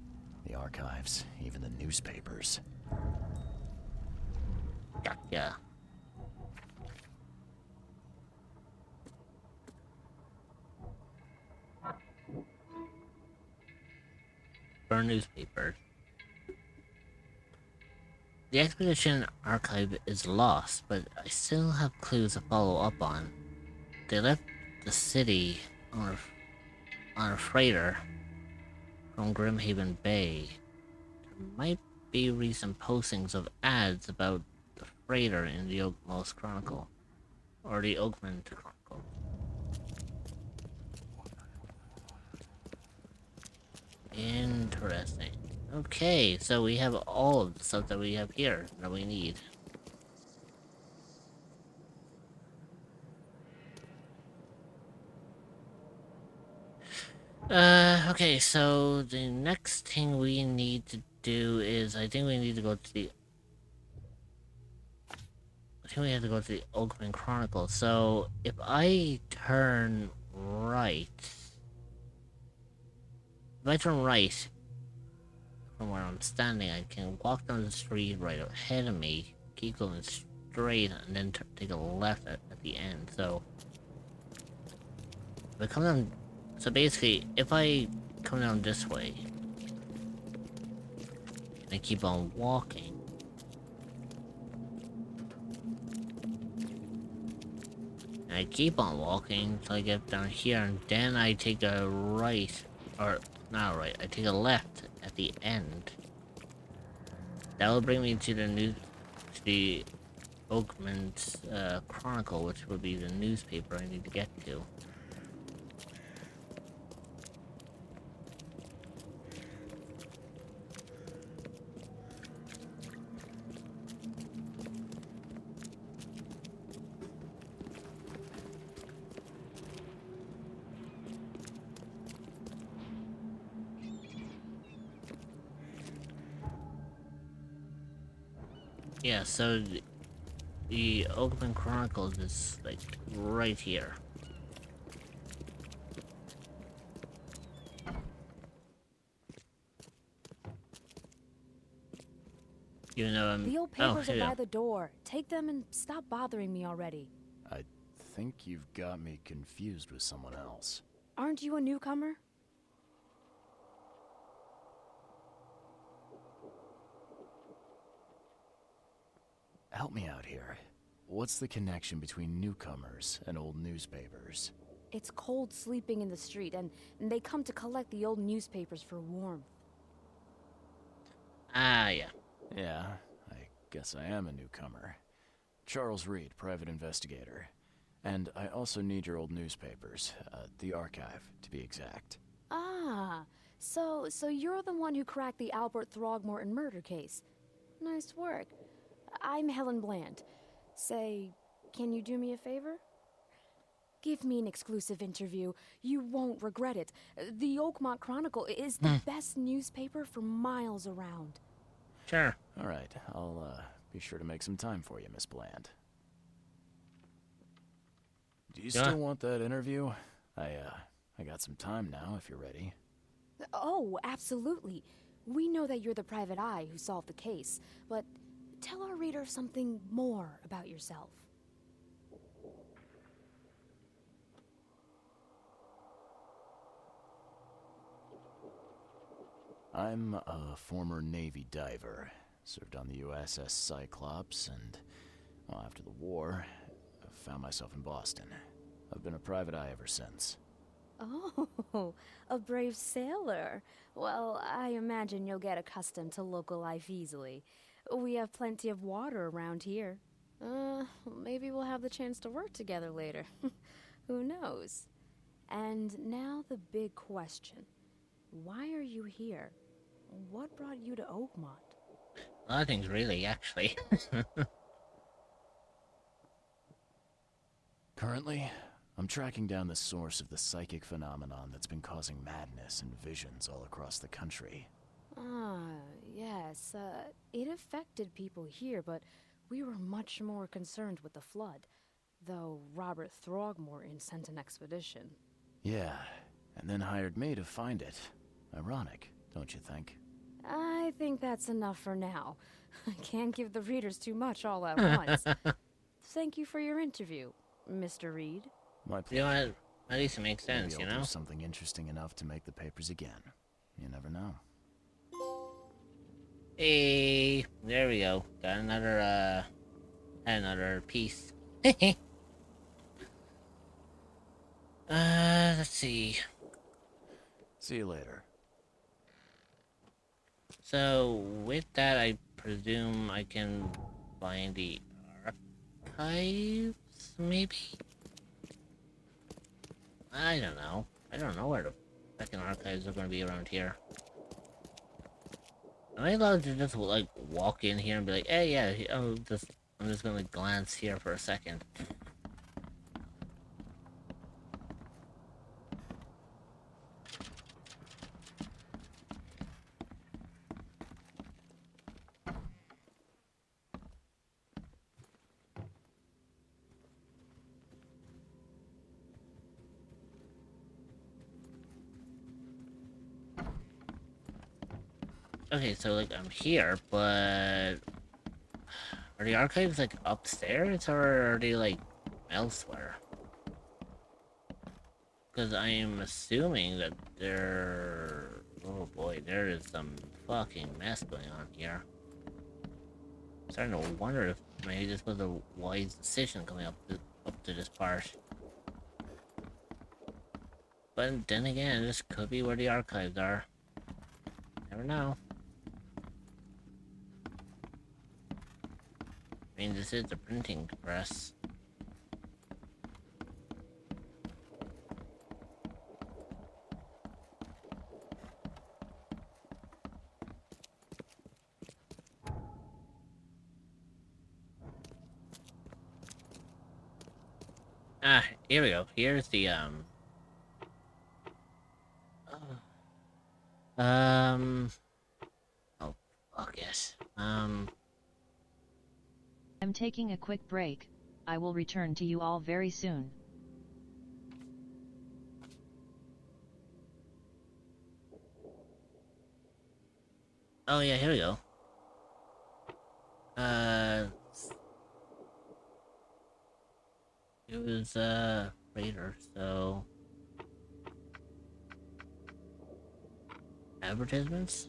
The archives, even the newspapers. Yeah. Burn newspapers. The expedition archive is lost, but I still have clues to follow up on. They left the city on a freighter from Grimhaven Bay. There might be recent postings of ads about the freighter in the Oakmost Chronicle. Or the Oakman Chronicle. Interesting. Okay, so we have all of the stuff that we have here that we need. Okay, so the next thing we need to do is, I think we need to go to the... I think we have to go to the Oakman Chronicle. So, if I turn right... If I turn right from where I'm standing, I can walk down the street right ahead of me, keep going straight, and then take a left at the end. So, if I come down... So basically, if I come down this way, and keep on walking, and I keep on walking till I get down here, and then I take a right, or not right, I take a left at the end. That will bring me to the Oakman's Chronicle, which will be the newspaper I need to get to. Yeah, so the Oakman Chronicles is like right here. You know, the old papers are by the door. Take them and stop bothering me already. I think you've got me confused with someone else. Aren't you a newcomer? Help me out here. What's the connection between newcomers and old newspapers? It's cold sleeping in the street, and they come to collect the old newspapers for warmth. Ah, yeah. Yeah, I guess I am a newcomer. Charles Reed, private investigator. And I also need your old newspapers, the archive, to be exact. Ah, So you're the one who cracked the Albert Throgmorton murder case. Nice work. I'm Helen Bland. Say, can you do me a favor? Give me an exclusive interview. You won't regret it. The Oakmont Chronicle is the best newspaper for miles around. Sure. All right, I'll be sure to make some time for you, Miss Bland. Do you still want that interview? I got some time now, if you're ready. Oh, absolutely. We know that you're the private eye who solved the case, but tell our readers something more about yourself. I'm a former Navy diver. Served on the USS Cyclops, and after the war, I found myself in Boston. I've been a private eye ever since. Oh, a brave sailor. Well, I imagine you'll get accustomed to local life easily. We have plenty of water around here. Maybe we'll have the chance to work together later. Who knows? And now the big question. Why are you here? What brought you to Oakmont? A lot of things, really, actually. Currently, I'm tracking down the source of the psychic phenomenon that's been causing madness and visions all across the country. Yes. It affected people here, but we were much more concerned with the flood. Though Robert Throgmorton sent an expedition. Yeah, and then hired me to find it. Ironic, don't you think? I think that's enough for now. I can't give the readers too much all at once. Thank you for your interview, Mr. Reed. My You know what? At least it makes sense, Maybe you I'll know? do something interesting enough to make the papers again. You never know. Hey, there we go. Got another piece. Let's see. See you later. So, with that, I presume I can find the archives, maybe? I don't know. I don't know where the second archives are going to be around here. Am I allowed to just, like, walk in here and be like, hey, yeah, I'm just going to glance here for a second. Okay, so, like, I'm here, but... Are the archives, like, upstairs, or are they, like, elsewhere? Because I am assuming that there... Oh boy, there is some fucking mess going on here. I'm starting to wonder if maybe this was a wise decision coming up to this part. But then again, this could be where the archives are. Never know. I mean, this is the printing press. Ah, here we go. Here's the, oh, fuck yes. I'm taking a quick break. I will return to you all very soon. Oh yeah, here we go. It was, Raider, so... Advertisements?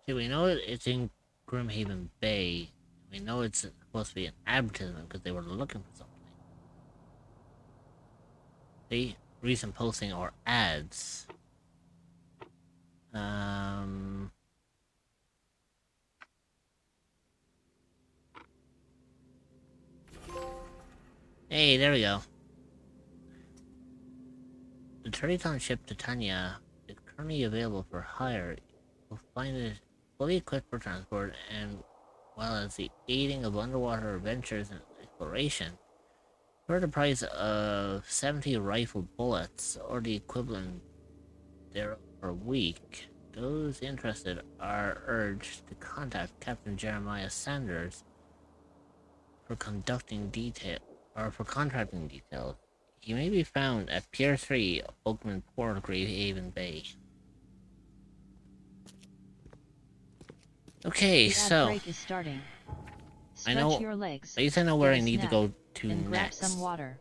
See, we know it's in Grimhaven Bay. We know it's supposed to be an advertisement because they were looking for something. See? Recent posting or ads. Hey, there we go. The 30-ton ship Titania is currently available for hire. You'll find it fully equipped for transport and well as the aiding of underwater adventures and exploration. For the price of 70 rifle bullets or the equivalent thereof per week, those interested are urged to contact Captain Jeremiah Sanders for contracting details. He may be found at Pier 3, Oakman Port, Gravehaven Bay. Okay, the so ad break is starting. Stretch I know. your legs. At least I know where I need to go to and grab next. some water.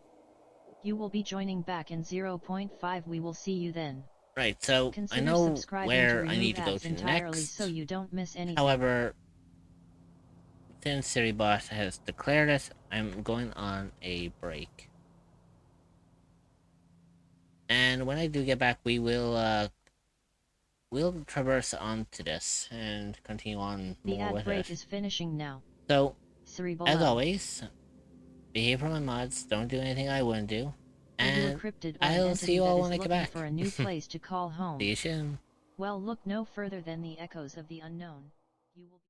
You will be joining back in 0.5. We will see you then. Right, so Consider I know subscribing where to I need to go ads to entirely next. so you don't miss anything. However, since Siri Boss has declared it, I'm going on a break. And when I do get back, we'll traverse onto this and continue on the more ad with break it. is finishing now. So, Cerebral as L. always, behave for my mods, don't do anything I wouldn't do. Are you a And cryptid or I'll an see entity you all that when is I get looking back. for a new place to call home? See you soon. Well, look no further than the echoes of the unknown. You will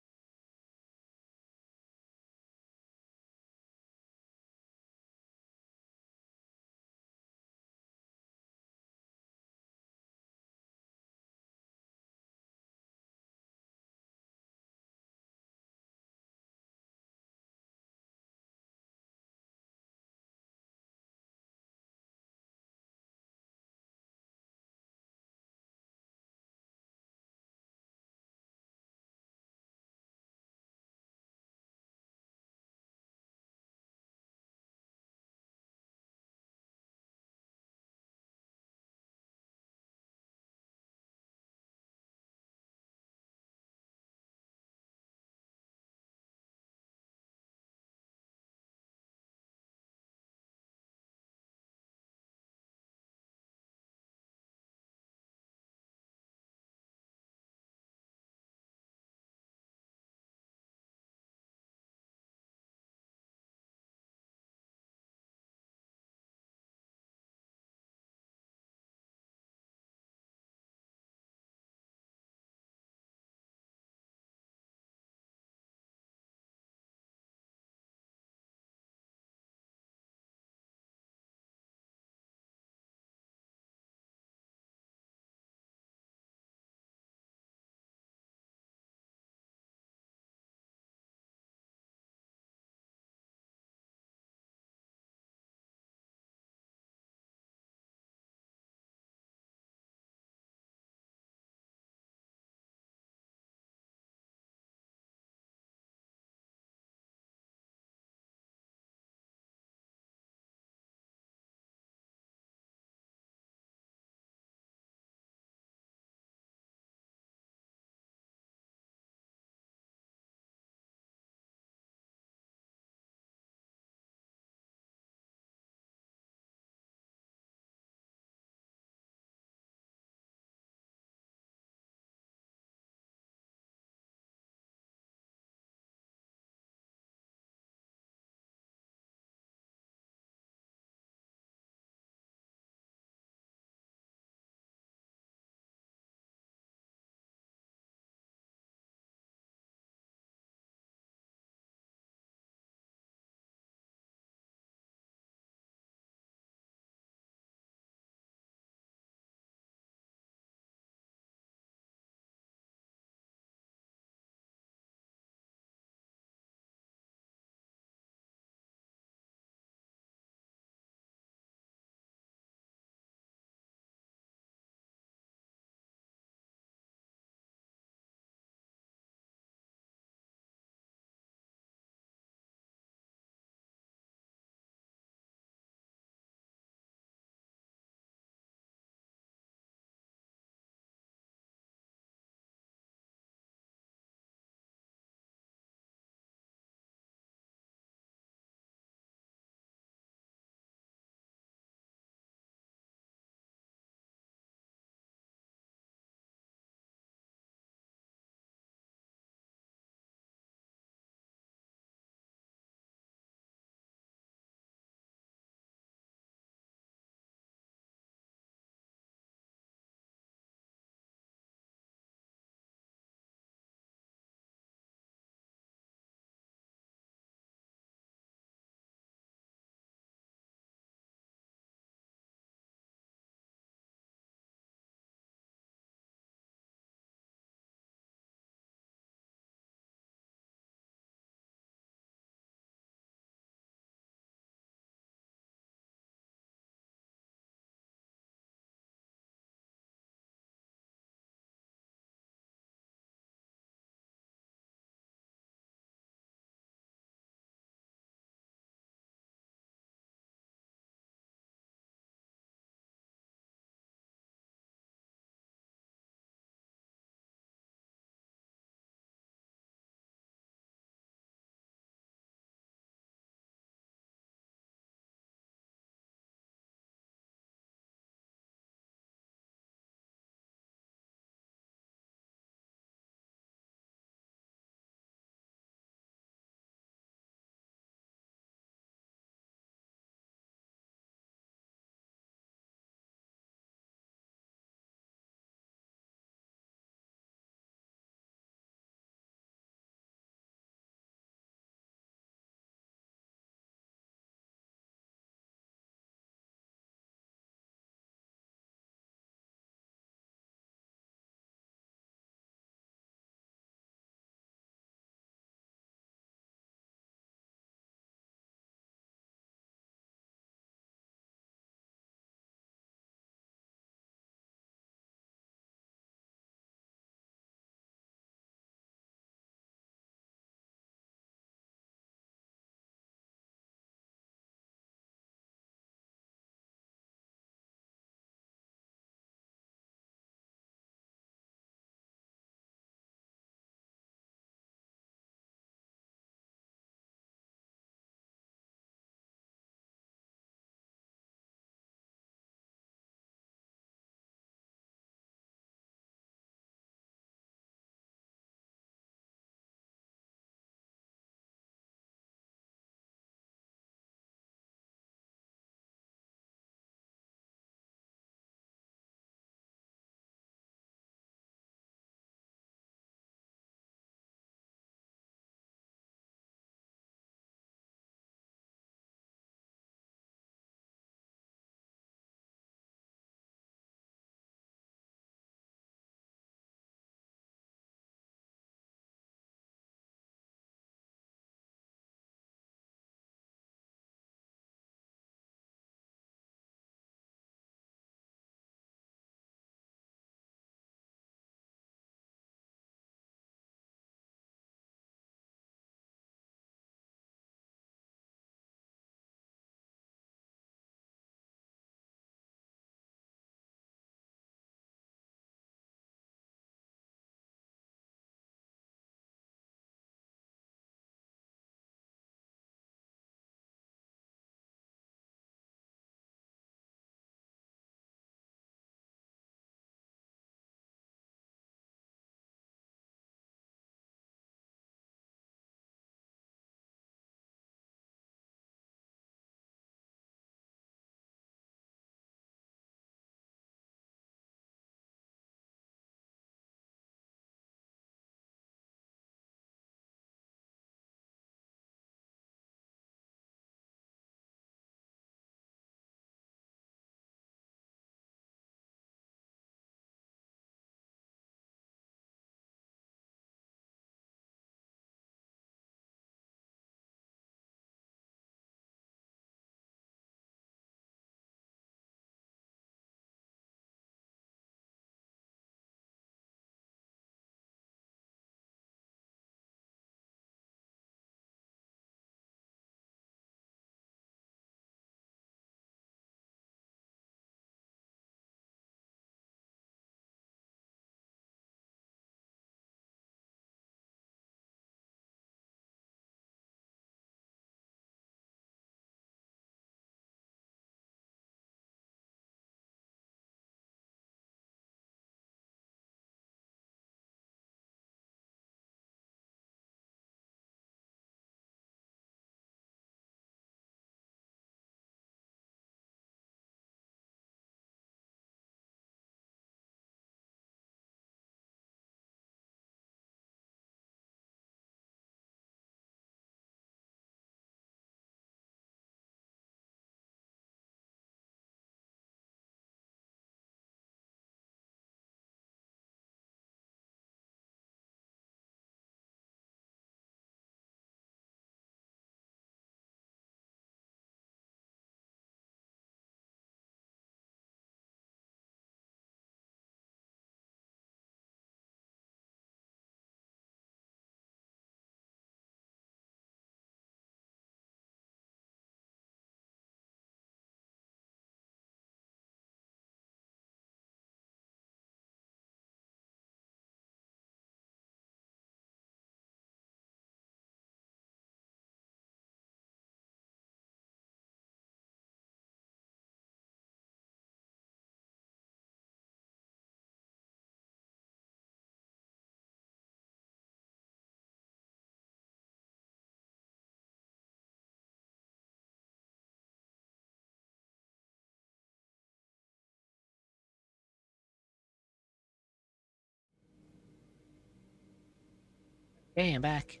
Hey, I'm back.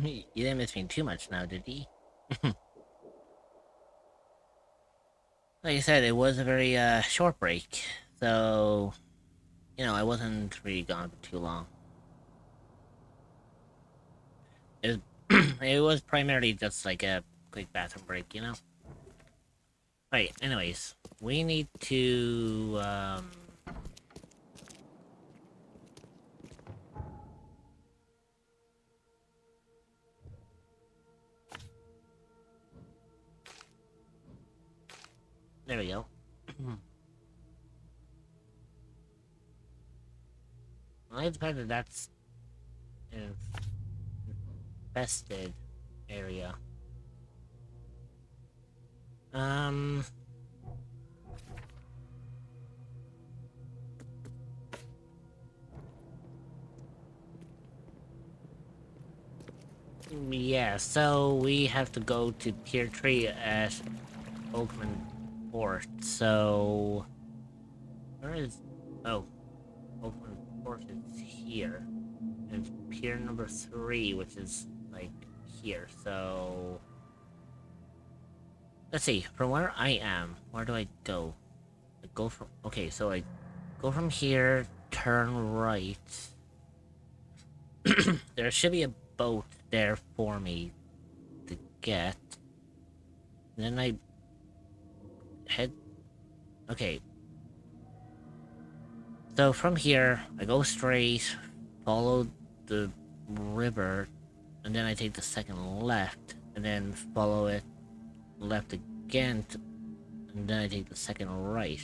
You didn't miss me too much now, did he? Like I said, it was a very short break, so I wasn't really gone for too long. It it was primarily just like a quick bathroom break, Right. Anyways, we need to there we go. I like the fact that that's an infested area. Yeah, so we have to go to Tier 3 at Oakman Port, so... Where is... Oh. Oakman Port is here. And Pier number 3, which is, like, here, so... Let's see, from where I am, where do I go? I go from... Okay, so I go from here, turn right. There should be a boat there for me to get. And then I head... Okay. So from here, I go straight, follow the river, and then I take the second left, and then follow it left again, and then I take the second right.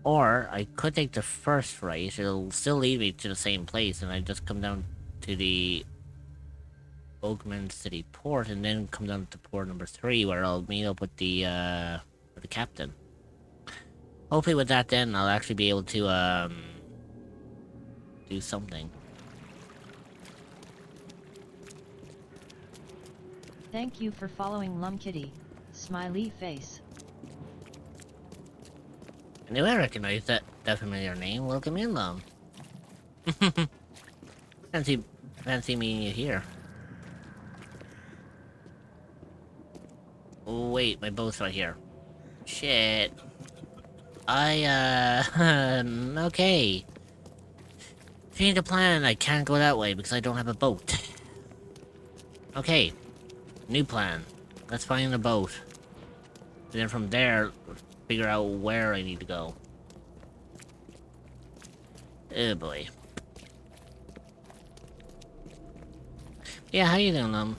Or, I could take the first right, it'll still lead me to the same place, and I just come down to the Oakman City Port, and then come down to port number 3, where I'll meet up with the captain. Hopefully with that then, I'll actually be able to, do something. Thank you for following Lum Kitty. Smiley face. I knew I recognized that familiar name. Welcome in, Lum. Fancy meeting you here. Oh, wait, my boat's right here. Shit. Okay. Change the plan, I can't go that way because I don't have a boat. Okay. New plan. Let's find a boat. And then from there, figure out where I need to go. Oh boy. Yeah, how you doing,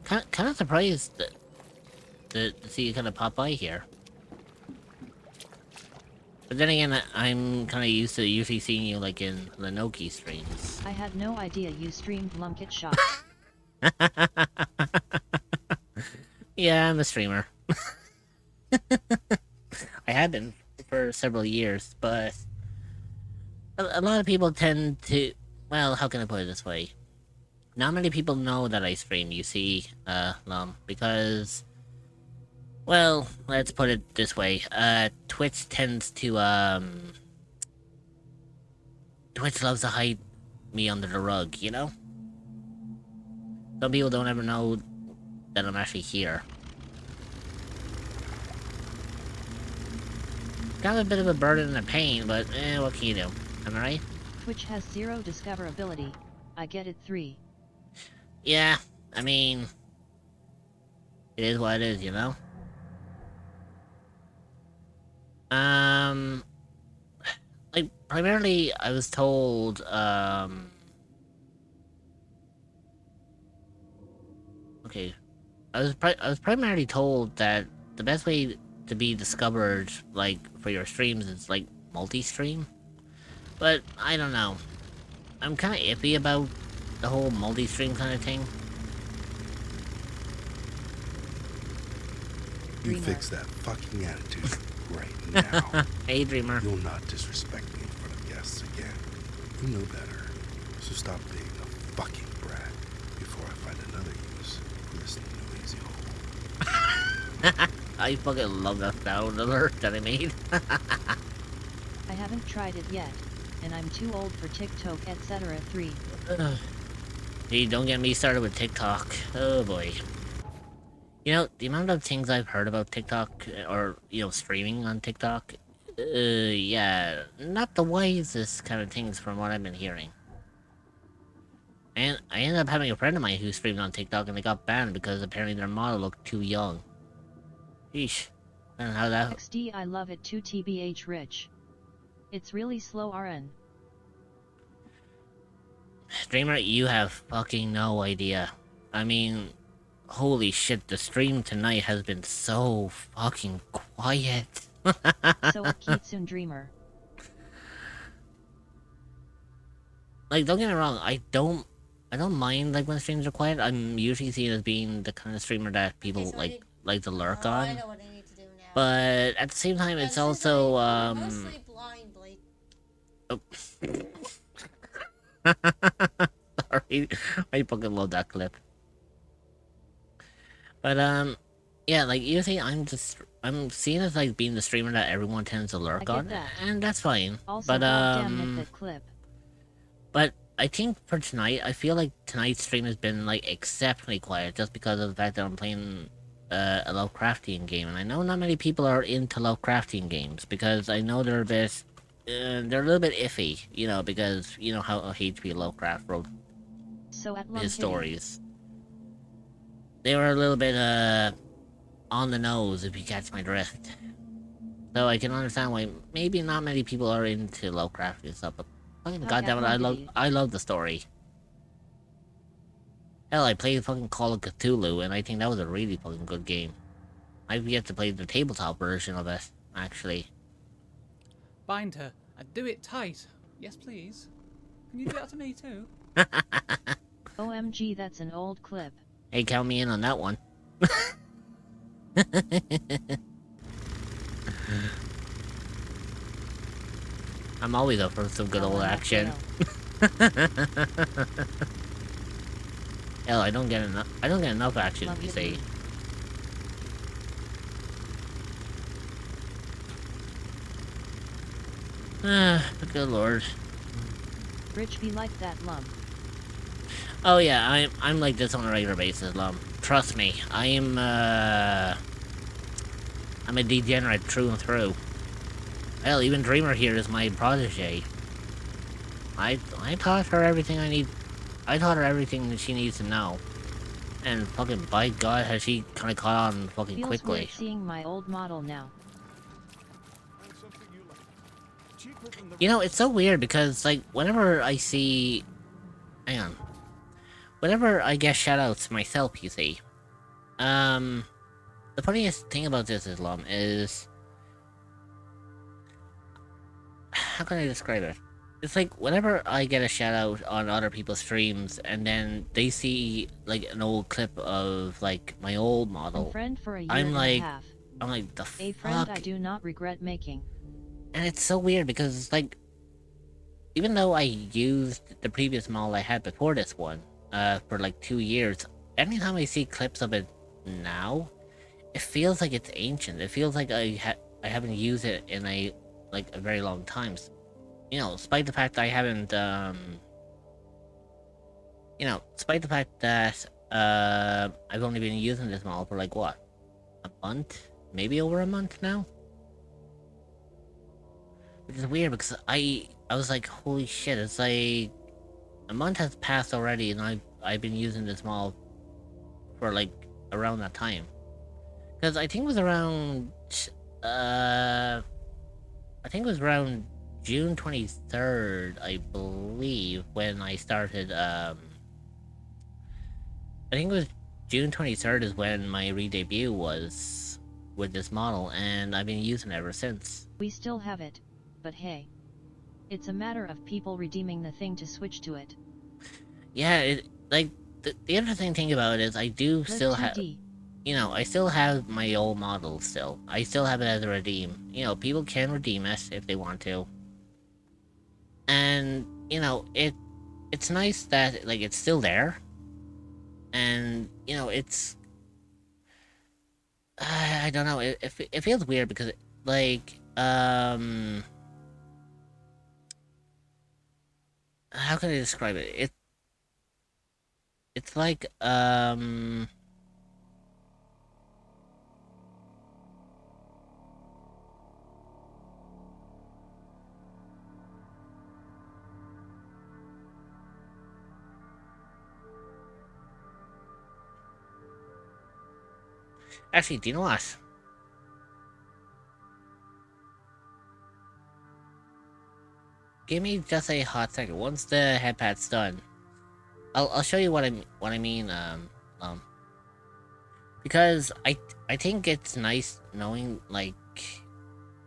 Kind of surprised to see you kind of pop by here. But then again, I'm kind of used to usually seeing you like in the Noki streams. I had no idea you streamed Lumkit Shop. Yeah, I'm a streamer. I have been for several years, but a lot of people tend to... Well, how can I put it this way? Not many people know that I stream, you see, Lum, because... Well, let's put it this way. Twitch tends to, Twitch loves to hide me under the rug, you know? Some people don't ever know that I'm actually here. Got a bit of a burden and a pain, but, what can you do? Am I right? Twitch has 0 discoverability. I get it 3. Yeah, I mean... It is what it is, you know? Like, primarily, I was told, okay. I was primarily told that the best way to be discovered, like, for your streams is, like, multi-stream. But, I don't know. I'm kinda iffy about the whole multi-stream kind of thing. You fix that fucking attitude right now. Hey, Dreamer. You'll not disrespect me in front of guests again. You know better. So stop being a fucking brat before I find another use for this noisy hole. I fucking love that sound alert that I made. I haven't tried it yet. and I'm too old for TikTok, etc. 3. Hey, don't get me started with TikTok. Oh boy. You know, the amount of things I've heard about TikTok, or, you know, streaming on TikTok, yeah, not the wisest kind of things from what I've been hearing. And I ended up having a friend of mine who streamed on TikTok and they got banned because apparently their model looked too young. Sheesh. I don't know how that... XD, I love it too, TBH Rich. It's really slow RN. Streamer, you have fucking no idea. I mean, holy shit, the stream tonight has been so fucking quiet. So a Kitsune Dreamer. Like, don't get me wrong, I don't mind, like, when streams are quiet. I'm usually seen as being the kind of streamer that people, like to lurk on. I know what I need to do now. But at the same time, it's also, Mostly blindly. Oh. Sorry, I fucking love that clip. But, yeah, like, usually I'm seen as, like, being the streamer that everyone tends to lurk on, and that's fine. Also, goddamn hit that clip. But I think for tonight, I feel like tonight's stream has been, like, exceptionally quiet just because of the fact that I'm playing a Lovecraftian game. And I know not many people are into Lovecraftian games because I know they're a bit... they're a little bit iffy, you know, because you know how H.P. Lovecraft wrote his stories. They were a little bit, on the nose, if you catch my drift. So I can understand why maybe not many people are into Lovecraft and stuff, but fucking goddammit, I love the story. Hell, I played fucking Call of Cthulhu, and I think that was a really fucking good game. I've yet to play the tabletop version of it, actually. Bind her, and do it tight. Yes, please. Can you do that to me too? OMG, that's an old clip. Hey, count me in on that one. I'm always up for some good old action. Hell, I don't get enough action, you see. Good lord. Rich be like that, Lum. Oh yeah, I'm like this on a regular basis, Lum. Trust me, I'm a degenerate through and through. Hell, even Dreamer here is my protege. I taught her everything I need. I taught her everything that she needs to know. And fucking by God, has she kind of caught on fucking Feels quickly. weird seeing my old model now. You know, it's so weird because, like, whenever I see... Hang on. Whenever I get shoutouts myself, you see, the funniest thing about this, Islam, is... How can I describe it? It's like, whenever I get a shoutout on other people's streams, and then they see, like, an old clip of, like, my old model, Friend for a year I'm and like, a half. the A friend I do not regret making. And it's so weird because, like, even though I used the previous model I had before this one, for like 2 years, anytime I see clips of it now, it feels like it's ancient. It feels like I haven't used it in a very long time. You know, despite the fact that I haven't, you know, despite the fact that, I've only been using this model for like, what? A month? Maybe over a month now? Which is weird because I was like, holy shit, it's like a month has passed already and I've been using this model for like around that time. Because I think it was around June 23rd, I believe, when I started, I think it was June 23rd is when my re-debut was with this model, and I've been using it ever since. We still have it, but hey. It's a matter of people redeeming the thing to switch to it. Yeah, the interesting thing about it is I do still have... You know, I still have my old model still. I still have it as a redeem. You know, people can redeem it if they want to. And, you know, it's nice that, like, it's still there. And, you know, it's... I don't know, it feels weird because, like, how can I describe it? It's like actually, do you know what? Give me just a hot second. Once the headpad's done, I'll show you what I mean. Because I think it's nice knowing, like,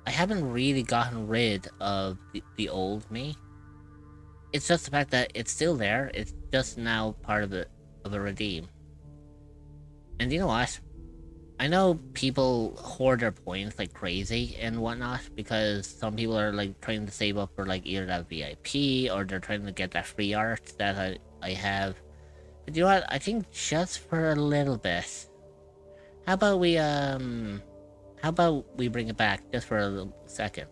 I haven't really gotten rid of the old me. It's just the fact that it's still there. It's just now part of a redeem. And you know what? I know people hoard their points like crazy and whatnot, because some people are like trying to save up for like either that VIP or they're trying to get that free art that I have. But you know what? I think just for a little bit. How about we bring it back just for a little second?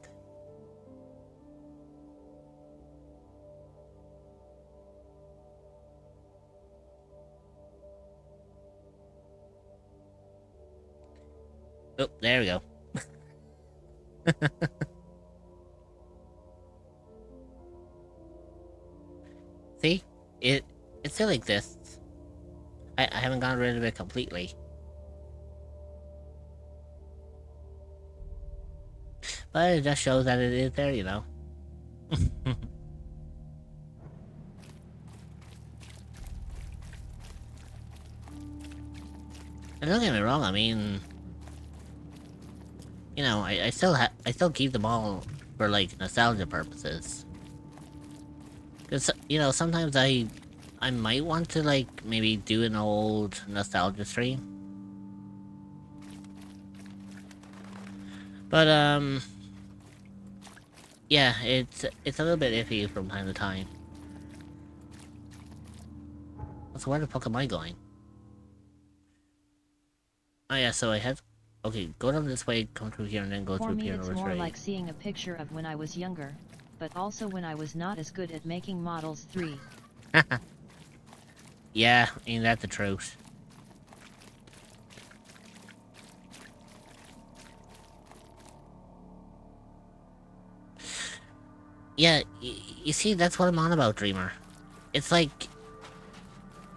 Oh, there we go. See? It still exists. I haven't gotten rid of it completely. But it just shows that it is there, you know. And don't get me wrong, I mean, you know, I still keep them all for like nostalgia purposes. Cause you know, sometimes I might want to like maybe do an old nostalgia stream. But yeah, it's a little bit iffy from time to time. So where the fuck am I going? Oh yeah, so I had... Okay, go down this way, come through here, and then go For through me Piano it's more Retreat. like seeing a picture of when I was younger, but also when I was not as good at making models 3. Yeah, ain't that the truth? Yeah, you see, that's what I'm on about, Dreamer. It's like...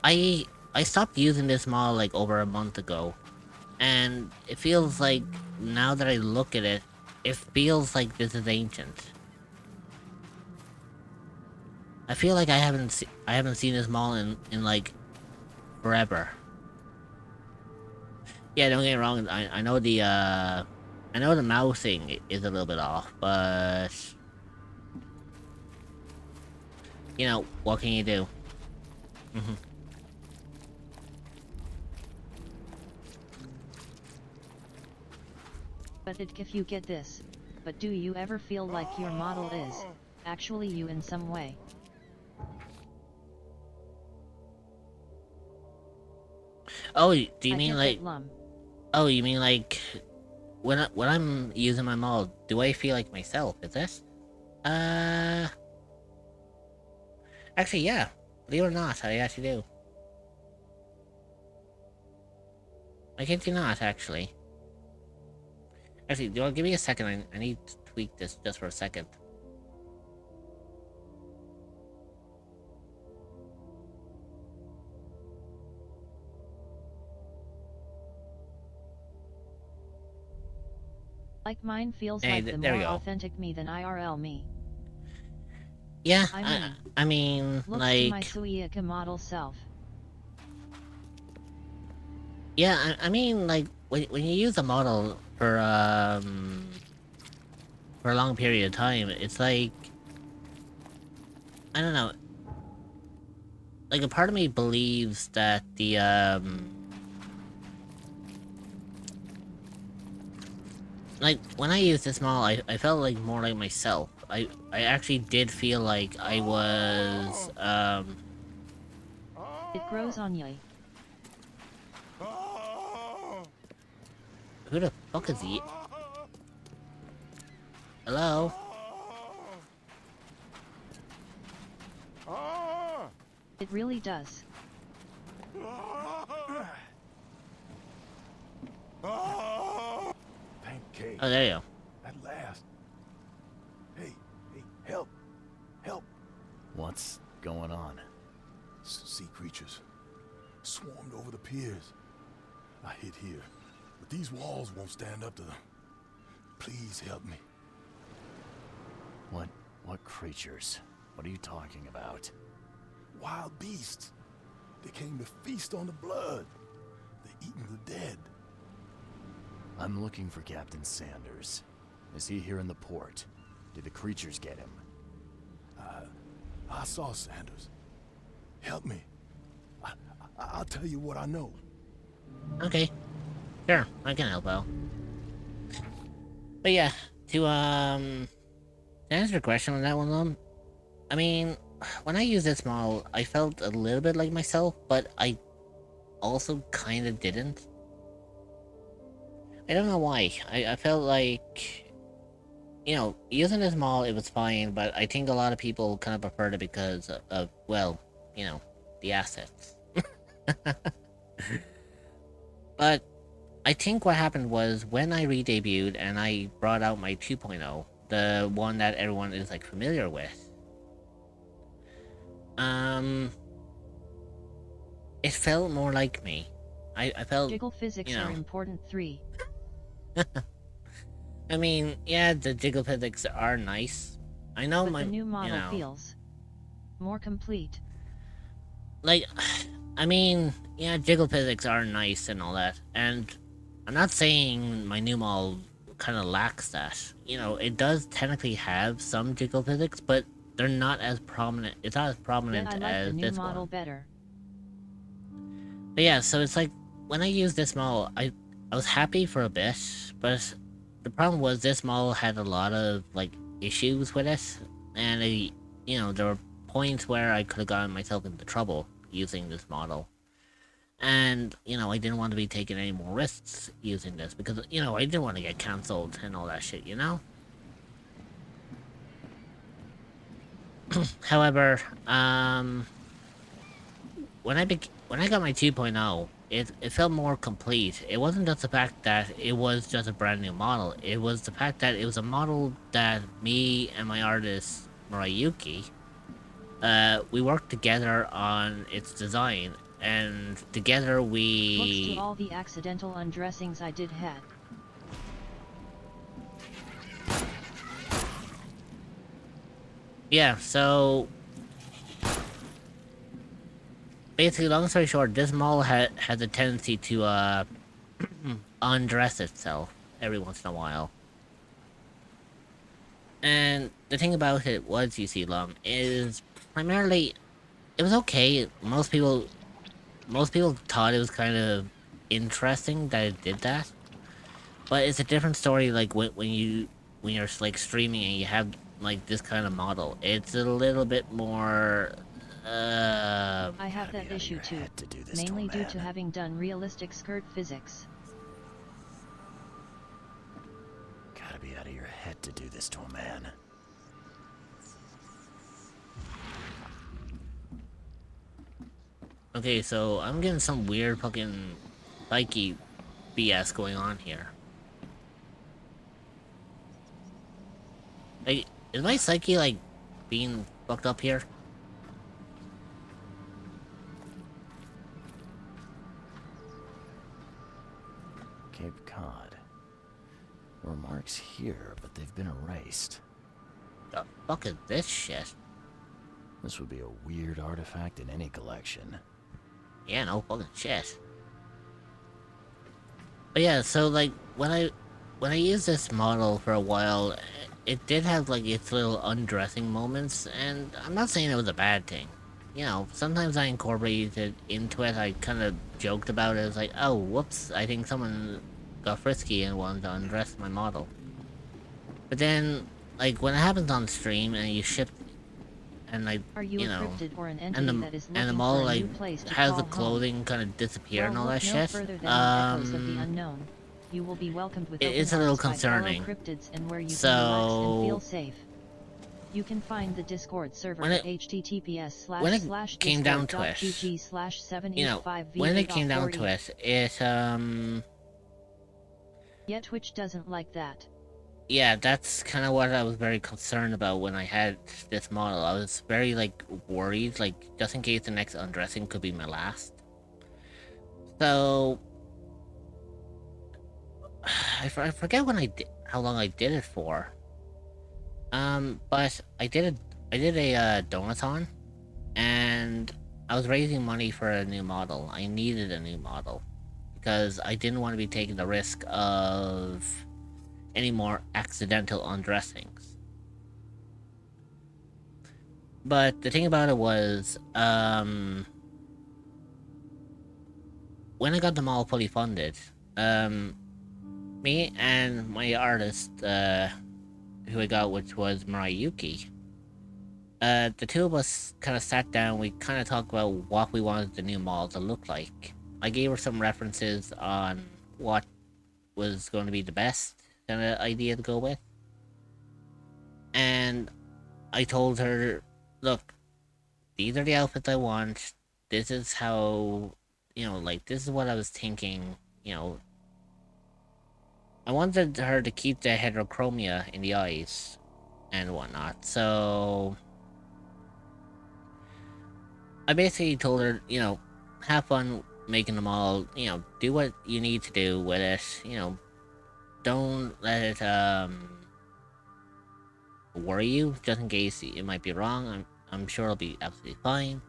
I stopped using this model like over a month ago. And it feels like, now that I look at it, it feels like this is ancient. I feel like I haven't seen this mall in like forever. Yeah, don't get me wrong. I know the mousing is a little bit off, but you know, what can you do? But if you get this, but do you ever feel like your model is actually you in some way? Oh, do you I mean get like... that, Lum. Oh, you mean like when I'm using my model, do I feel like myself? Is this? Actually, yeah. Believe it or not, I actually do. I kid you not, actually. Actually, do you want to give me a second? I need to tweak this just for a second. Like mine feels Hey, like the there we more go. authentic me than IRL me. Yeah, I mean, looks like... to my Suica model self. Yeah, I mean, like, when you use a model for a long period of time, it's like... I don't know. Like, a part of me believes that the, like, when I used this model, I felt like more like myself. I actually did feel like I was, It grows on ye. Who the fuck is he? Hello? It really does. Thank Kay. Oh, there you go. At last. Hey, help. Help. What's going on? Sea creatures. Swarmed over the piers. I hid here, but these walls won't stand up to them. Please help me. What creatures? What are you talking about? Wild beasts. They came to feast on the blood. They're eating the dead. I'm looking for Captain Sanders. Is he here in the port? Did the creatures get him? I saw Sanders. Help me. I'll tell you what I know. Okay. Sure, I can help out. But yeah, to answer your question on that one, I mean, when I used this model, I felt a little bit like myself, but I also kind of didn't. I don't know why. I felt like, you know, using this model, it was fine, but I think a lot of people kind of preferred it because of, well, you know, the assets. But I think what happened was when I re-debuted and I brought out my 2.0, the one that everyone is like familiar with, it felt more like me. I felt, Jiggle physics you know, are important 3. I mean, yeah, the jiggle physics are nice. I know but the new model you know, feels more complete. Like, I mean, yeah, jiggle physics are nice and all that, and I'm not saying my new model kind of lacks that. You know, it does technically have some jiggle physics, but they're not as prominent. It's not as prominent Yet I like as the new this model one. better. But yeah, so it's like when I used this model, I was happy for a bit, but the problem was this model had a lot of like issues with it, and you know, there were points where I could have gotten myself into trouble using this model. And, you know, I didn't want to be taking any more risks using this because, you know, I didn't want to get cancelled and all that shit, you know? However, when I got my 2.0, it felt more complete. It wasn't just the fact that it was just a brand new model. It was the fact that it was a model that me and my artist, Morayuki, we worked together on its design, and together we... Looks to all the accidental undressings I did had. Yeah, so... basically, long story short, this model has a tendency to, undress itself every once in a while. And the thing about it was, you see, Long, is primarily, it was okay. Most people thought it was kind of interesting that it did that. But it's a different story, like, when you're, like, streaming and you have, like, this kind of model. It's a little bit more, I have that issue too, mainly due to having done realistic skirt physics. Gotta be out of your head to do this to a man. Okay, so I'm getting some weird fucking psyche BS going on here. Like, is my psyche, like, being fucked up here? Cape Cod. There were marks here, but they've been erased. The fuck is this shit? This would be a weird artifact in any collection. Yeah, no fucking shit. But yeah, so like when I used this model for a while, it did have like its little undressing moments, and I'm not saying it was a bad thing. You know, sometimes I incorporated it into it. I kind of joked about it. It was like, oh, whoops, I think someone got frisky and wanted to undress my model. But then, like, when it happens on stream and you ship, and like, you know, and the model like has the clothing kind of disappear and all that shit, You will be welcomed with it's a little concerning. cryptids and where you so can relax and feel safe. You can find the Discord server when at it came down to it, you know, when it came down to it, Yet Twitch doesn't like that. yeah, that's kind of what I was very concerned about when I had this model. I was very, like, worried, like, just in case the next undressing could be my last. So, I forget when how long I did it for. But I did a donathon, and I was raising money for a new model. I needed a new model because I didn't want to be taking the risk of any more accidental undressings. But the thing about it was, when I got them all fully funded, me and my artist, who I got, which was Marayuki, the two of us kind of sat down, we kind of talked about what we wanted the new model to look like. I gave her some references on what was going to be the best kind of idea to go with. And I told her, look, these are the outfits I want, this is how, you know, like, this is what I was thinking, you know. I wanted her to keep the heterochromia in the eyes and whatnot, so I basically told her, you know, have fun making them all, you know, do what you need to do with it, you know, don't let it, worry you, just in case it might be wrong. I'm sure it'll be absolutely fine.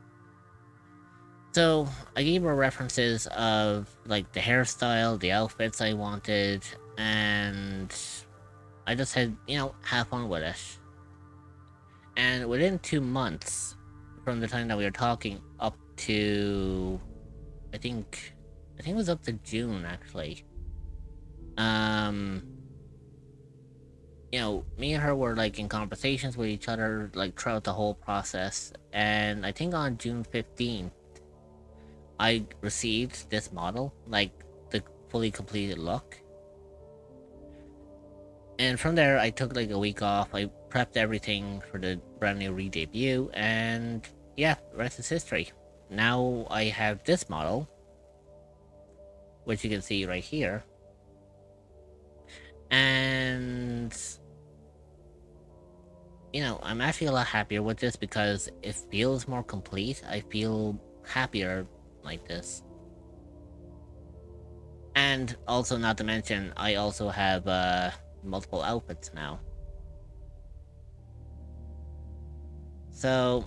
So, I gave her references of, like, the hairstyle, the outfits I wanted, and I just said, you know, have fun with it. And within 2 months, from the time that we were talking up to, I think it was up to June, actually. You know, me and her were, like, in conversations with each other, like, throughout the whole process, and I think on June 15th, I received this model, like, the fully completed look. And from there, I took, like, a week off, I prepped everything for the brand new re-debut, and yeah, the rest is history. Now I have this model, which you can see right here, and you know, I'm actually a lot happier with this because it feels more complete. I feel happier like this. And also, not to mention, I also have multiple outfits now. So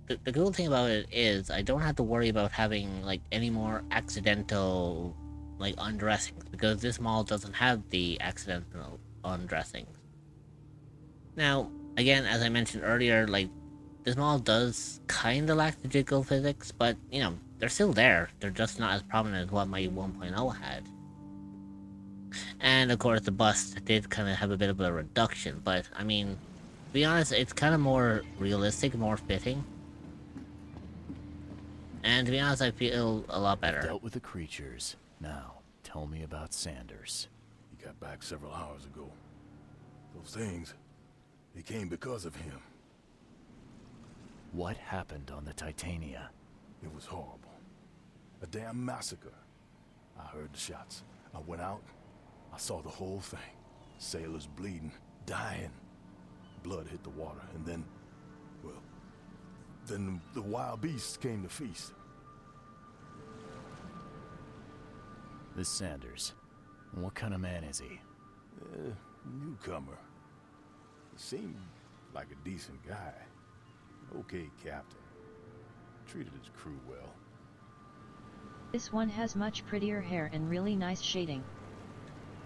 the cool thing about it is I don't have to worry about having, like, any more accidental, like, undressings, because this model doesn't have the accidental undressings. Now, again, as I mentioned earlier, like, this model does kinda lack the jiggle physics, but, you know, they're still there. They're just not as prominent as what my 1.0 had. And, of course, the bust did kind of have a bit of a reduction, but, I mean, to be honest, it's kind of more realistic, more fitting. And to be honest, I feel a lot better. Dealt with the creatures. Now, tell me about Sanders. He got back several hours ago. Those things, they came because of him. What happened on the Titania? It was horrible. A damn massacre. I heard the shots. I went out. I saw the whole thing. Sailors bleeding, dying. Blood hit the water, and then, well, then the wild beasts came to feast. This Sanders, what kind of man is he? Newcomer. He seemed like a decent guy. Okay, Captain. Treated his crew well. This one has much prettier hair and really nice shading.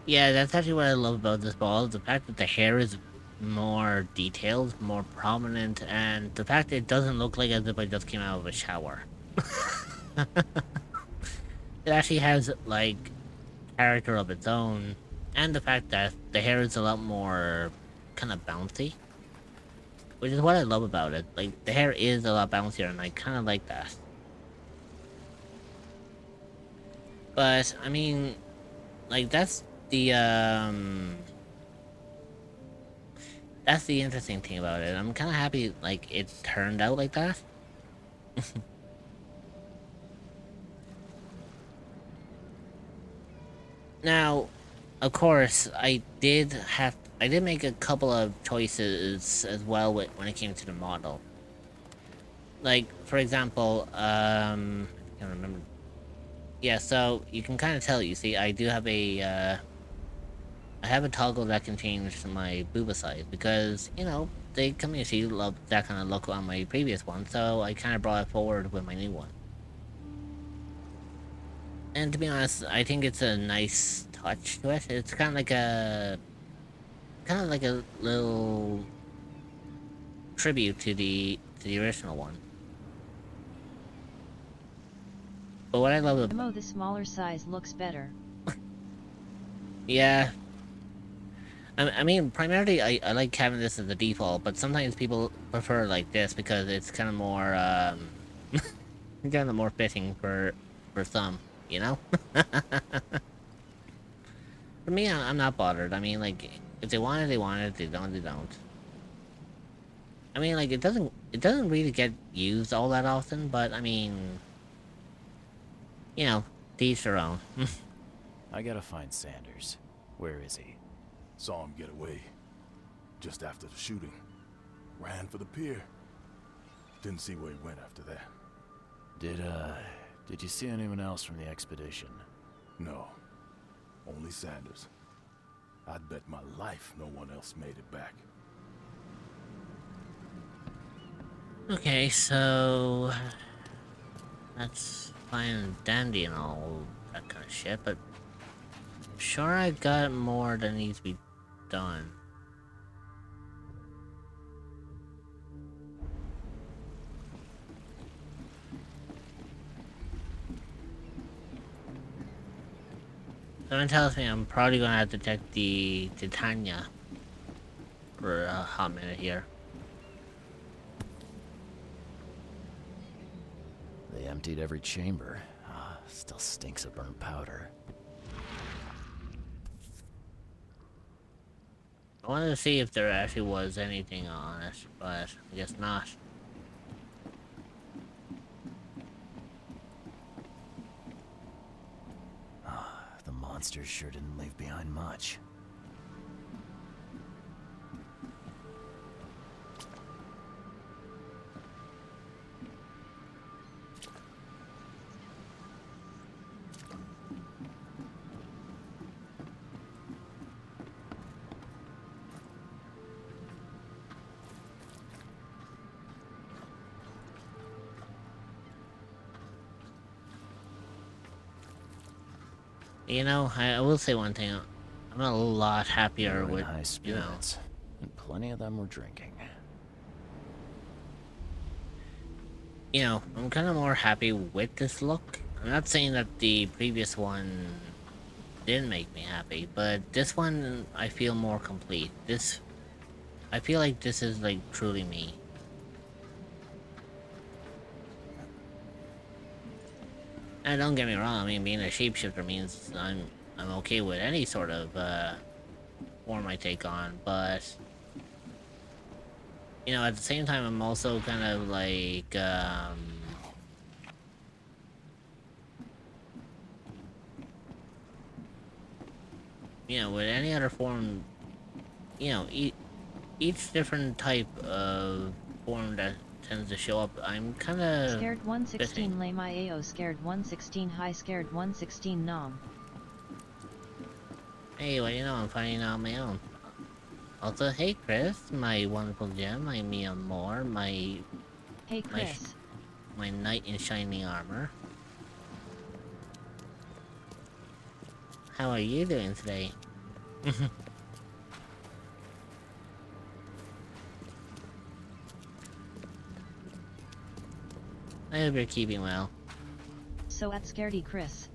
Yeah, that's actually what I love about this ball, the fact that the hair is more detailed, more prominent, and the fact that it doesn't look like as if I just came out of a shower. It actually has, like, character of its own, and the fact that the hair is a lot more kind of bouncy, which is what I love about it. Like, the hair is a lot bouncier, and I kind of like that. But, I mean, like, that's the, That's the interesting thing about it. I'm kind of happy, like, it turned out like that. Now, of course, I did make a couple of choices as well when it came to the model. Like, for example, I can't remember. Yeah, so you can kind of tell, you see, I do have I have a toggle that can change my booba size because, you know, the community loved that kind of look on my previous one, so I kind of brought it forward with my new one. And to be honest, I think it's a nice touch to it. It's kind of like a little tribute to the original one. But what I love about the smaller size looks better. Yeah. I mean, primarily I like having this as the default, but sometimes people prefer like this because it's kind of more kind of more fitting for some, you know. For me, I'm not bothered. I mean, like, if they want it, they want it. If they don't, they don't. I mean, like, it doesn't really get used all that often, but I mean, you know, to each their own. I gotta find Sanders. Where is he? Saw him get away. Just after the shooting. Ran for the pier. Didn't see where he went after that. Did you see anyone else from the expedition? No. Only Sanders. I'd bet my life no one else made it back. Okay, so that's fine and dandy and all that kind of shit, but I'm sure I got more that needs to be done. Someone tells me I'm probably gonna have to check the Titania for a hot minute here. They emptied every chamber. Still stinks of burnt powder. I wanted to see if there actually was anything on it, but I guess not. The monsters sure didn't leave behind much. You know, I will say one thing. I'm a lot happier with high spirits, and plenty of them were drinking. You know, I'm kind of more happy with this look. I'm not saying that the previous one didn't make me happy, but this one I feel more complete. I feel like this is like truly me. And don't get me wrong, I mean, being a shapeshifter means I'm okay with any sort of form I take on, but you know, at the same time, I'm also kind of like you know, with any other form, you know, each different type of form that tends to show up, I'm kind of Scared 116 lame IAO scared 116 high scared 116 nom. Hey, well, you know, I'm finding out on my own. Also, hey Chris, my wonderful gem, my Mia Moore, my... Hey Chris. My knight in shining armor. How are you doing today? I hope you're keeping well. So at Scaredy Chris.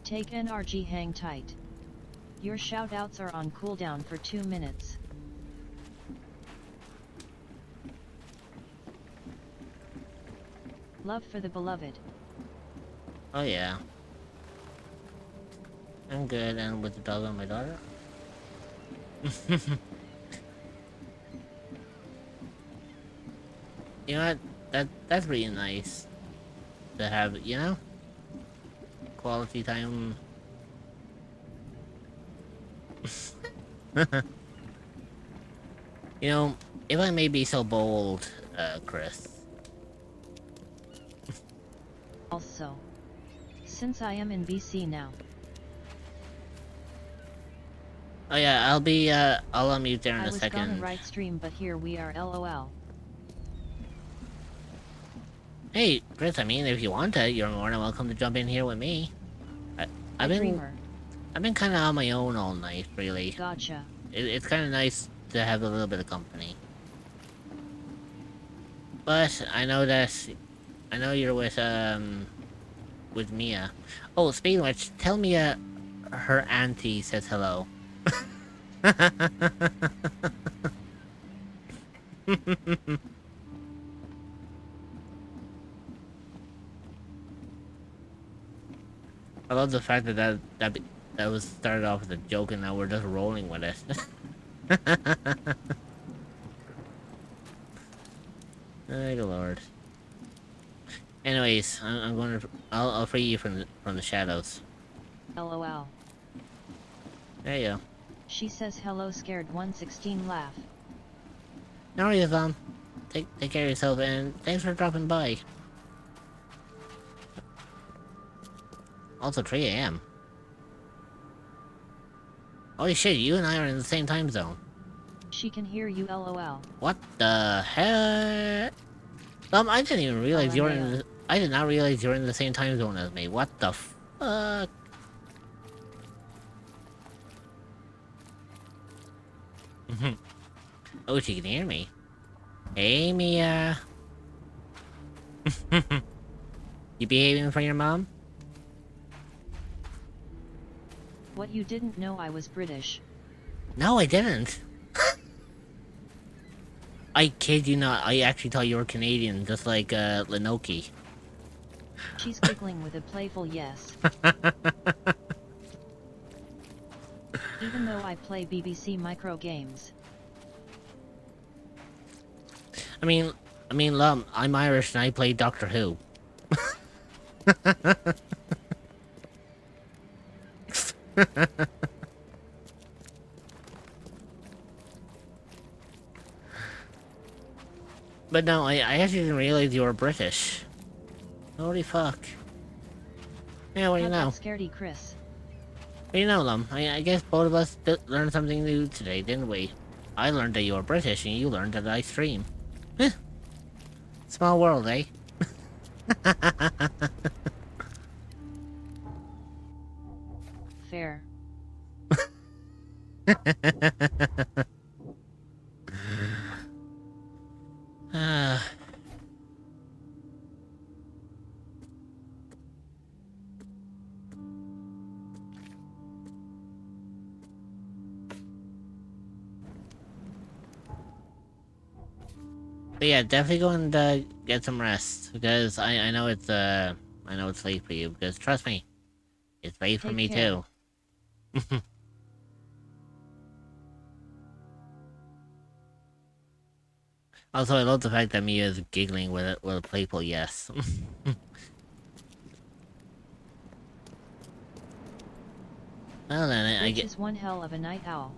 Take NRG hang tight. Your shoutouts are on cooldown for 2 minutes. Love for the beloved. Oh yeah. I'm good, and with the dog and my daughter. You know what? That's really nice to have, you know? Quality time. You know, if I may be so bold, Chris. Also, since I am in BC now. Oh yeah, I'll unmute there in I a was second. gonna write stream, but here we are, lol. Hey, Chris, I mean, if you want to, you're more than welcome to jump in here with me. I've been kind of on my own all night, really. Gotcha. It's kind of nice to have a little bit of company. But I know you're with Mia. Oh, speaking of which, tell Mia her auntie says hello. I love the fact that was started off as a joke and now we're just rolling with it. Oh, good lord. Anyways, I'll free you from the shadows. LOL. There you go. She says hello, scared 116 laugh. No worries, Mom. Take care of yourself and thanks for dropping by. Also 3 AM. Holy shit, you and I are in the same time zone. She can hear you, lol. What the heck? I didn't even realize you were in the, I did not realize you were in the same time zone as me. What the fuck? Oh, she can hear me. Hey, Mia. You behaving for your mom? What, you didn't know I was British? No, I didn't. I kid you not, I actually thought you were Canadian, just like, Lenoki. She's giggling with a playful yes. Even though I play BBC micro games. I mean, Lum, I'm Irish and I play Doctor Who. But no, I actually didn't realize you were British. Holy fuck. Yeah, what do you know? Scaredy Chris. What do you know, Lum? I guess both of us learned something new today, didn't we? I learned that you were British and you learned that I stream. Huh. Small world, eh? Fair. But yeah, definitely go and get some rest because I know it's late for you because trust me, it's late for me too. Also, I love the fact that Mia is giggling with a playful yes. Well then, I guess one hell of a night owl.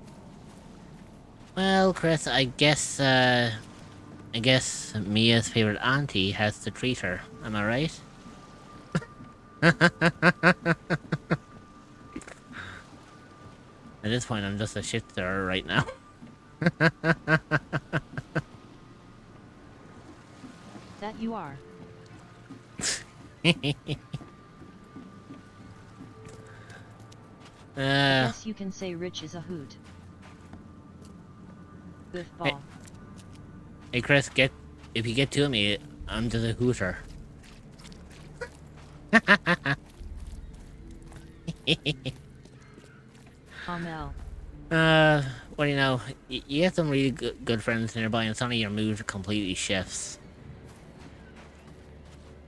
Well, Chris, I guess Mia's favorite auntie has to treat her. Am I right? At this point, I'm just a shit stirrer right now. That you are. I guess you can say Rich is a hoot. Goofball. Hey Chris, if you get to me, I'm just a hooter. Mel. Well, you know, you have some really good friends nearby, and suddenly your mood completely shifts.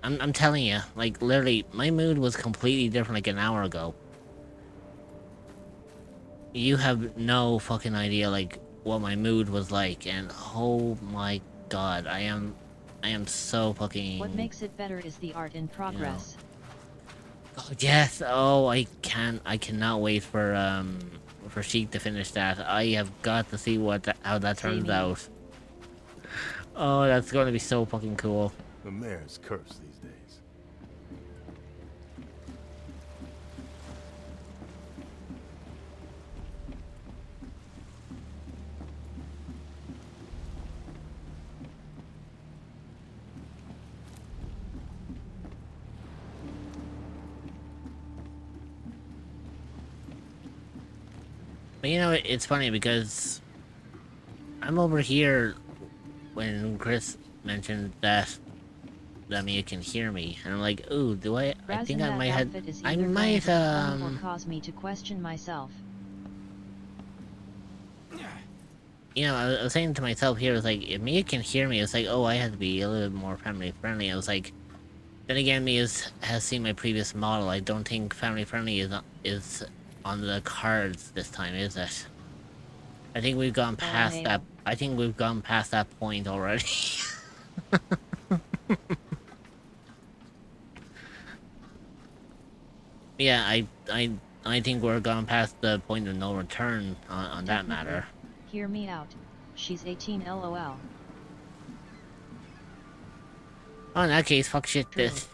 I'm telling you, like, literally, my mood was completely different like an hour ago. You have no fucking idea, like, what my mood was like, and oh my god, I am I am so fucking... What makes it better is the art in progress. Oh, yes. Oh, I cannot wait for Sheik to finish that. I have got to see how that turns out. Oh, that's going to be so fucking cool. The mayor's cursed these days. But you know, it's funny because I'm over here when Chris mentioned that Mia can hear me, and I'm like, ooh, do I think I might have... I might, or cause me to question myself. You know, I was saying to myself here, it's like, if Mia can hear me, it's like, oh, I have to be a little bit more family friendly. I was like, then again, Mia has seen my previous model. I don't think family friendly is on the cards this time, is it? I think we've gone past that. I think we've gone past that point already. Yeah, I think we're gone past the point of no return on that matter. Hear me out. She's 18 LOL. Oh, in that case, fuck shit this.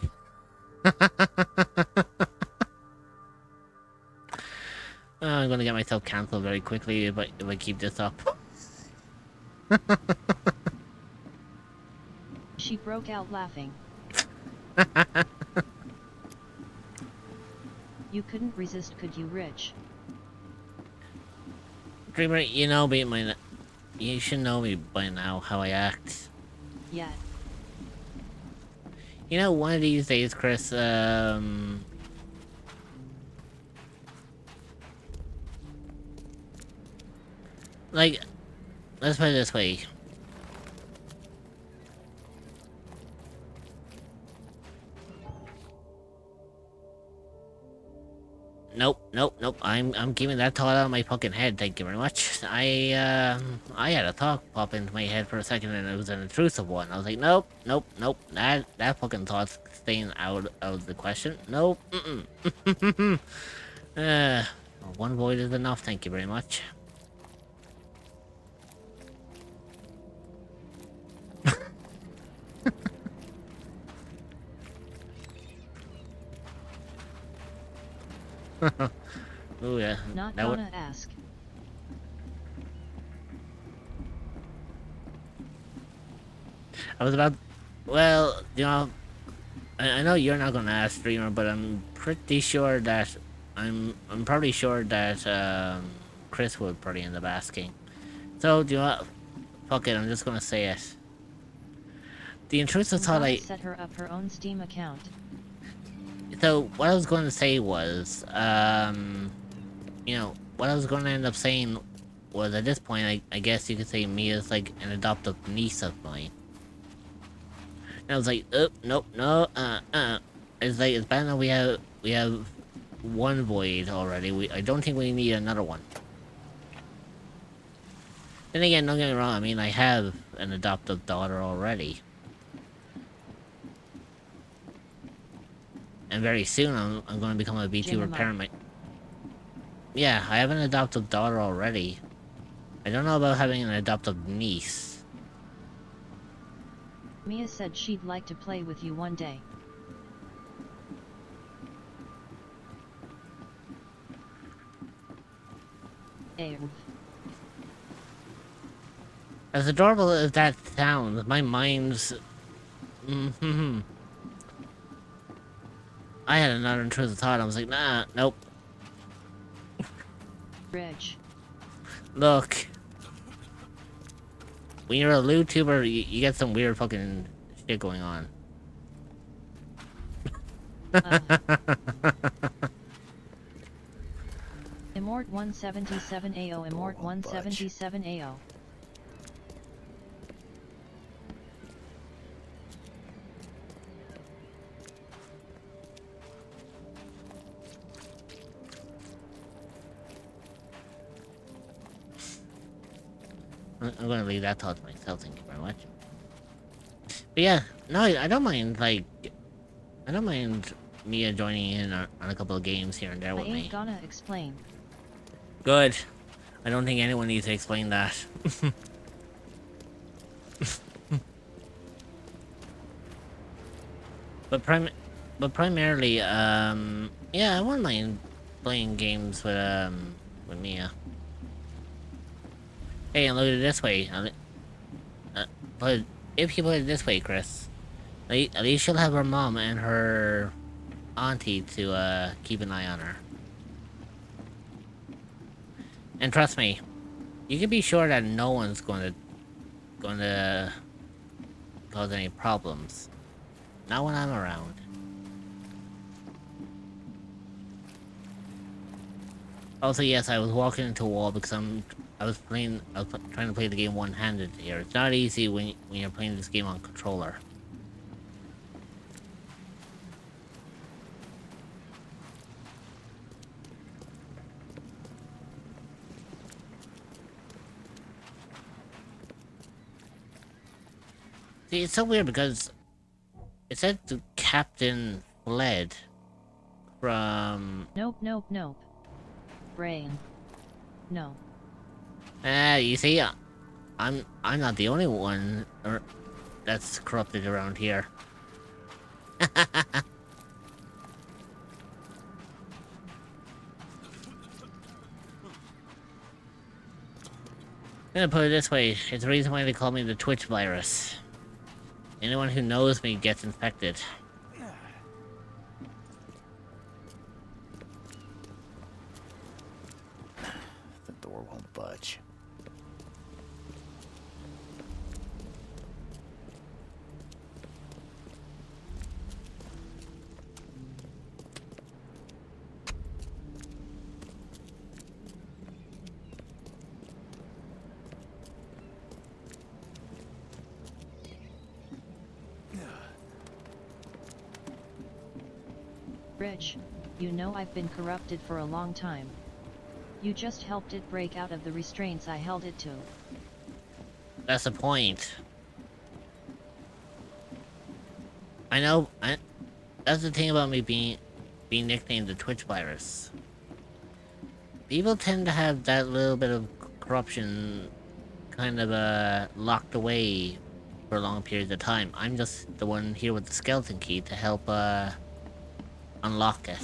I'm gonna get myself cancelled very quickly if I keep this up. She broke out laughing. You couldn't resist, could you, Rich? Dreamer, you know me by you should know me by now how I act. Yeah. You know, one of these days, Chris, like, let's put it this way. Nope. I'm keeping that thought out of my fucking head. Thank you very much. I had a thought pop into my head for a second, and it was an intrusive one. I was like, nope. That fucking thought's staying out of the question. Nope. One void is enough. Thank you very much. Oh yeah. Not gonna ask. I was about... Well, you know... I know you're not gonna ask, Streamer, but I'm pretty sure that... I'm probably sure that, Chris would probably end up asking. So, do you know what? Fuck it, I'm just gonna say it. The intrusive thought I... set her up her own Steam account. So, what I was going to say was, you know, what I was going to end up saying was, at this point, I guess you could say Mia's like an adoptive niece of mine. And I was like, nope, no, it's like, it's bad enough we have one void already. I don't think we need another one. Then again, don't get me wrong, I mean, I have an adoptive daughter already. And very soon, I'm going to become a VTuber parent. Yeah, I have an adoptive daughter already. I don't know about having an adoptive niece. Mia said she'd like to play with you one day. As adorable as that sounds, my mind's... I had another intrusive thought. I was like, nah, nope. Rich. Look. When you're a YouTuber, you get some weird fucking shit going on. Immort 177 AO, Immort 177 AO. I'm gonna leave that thought to myself, thank you very much. But yeah, no, I don't mind, like, I don't mind Mia joining in on a couple of games here and there I with ain't me. gonna explain. Good. I don't think anyone needs to explain that. but primarily, yeah, I wouldn't mind playing games with Mia. Hey, and look at it this way. But if you put it this way, Chris, at least she'll have her mom and her auntie to keep an eye on her. And trust me, you can be sure that no one's going to cause any problems. Not when I'm around. Also, yes, I was walking into a wall because I was trying to play the game one-handed here. It's not easy when you're playing this game on controller. See, it's so weird because it said the captain fled from... Nope, nope, nope. Brain. No. You see, I'm not the only one that's corrupted around here. I'm gonna put it this way, it's the reason why they call me the Twitch virus. Anyone who knows me gets infected. The door won't budge. Rich, you know I've been corrupted for a long time. You just helped it break out of the restraints I held it to. That's the point. I know, that's the thing about me being nicknamed the Twitch virus. People tend to have that little bit of corruption kind of locked away for long periods of time. I'm just the one here with the skeleton key to help unlock it.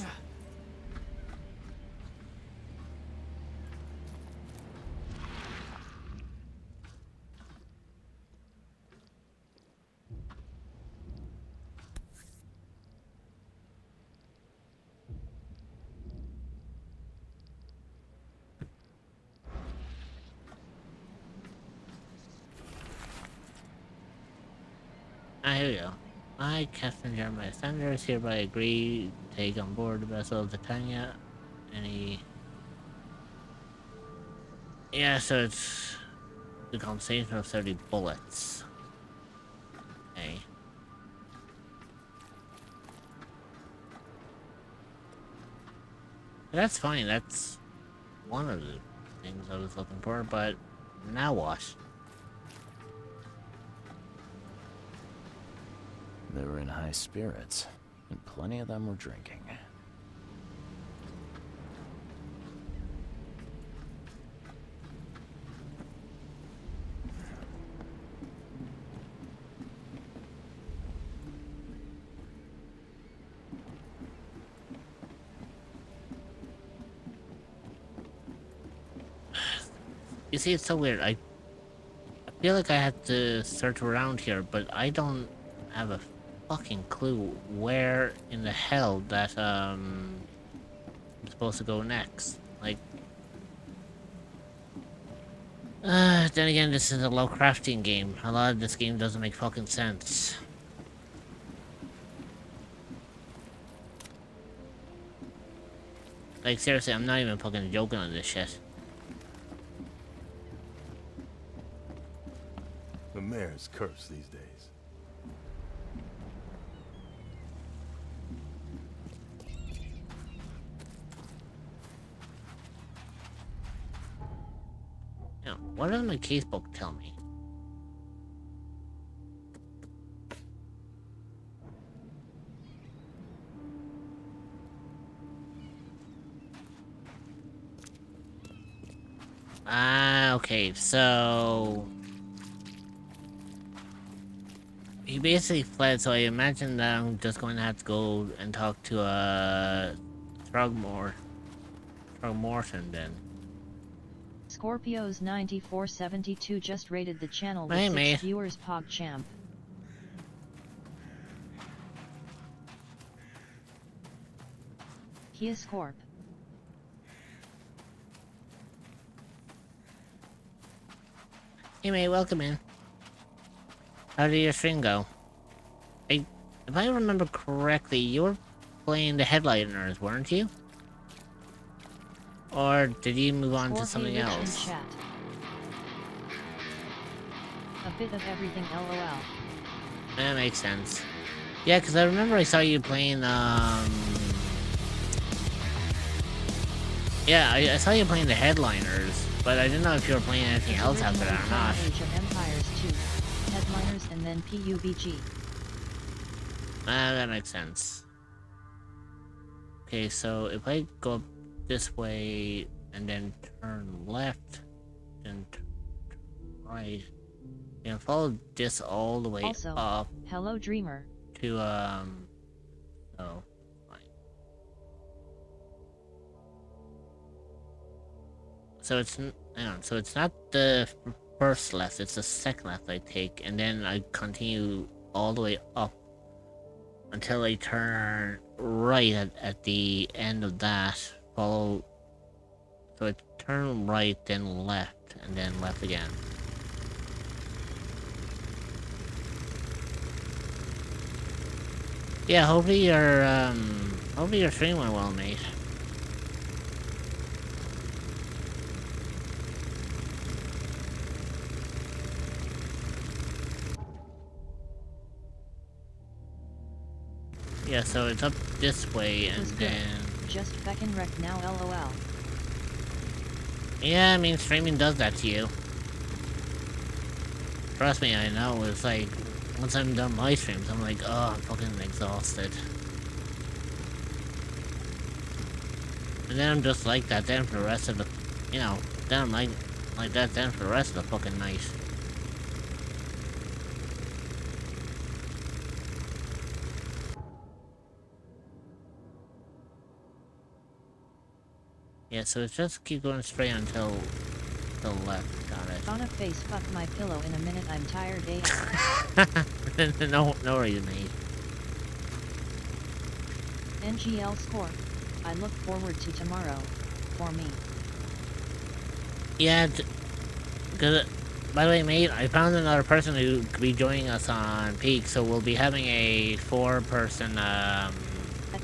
Here we go. I, Captain Jeremiah Sanders, hereby agree to take on board the vessel of Titania. Any... Yeah, so it's the compensation of 30 bullets. Okay. That's fine, that's one of the things I was looking for, but now what? They were in high spirits, and plenty of them were drinking. You see, it's so weird. I feel like I have to search around here, but I don't have a fucking clue where in the hell that I'm supposed to go next. Like, then again, this is a low crafting game. A lot of this game doesn't make fucking sense. Like, seriously, I'm not even fucking joking on this shit. The mayor's cursed these days. Now, what does my casebook tell me? Okay, so... He basically fled, so I imagine that I'm just going to have to go and talk to, Throgmorton then. Scorpios 9472 just rated the channel with Hey, 6 mate. viewers. PogChamp. He is Scorp. Hey mate, welcome in. How did your stream go? If I remember correctly, you were playing the Headliners, weren't you? Or did you move on to something else? Chat. A bit of everything, lol. That makes sense. Yeah, because I remember I saw you playing, yeah, I saw you playing the Headliners, but I didn't know if you were playing anything else after that or not. Age of Empires 2. Headliners and then PUBG. That makes sense. Okay, so if I go up this way and then turn left, then turn right, and follow this all the way also, up. Hello Dreamer. To oh, fine. So it's hang on. So it's not the first left; it's the second left I take, and then I continue all the way up until I turn right at the end of that. Follow. So I turn right, then left, and then left again. Yeah, hopefully your stream went well, mate. Yeah, so it's up this way and then... Just feckin' wreck now, lol. Yeah, I mean, streaming does that to you. Trust me, I know. It's like, once I'm done my streams, I'm like, oh, I'm fucking exhausted. And then I'm just like that then for the rest of the... You know, then I'm like that then for the rest of the fucking night. Yeah, so it's just keep going straight until the left. Got it. Gonna face fuck my pillow in a minute. I'm tired. no worries, mate. NGL score. I look forward to tomorrow. For me. Yeah, because by the way, mate, I found another person who could be joining us on Peak, so we'll be having a 4-person. At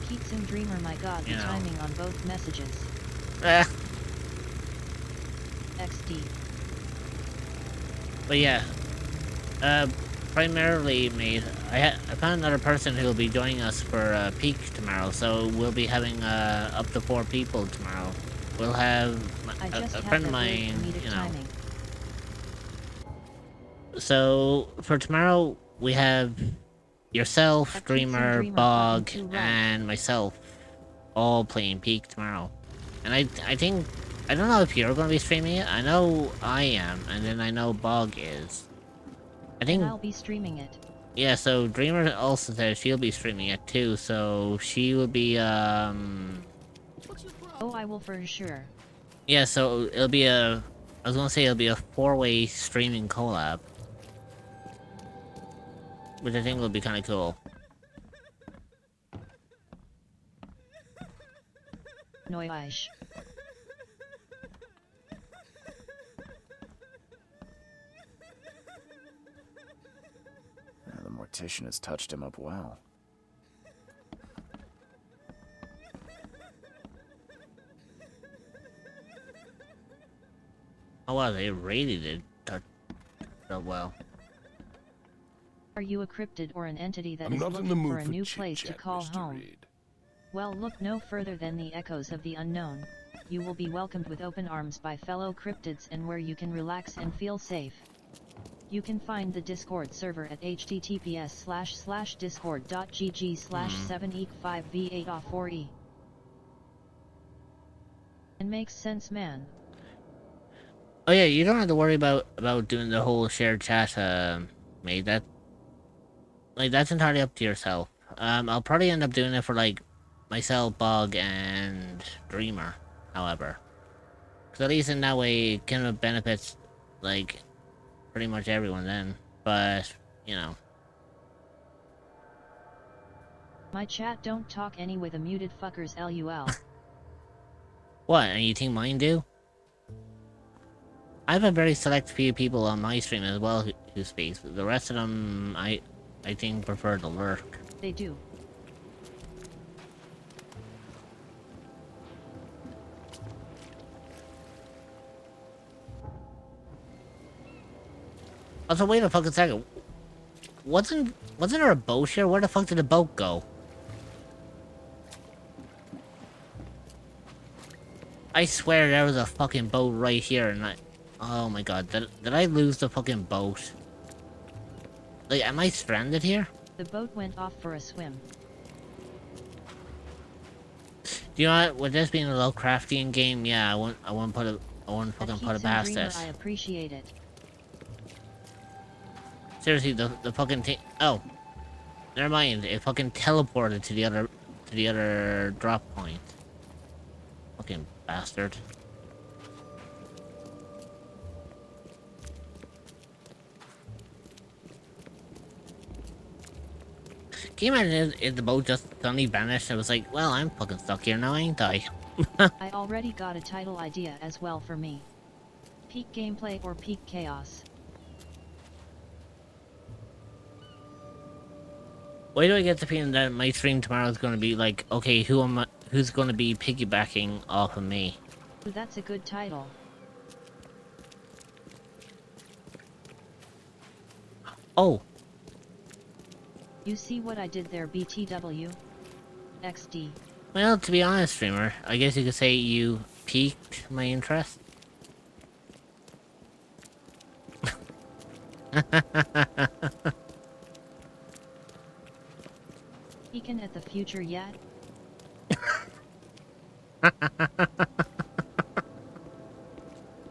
Kitsune Dreamer, my god, the timing on both messages. XD. But yeah, primarily, mate, I found another person who will be joining us for Peak tomorrow, so we'll be having up to 4 people tomorrow. We'll have a friend of mine, you know. Timing. So for tomorrow, we have yourself, Dreamer, Bog, and myself all playing Peak tomorrow. And I think, I don't know if you're going to be streaming it. I know I am, and then I know Bog is. I think I'll be streaming it. Yeah, so Dreamer also said she'll be streaming it too, so she will be, Oh, I will for sure. Yeah, so it'll be I was gonna say it'll be a 4-way streaming collab. Which I think will be kinda cool. Noish. The mortician has touched him up well. Oh wow, they rated it so well. Are you a cryptid or an entity that I'm is not in looking the mood for a for new place to chit-chat, call Mr. home? Reed. Well, look no further than the echoes of the unknown. You will be welcomed with open arms by fellow cryptids and where you can relax and feel safe. You can find the Discord server at https://discord.gg/7e5v8off4e. And makes sense, man. Oh yeah, you don't have to worry about doing the whole shared chat, mate. That's entirely up to yourself. I'll probably end up doing it for like myself, Bog, and Dreamer. However, because at least in that way, it kind of benefits like pretty much everyone then. But you know, My chat don't talk anyway, the muted fuckers lul. what? And you think mine do? I have a very select few people on my stream as well who speaks. The rest of them, I think prefer to lurk. They do. Also, wait a fucking second. Wasn't there a boat here? Where the fuck did the boat go? I swear there was a fucking boat right here, and oh my god, did I lose the fucking boat? Like, am I stranded here? The boat went off for a swim. Do you know what? With this being a low crafting game, yeah, I won't fucking put it past this. I appreciate it. Seriously, the fucking thing. Oh, never mind. It fucking teleported to the other drop point. Fucking bastard. Can you imagine if the boat just suddenly vanished? It was like, well, I'm fucking stuck here now, ain't I? I already got a title idea as well for me. Peak gameplay or peak chaos. Why do I get the feeling that my stream tomorrow is going to be like, okay, who's going to be piggybacking off of me? Ooh, that's a good title. Oh. You see what I did there, BTW? XD. Well, to be honest, streamer, I guess you could say you piqued my interest. Peeking at the future yet?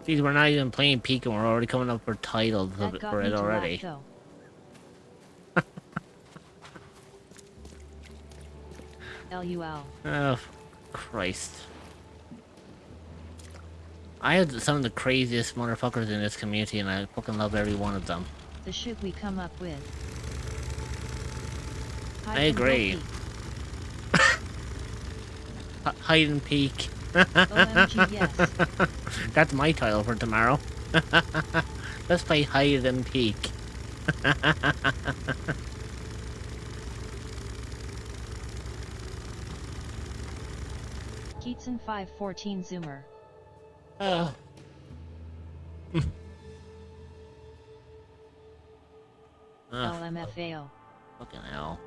Jeez, we're not even playing Peak and we're already coming up for titles for it already. LUL. Oh, Christ. I have some of the craziest motherfuckers in this community and I fucking love every one of them. The shit we come up with. I agree. Hide and peek. OMG, yes. That's my title for tomorrow. Let's play hide and peek. Keatson 514 Zoomer. Oh. LMFAO. Fucking hell.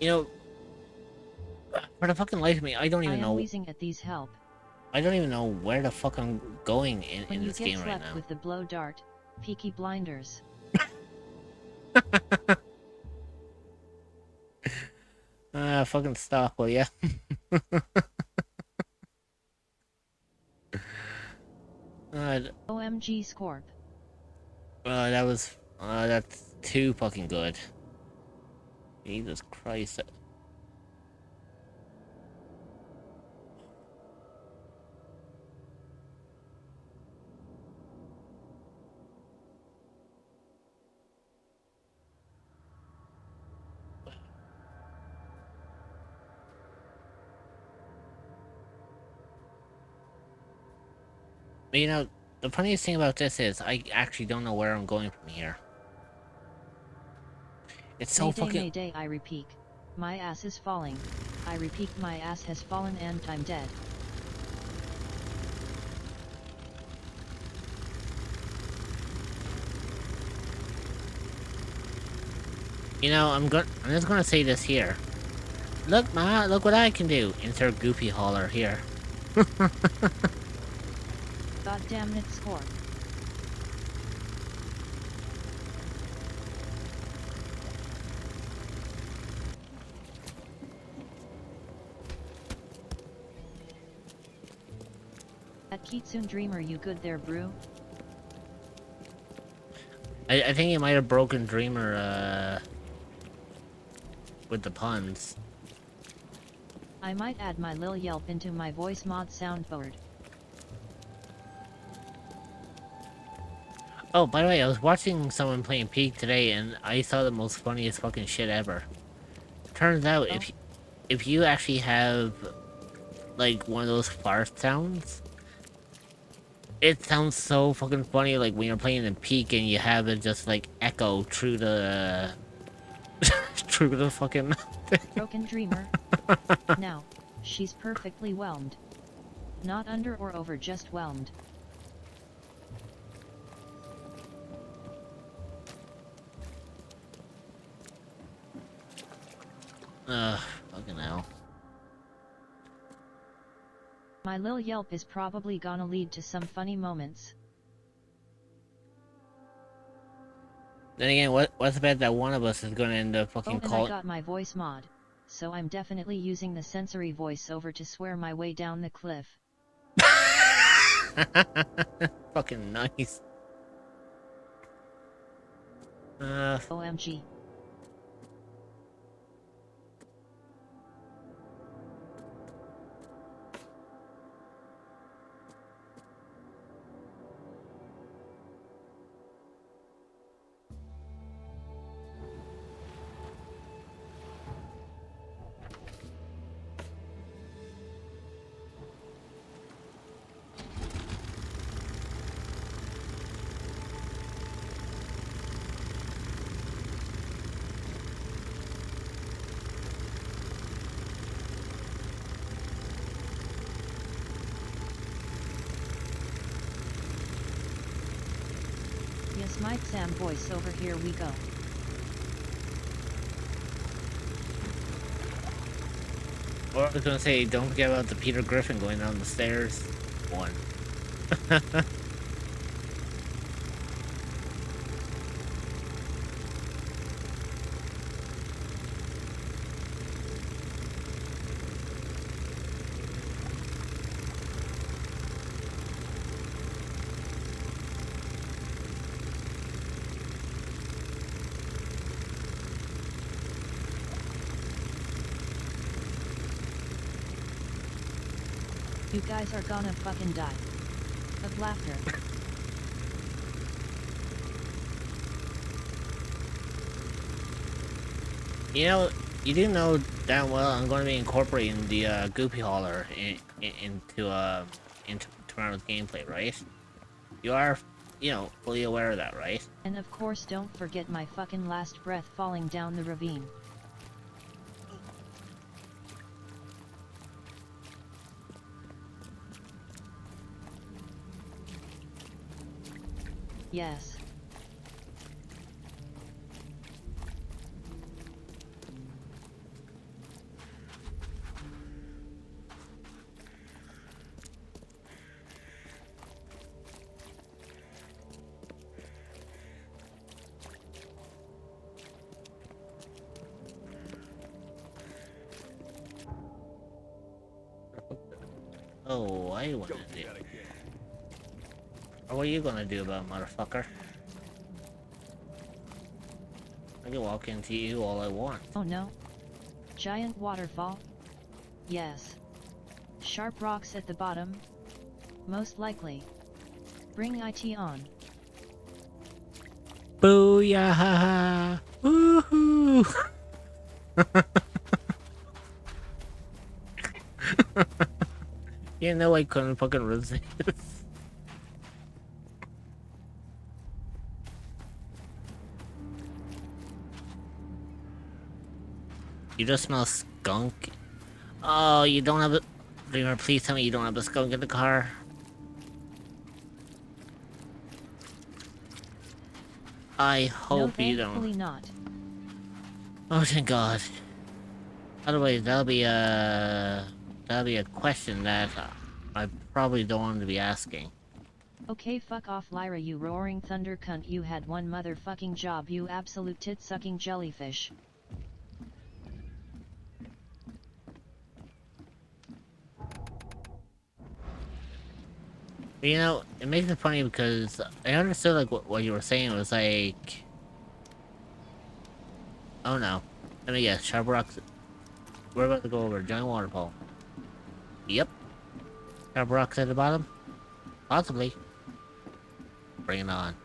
You know, for the fucking life of me, I don't even know. Wheezing at these help. I don't even know where the fuck I'm going in this game right now. When you get slept with the blow dart, Peaky Blinders. Fucking stop, will ya? OMG Scorp. That's too fucking good. Jesus Christ. But you know, the funniest thing about this is I actually don't know where I'm going from here. It's so fucking... Mayday, I repeat. My ass is falling. I repeat, my ass has fallen and I'm dead. You know, I'm just gonna say this here. Look, Ma, look what I can do. Insert goofy hauler here. God damn it, Scorp. At Kitsune Dreamer, you good there, brew? I think you might have broken Dreamer, with the puns. I might add my lil yelp into my voice mod soundboard. Oh, by the way, I was watching someone playing Peak today, and I saw the most funniest fucking shit ever. Turns out, if you actually have, like, one of those fart sounds, it sounds so fucking funny, like, when you're playing in Peak and you have it just, like, echo through the... through the fucking... Broken Dreamer. Now, she's perfectly whelmed. Not under or over, just whelmed. Fucking hell. My lil yelp is probably gonna lead to some funny moments. Then again, what's the bet that one of us is gonna end up fucking and I got my voice mod, so I'm definitely using the sensory voiceover to swear my way down the cliff. Fucking nice. OMG. Yes, Mike Sam voiceover, here we go. Well, I was gonna say, don't forget about the Peter Griffin going down the stairs one. You guys are gonna fucking die. Of laughter. You know, you do know damn well I'm going to be incorporating the Goopy Hauler into tomorrow's gameplay, right? You are, you know, fully aware of that, right? And of course don't forget my fucking last breath falling down the ravine. Yes. Oh, I want to do. Or what are you gonna do about it, motherfucker? I can walk into you all I want. Oh no. Giant waterfall? Yes. Sharp rocks at the bottom? Most likely. Bring IT on. Booyah! Woohoo! You know I couldn't fucking resist. You just smell skunk. Oh, you don't have a... Dreamer, please tell me you don't have a skunk in the car. I hope you don't. Thankfully not. Oh, thank God. Otherwise, that'll be a question that I probably don't want to be asking. Okay, fuck off, Lyra, you roaring thunder cunt. You had one motherfucking job, you absolute tit-sucking jellyfish. You know, it makes it funny because I understood like what you were saying. It was like, oh no, let me guess. Sharp rocks. We're about to go over a giant waterfall. Yep. Sharp rocks at the bottom. Possibly. Bring it on.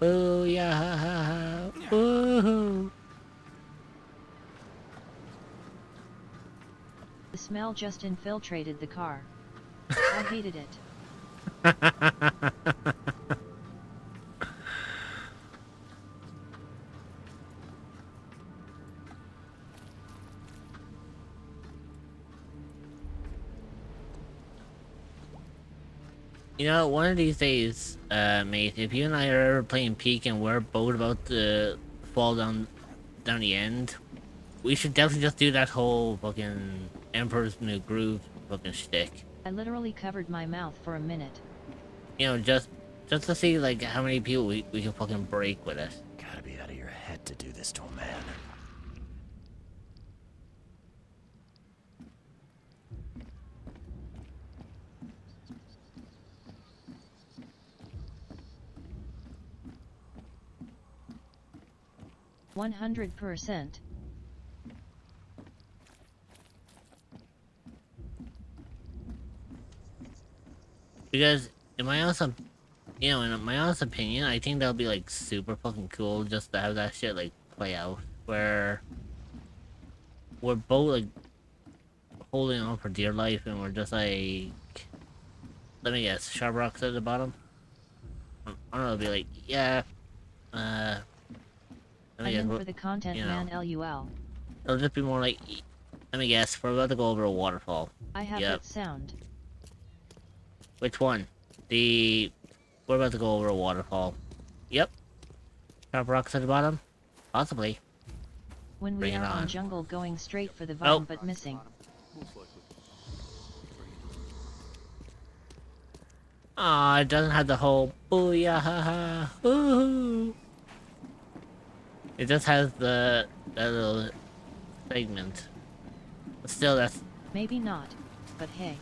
Booyah! Woohoo! The smell just infiltrated the car. I hated it. You know, one of these days, mate, if you and I are ever playing Peak and we're both about to fall down the end, we should definitely just do that whole fucking Emperor's New Groove fucking shtick. I literally covered my mouth for a minute. You know, just to see like how many people we can fucking break with it. Gotta be out of your head to do this to a man. 100%. Because in my honest, you know, in my honest opinion, I think that'll be like super fucking cool just to have that shit like play out where we're both like holding on for dear life and we're just like, let me guess, sharp rocks at the bottom. I don't know, it'll be like, yeah, let me I'm guess, in for the content, you know, man. LUL. It'll just be more like, let me guess, we're about to go over a waterfall. I have Yep. that sound. Which one? We're about to go over a waterfall. Yep. Sharp rocks at the bottom? Possibly. When we Bring it are on on. jungle going straight for the vine Oh. but missing. Aw, it doesn't have the whole booyah ha ha woohoo. It just has that little segment. But still, that's... Maybe not, but hey.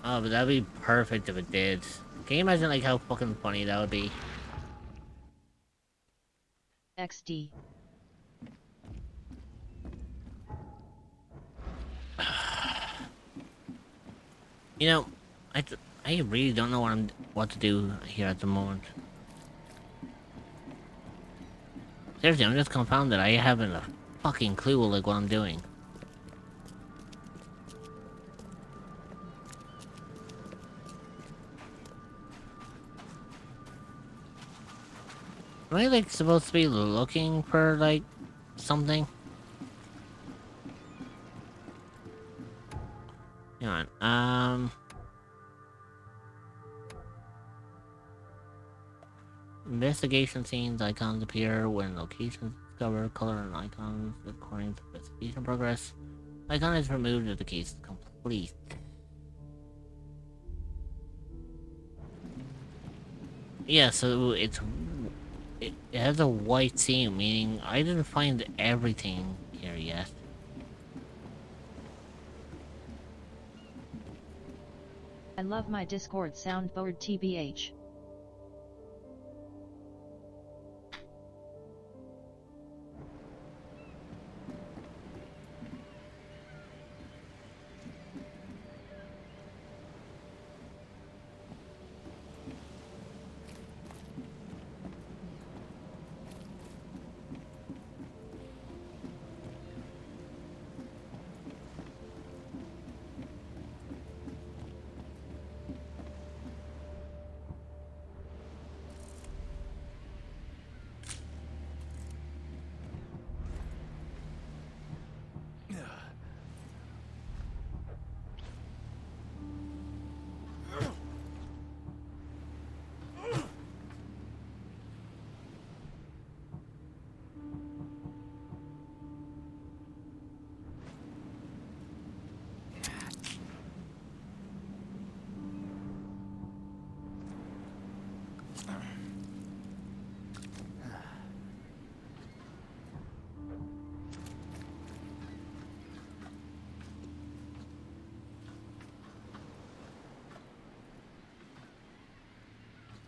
Oh, but that'd be perfect if it did. Can you imagine like how fucking funny that would be? XD. You know, I really don't know what to do here at the moment. Seriously, I'm just confounded. I haven't a fucking clue like what I'm doing. Am I like supposed to be looking for like something? Hang on. Investigation scenes icons appear when locations discover color and icons according to investigation progress. Icon is removed if the case is complete. Yeah, so it has a white seam, meaning I didn't find everything here yet. I love my Discord soundboard TBH.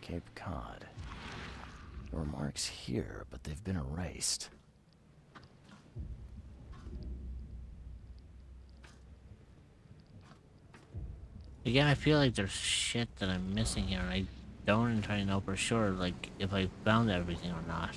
Cape Cod. There were marks here, but they've been erased. Again, I feel like there's shit that I'm missing here, and I don't entirely know for sure, like, if I found everything or not.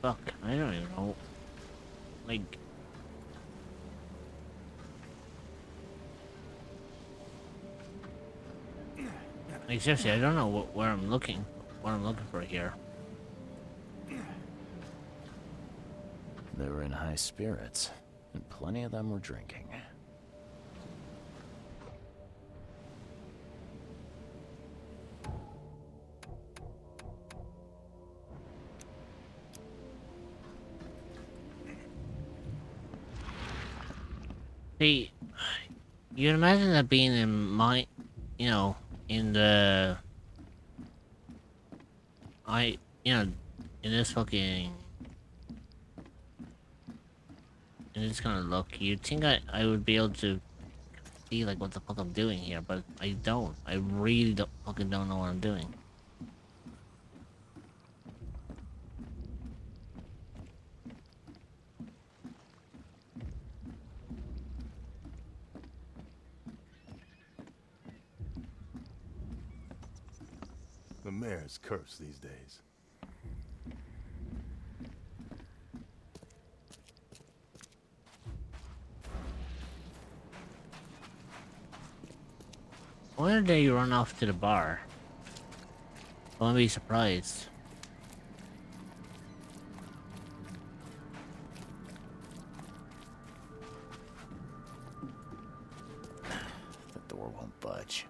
Fuck, I don't even know. Like... Like, seriously, I don't know what I'm looking for here. They were in high spirits, and plenty of them were drinking. See, you'd imagine that being in my, you know, in the, you know, in this fucking, in this kind of look, you'd think I would be able to see, like, what the fuck I'm doing here, but I don't. I really don't know what I'm doing. The mayor's cursed these days. When did you run off to the bar? I wouldn't be surprised. The door won't budge.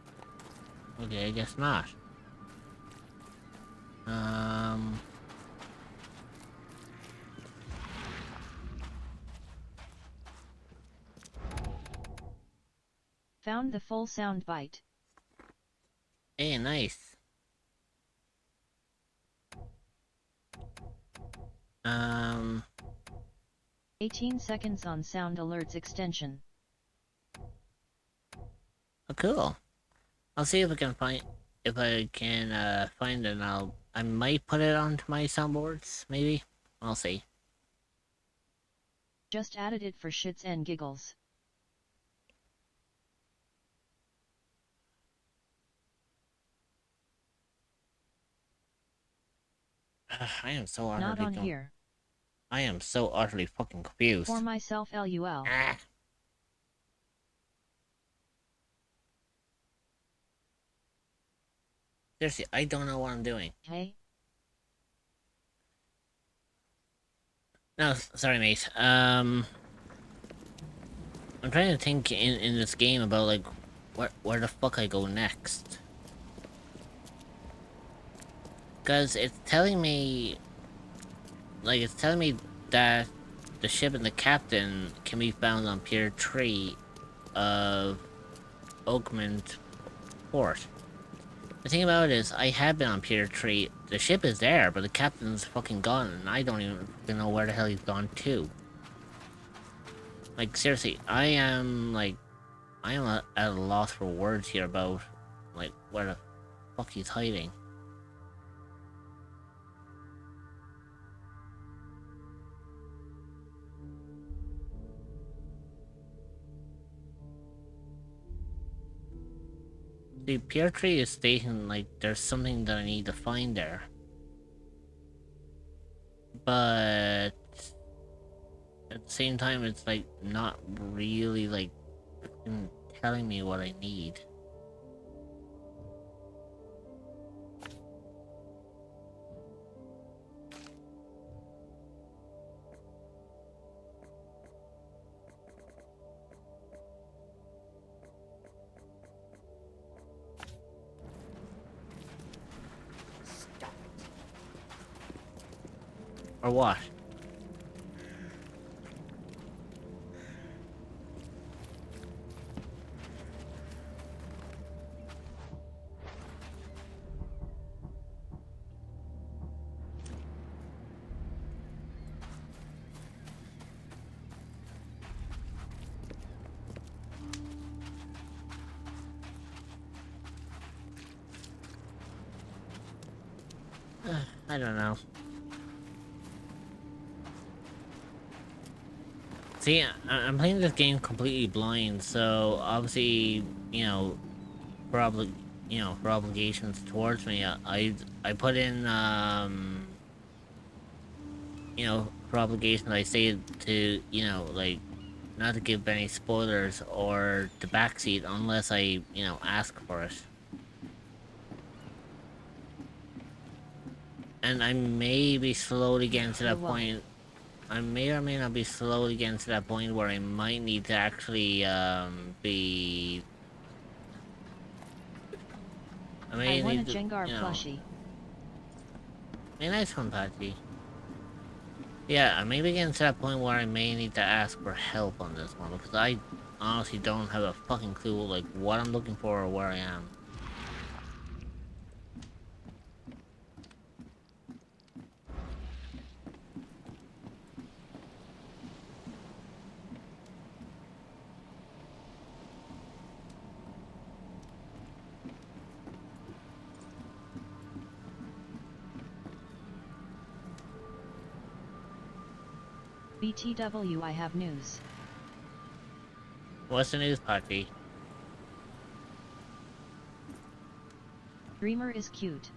Okay, I guess not. Found the full sound bite. Hey, nice. 18 seconds on sound alerts extension. Oh, cool. I'll see if I can find it, and I might put it onto my soundboards, maybe. I'll see. Just added it for shits and giggles. I am so utterly Not on here. I am so utterly fucking confused. For myself, LUL. Seriously, I don't know what I'm doing. Hey. No, sorry, mate. I'm trying to think in this game about, like, where the fuck I go next. Because it's telling me... Like, it's telling me that the ship and the captain can be found on Pier 3 of Oakmont Port. The thing about it is, I have been on Pier 3, the ship is there, but the captain's fucking gone, and I don't even fucking know where the hell he's gone to. Like, seriously, I am at a loss for words here about, like, where the fuck he's hiding. See, Pier 3 is stating, like, there's something that I need to find there. But... at the same time, it's, like, not really, like, telling me what I need. Or what? I don't know. See, I'm playing this game completely blind, so obviously, you know, for for obligations towards me, I put in, you know, for obligations, I say to, you know, like, not to give any spoilers or the backseat unless I, you know, ask for it. And I may be slowly getting to that point. I may or may not be slowly getting to that point where I might need to actually, be... I want a Jengar plushie. Hey, nice one, Patchy. Yeah, I may be getting to that point where I may need to ask for help on this one, because I honestly don't have a fucking clue, like, what I'm looking for or where I am. BTW, I have news. What's the news, Patchy? Dreamer is cute.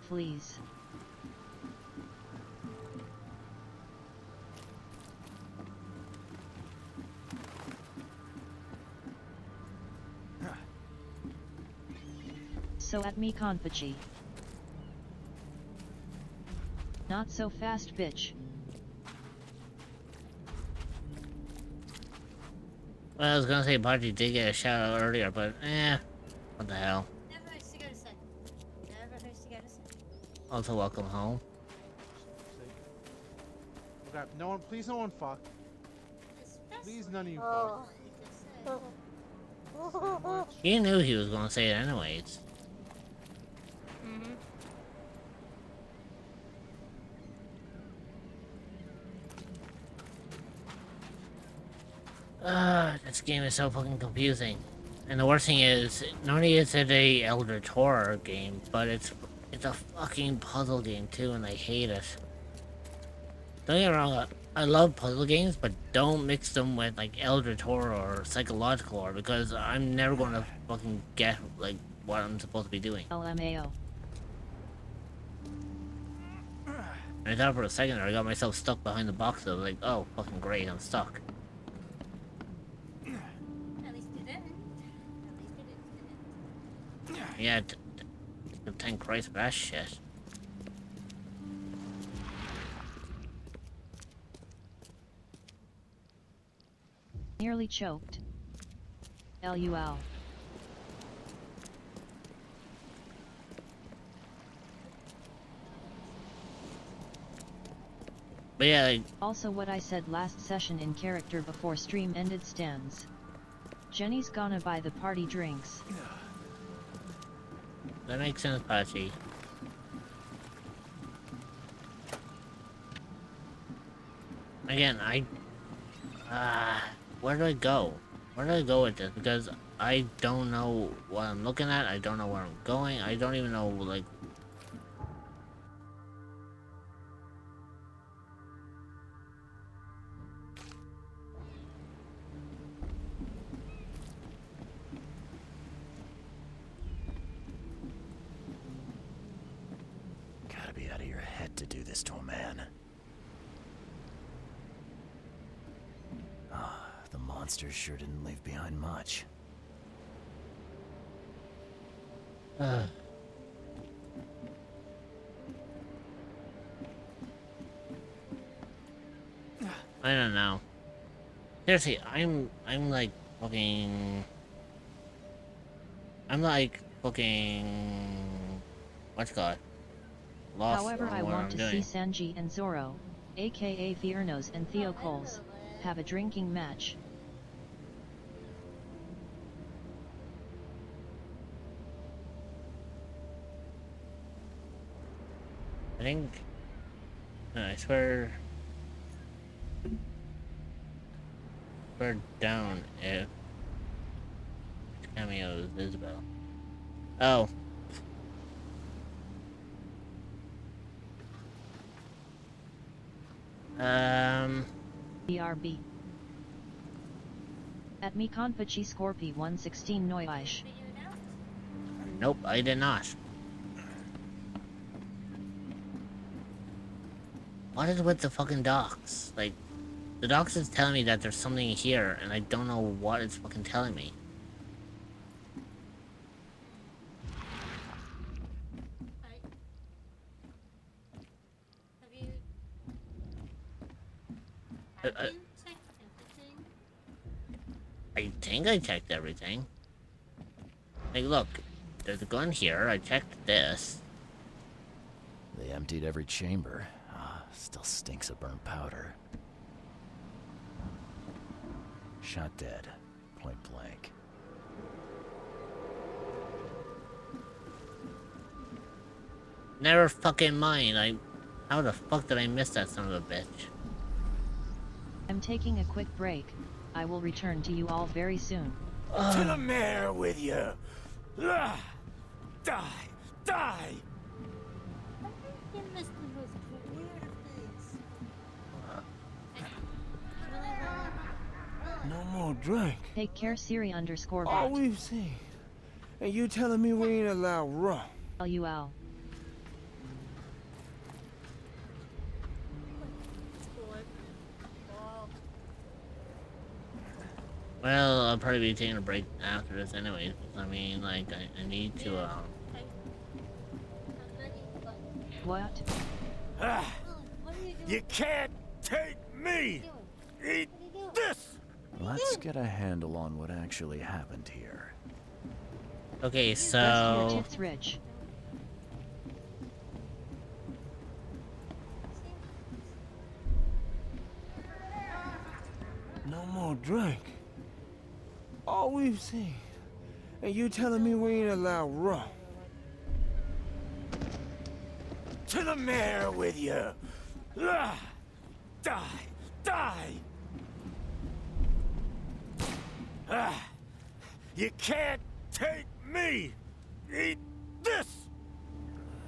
Please. So at me Confachi. Not so fast, bitch. Well, I was gonna say Patchy did get a shout out earlier, but what the hell. Never hurts to get a second. Never hurts to get a second. Also, welcome home. Okay, no one, please no one fuck. Please none of you Oh. fuck. You knew he was gonna say it anyways. This game is so fucking confusing. And the worst thing is, not only is it a eldritch horror game, but it's a fucking puzzle game too, and I hate it. Don't get me wrong, I love puzzle games, but don't mix them with like eldritch horror or psychological horror, because I'm never gonna fucking get like what I'm supposed to be doing. LMAO. And I thought for a second there, I got myself stuck behind the box, so I was like, oh, fucking great, I'm stuck. At least you didn't. Yeah, thank Christ for that shit. Nearly choked. LUL. But yeah, like, also what I said last session in character before stream ended stands. Jenny's gonna buy the party drinks. That makes sense, Patchy. Again, where do I go? Where do I go with this? Because I don't know what I'm looking at, I don't know where I'm going, I don't even know, like... Gotta be out of your head to do this to a man. monsters sure didn't leave behind much. I don't know. Seriously, I'm like fucking. I'm like fucking. What's it called? Lost However, on I what want I'm to doing. see Sanji and Zoro, aka Fiernos and Theocoles, have a drinking match. I think. I swear. We're down if. Cameo is Isabel. Oh. BRB. At mi Konpachi Scorpi 116 Noish. Nope, I did not. What is with the fucking docs? Like, the docs is telling me that there's something here, and I don't know what it's fucking telling me. Have you checked everything? I think I checked everything. Like, look, there's a gun here. I checked this. They emptied every chamber. Still stinks of burnt powder. Shot dead. Point blank. Never fucking mind. How the fuck did I miss that son of a bitch? I'm taking a quick break. I will return to you all very soon. To the mayor with you! Die! Die! You missed the most weird things. No more drink. Take care, Siri _ All bot. we've seen. And you telling me we ain't allowed rum? LUL. Well, I'll probably be taking a break after this anyways. I mean, like, I need to, What? You can't take me! Eat this! Let's get a handle on what actually happened here. Okay, Rest so... your tits rich. No more drink. All we've seen. And you telling me we ain't allowed rum? To the mayor with you! Die! Die! You can't take me! Eat this!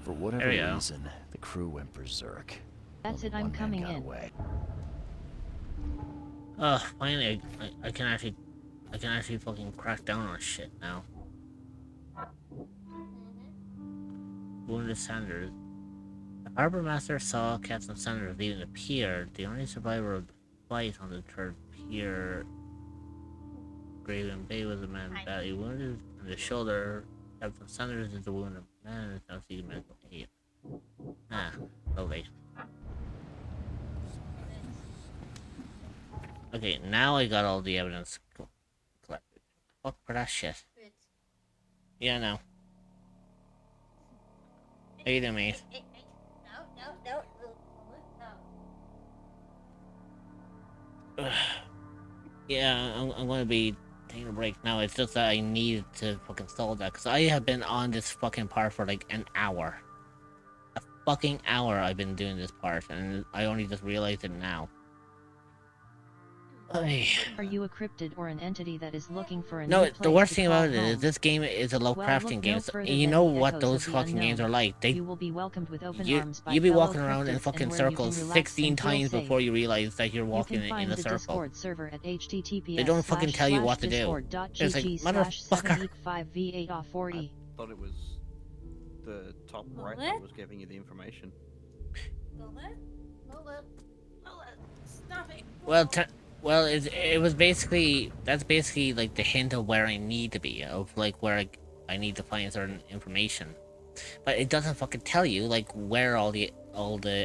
For whatever There we go. reason, the crew went berserk. That's it, Only I'm one man coming got in. away. Finally, I can actually fucking crack down on shit now. Wounded Sanders. The harbor master saw Captain Sanders leaving the pier. The only survivor of the fight on the third pier, Graven Bay, was a man badly wounded in the shoulder. Captain Sanders is the wounded man and is now seeking medical aid. Ah, lovely. Okay, now I got all the evidence collected. Fuck for that shit. Yeah, no. How you doing, mate? No. Yeah, I'm gonna be taking a break now. It's just that I needed to fucking solve that, because I have been on this fucking part for like an hour. A fucking hour I've been doing this part, and I only just realized it now. Are you a cryptid or an entity that is looking for a new No, place the worst to thing call about it is home? this game is a Well, Lovecraftian look game, no so further you than know the what echoes those of the fucking games are like. You will be welcomed with open arms by You be fellow walking around in cryptids, fucking and where you can circles relax 16 and feel times safe. before you realize that you're walking You can find in a the circle. Discord server at https:// They don't fucking tell you what to do. It's like, motherfucker. discord.gg/7e5v8off40. Thought it was the top right that was giving you the information. Stop it. Well, Well, it was basically that's basically like the hint of where I need to be, of like where I need to find certain information, but it doesn't fucking tell you like where all the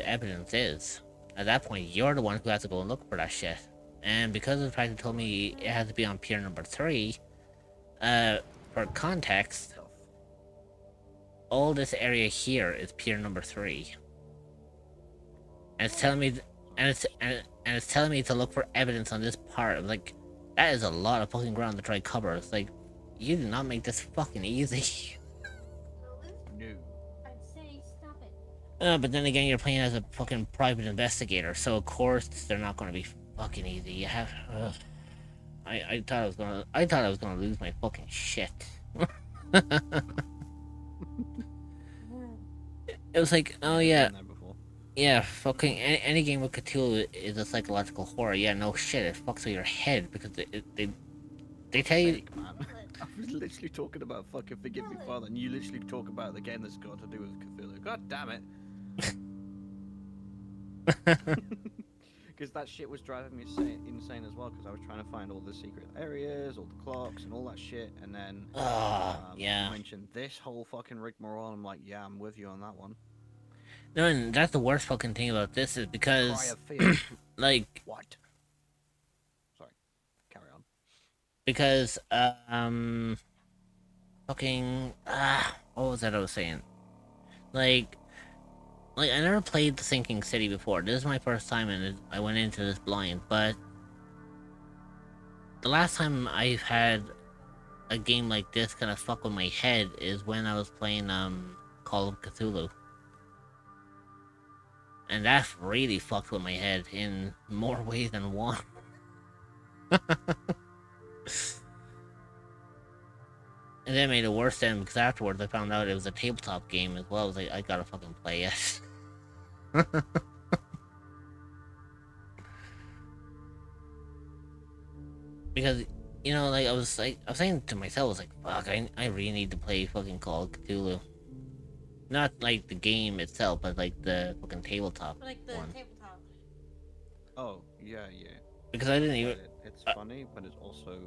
evidence is. At that point, you're the one who has to go and look for that shit. And because the fact it told me it has to be on pier number 3, for context, all this area here is pier number 3, and it's telling me, and it's telling me to look for evidence on this part. I'm like, that is a lot of fucking ground to try to cover. It's like, you did not make this fucking easy. No. I'm saying stop it. But then again, you're playing as a fucking private investigator, so of course they're not gonna be fucking easy. You have, I thought I was gonna lose my fucking shit. It was like, oh yeah, yeah, fucking any game with Cthulhu is a psychological horror. Yeah, no shit, it fucks with your head because they tell you. Man. I was literally talking about fucking Forgive Me Father, and you literally talk about the game that's got to do with Cthulhu. God damn it. Because that shit was driving me insane as well, because I was trying to find all the secret areas, all the clocks, and all that shit, and then yeah. you mentioned this whole fucking rigmarole, and I'm like, yeah, I'm with you on that one. No, and that's the worst fucking thing about this is because, Cry of fear. like, what? Sorry, carry on. Because, fucking, what was that I was saying? Like, I never played The Sinking City before. This is my first time, and I went into this blind, but the last time I've had a game like this kind of fuck with my head is when I was playing, Call of Cthulhu. And that really fucked with my head in more ways than one. And that made it worse then, because afterwards I found out it was a tabletop game as well. I was like, I gotta fucking play it. Because, you know, like, I was saying to myself, I was like, fuck, I really need to play fucking Call of Cthulhu. Not, like, the game itself, but, like, the fucking tabletop Like the one. tabletop. Oh, yeah. Because I didn't even... It's funny, but it's also...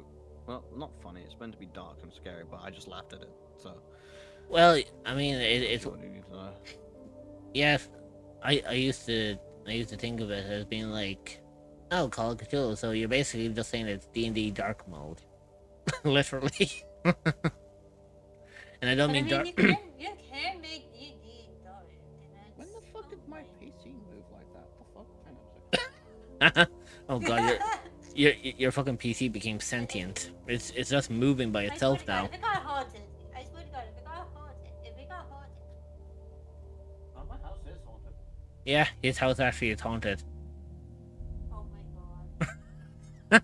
Well, not funny, it's meant to be dark and scary, but I just laughed at it, so... Well, I mean, it's... What do you need to know? Yeah, I used to think of it as being like, oh, Call of Cthulhu, so you're basically just saying it's D&D dark mode. Literally. And I don't mean dark... You can make D&D dark. When the fuck did my PC move like that? The fuck? Hang on a second. Oh god, your fucking PC became sentient. It's just moving by itself now. If it got haunted, I swear to God, if it got haunted. Oh, my house is haunted. Yeah, his house actually is haunted. Oh my god.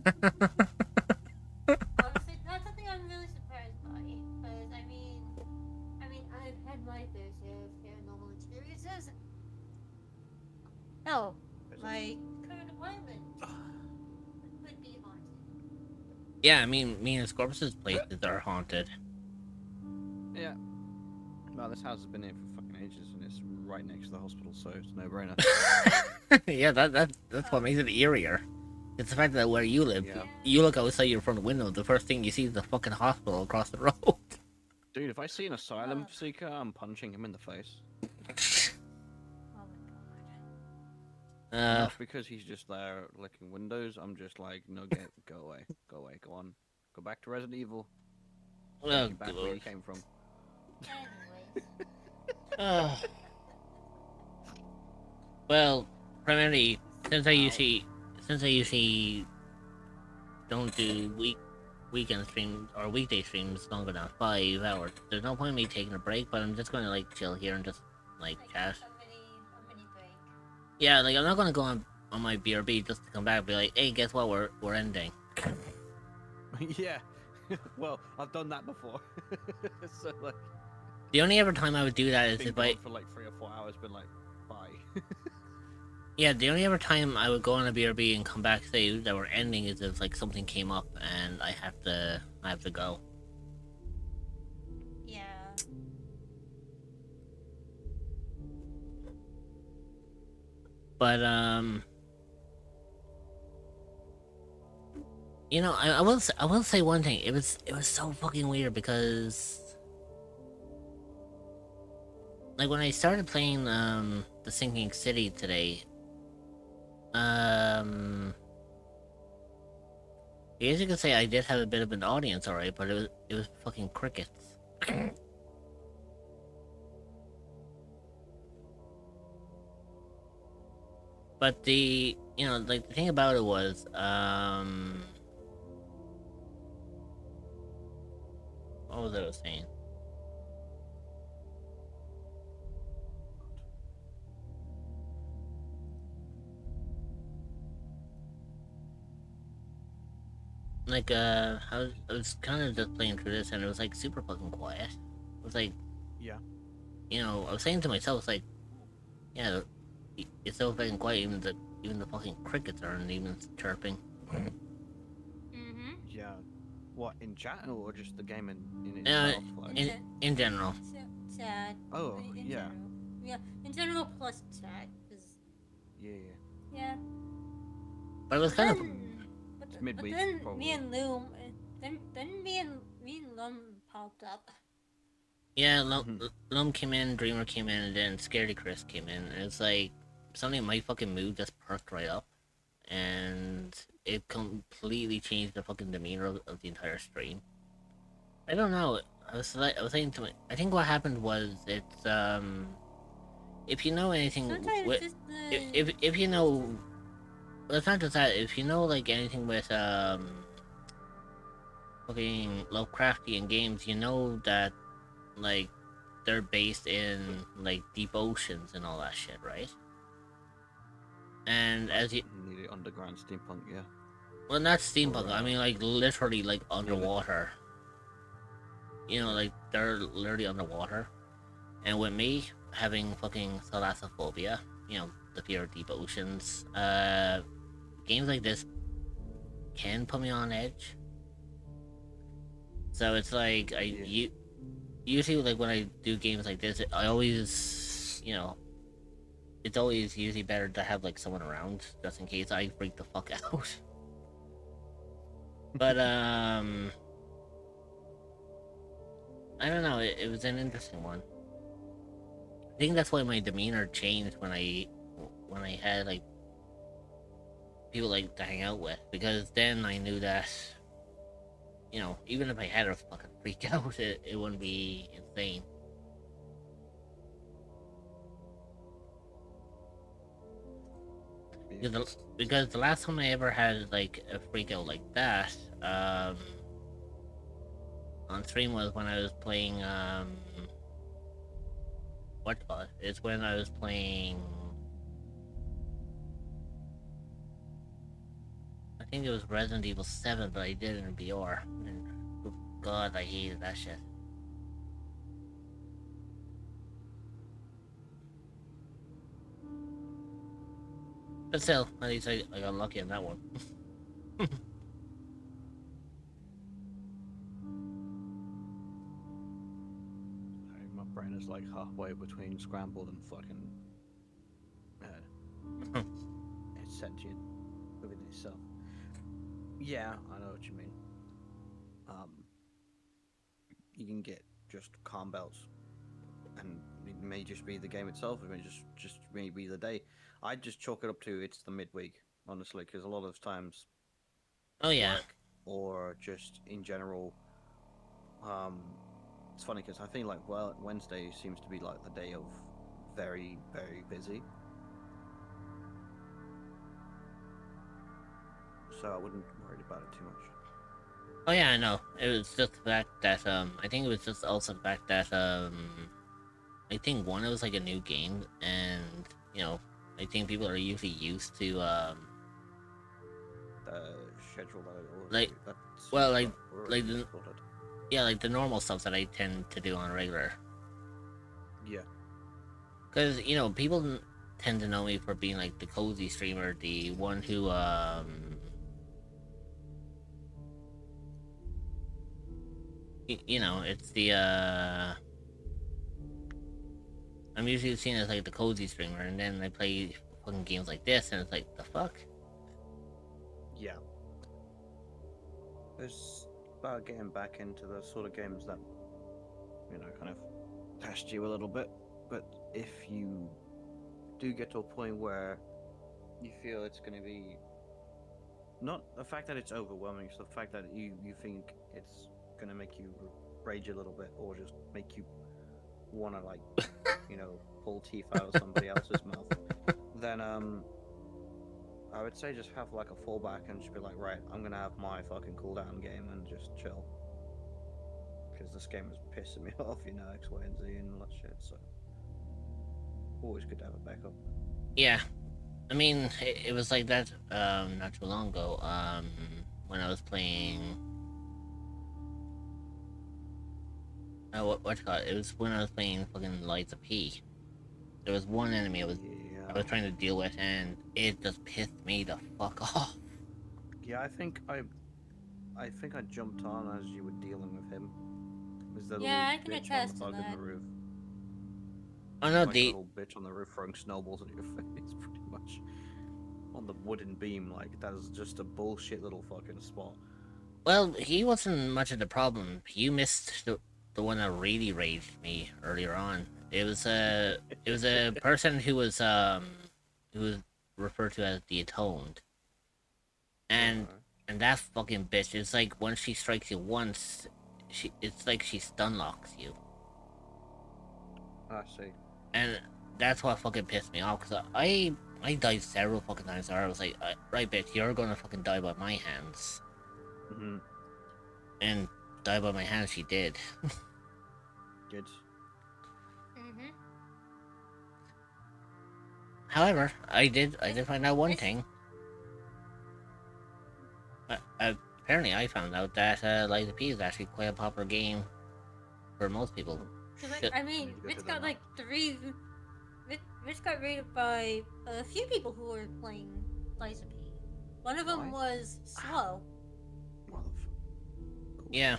Honestly, that's something I'm really surprised by, because I mean, I've had my fair share of paranormal experiences. No, my current apartment could be haunted. Yeah, I mean, me and Scorpus's places are haunted. Yeah. Well, this house has been here for fucking ages, and it's right next to the hospital, so it's no brainer. Yeah, that's what makes it eerier. It's the fact that where you live, you look outside your front window, the first thing you see is the fucking hospital across the road. Dude, if I see an asylum seeker, I'm punching him in the face. Not because he's just there licking windows. I'm just like, no, go away, go on, go back to Resident Evil. Oh, back where you came from. Well, primarily, since I usually don't do weekend streams or weekday streams longer than 5 hours, there's no point in me taking a break. But I'm just gonna like chill here and just like chat. Yeah, like I'm not gonna go on my BRB just to come back and be like, hey, guess what? We're ending. Yeah. Well, I've done that before. So like. The only other time I would do that is if I for like 3 or 4 hours, been like, bye. Yeah, the only other time I would go on a BRB and come back say that we're ending is if like something came up and I have to go. Yeah. But You know, I will say one thing. It was so fucking weird because like when I started playing the Sinking City today, as you can say, I did have a bit of an audience, alright, but it was fucking crickets. But the like the thing about it was what was I saying? Like I was kind of just playing through this and it was like super fucking quiet. It was like, yeah, I was saying to myself, it's like, yeah, it's so fucking quiet. Even the fucking crickets aren't even chirping. Yeah. What, in chat or just the game in itself? Like? In general. Chat. Oh, in yeah. General. Yeah, in general plus chat. Yeah. Yeah. But it was kind of. It's midweek. But then probably. me and Loom, then me and Loom popped up. Yeah, Lum came in, Dreamer came in, and then Scaredy Chris came in. And it's like suddenly my fucking mood just perked right up, and it completely changed the fucking demeanor of the entire stream. I don't know. I was saying to I think what happened was it's if you know anything, Sometimes just if you know, well, it's not just that. If you know like anything with fucking Lovecraftian games, you know that like they're based in like deep oceans and all that shit, right? And as you need underground steampunk, yeah. Well, not steampunk. I mean, like literally, like underwater. Like they're literally underwater. And with me having fucking thalassophobia, the fear of deep oceans, games like this can put me on edge. So it's like usually like when I do games like this, I always, it's always usually better to have like someone around just in case I freak the fuck out. But I don't know. It was an interesting one. I think that's why my demeanor changed when I had like people like to hang out with, because then I knew that even if I had a fucking freak out, it wouldn't be insane. Because the last time I ever had like a freak out like that on stream was when I was playing it's when I was playing, I think it was Resident Evil 7, but I did it in VR. And God, I hated that shit. But still, at least I got lucky on that one. My brain is like halfway between scrambled and fucking it's sentient within itself. Yeah, I know what you mean. You can get just calm belts, and it may just be the game itself. It may just may be the day. I just chalk it up to it's the midweek, honestly, because a lot of times. Oh yeah. Or just in general. It's funny because I think like Wednesday seems to be like the day of very, very busy. So I wouldn't worry about it too much. Oh yeah, I know. It was just the fact that I think it was just also the fact that I think one, it was like a new game, and I think people are usually used to the schedule like the normal stuff that I tend to do on a regular. Yeah. Because people tend to know me for being like the cozy streamer, the one who it's the I'm usually seen as like the cozy streamer, and then I play fucking games like this and it's like, the fuck? Yeah. it's about getting back into the sort of games that, you know, kind of test you a little bit. But if you do get to a point where you feel it's going to be not the fact that it's overwhelming, it's the fact that you think it's going to make you rage a little bit, or just make you want to, like, you know, pull teeth out of somebody else's mouth, then I would say just have like a fallback and just be like, right, I'm gonna have my fucking cooldown game and just chill, because this game is pissing me off, you know, X, Y, and Z and all that shit. So always good to have a backup. Yeah, I mean, it was like that not too long ago. When I was playing. What you call it? It was when I was playing fucking Lights of P. There was one enemy I was trying to deal with, and it just pissed me the fuck off. Yeah, I think I jumped on as you were dealing with him. Was the Yeah, I little can bitch on the attest to bug in that. the roof? Oh no, Like the a little bitch on the roof throwing snowballs at your face, pretty much. On the wooden beam, like that is just a bullshit little fucking spot. well, he wasn't much of the problem. You missed the one that really raged me earlier on. It was a person who was referred to as the Atoned, and that fucking bitch. It's like once she strikes you once, it's like she stun locks you. I see. And that's what fucking pissed me off, because I died several fucking times there. I was like, right bitch, you're gonna fucking die by my hands. Mm-hmm. And die by my hands she did. Good. Mm-hmm. However, I did find out one thing. Apparently I found out that Lies of P is actually quite a popular game for most people. I mean, Rich got like Rich got rated by a few people who were playing Lies of P. One of them was Slow. Yeah.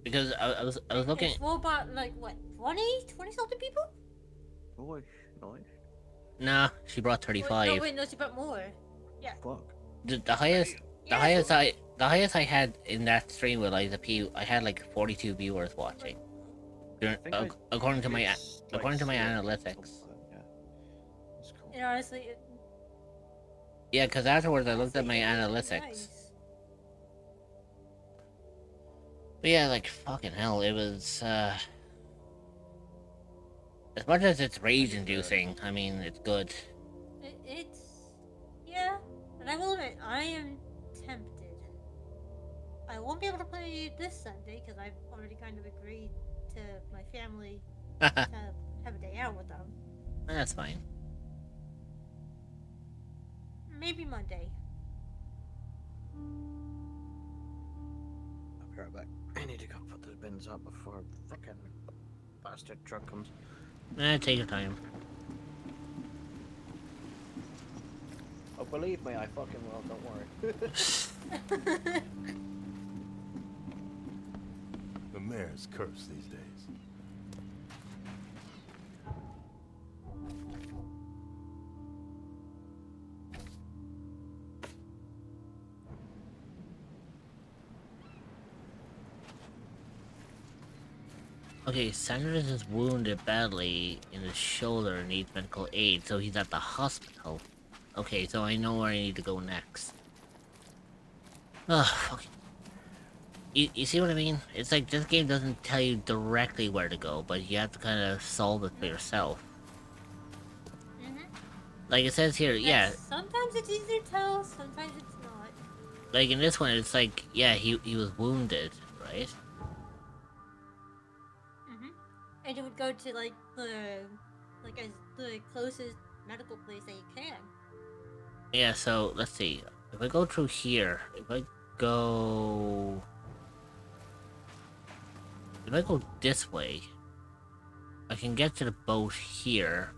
Because I was looking. And Slow bought like what 20 something people. Boy, nice. Nah, she brought 35. No, she bought more. Yeah. Fuck. The highest I had in that stream with Lies of P, I had like 42 viewers watching. According to my analytics. And honestly, Yeah, because afterwards I looked at my analytics. nice. But yeah, like fucking hell, it was as much as it's rage inducing, I mean it's good. It's yeah, and I will admit I am tempted. I won't be able to play this Sunday because I've already kind of agreed to my family to have a day out with them. That's fine. Maybe Monday. I'll be right back. I need to go put the bins up before fucking bastard truck comes. Take your time. Oh, believe me, I fucking will. Don't worry. The mayor's cursed these days. Okay, Sanders is wounded badly in the shoulder and needs medical aid, so he's at the hospital. Okay, so I know where I need to go next. Ugh, fuck. You see what I mean? It's like this game doesn't tell you directly where to go, but you have to kind of solve it for yourself. Like it says here, yeah. Sometimes it's easier to tell, sometimes it's not. Like in this one, it's like, yeah, he was wounded, right? And you would go to like the closest medical place that you can. Yeah, so let's see. If I go through here, if I go this way, I can get to the boat here.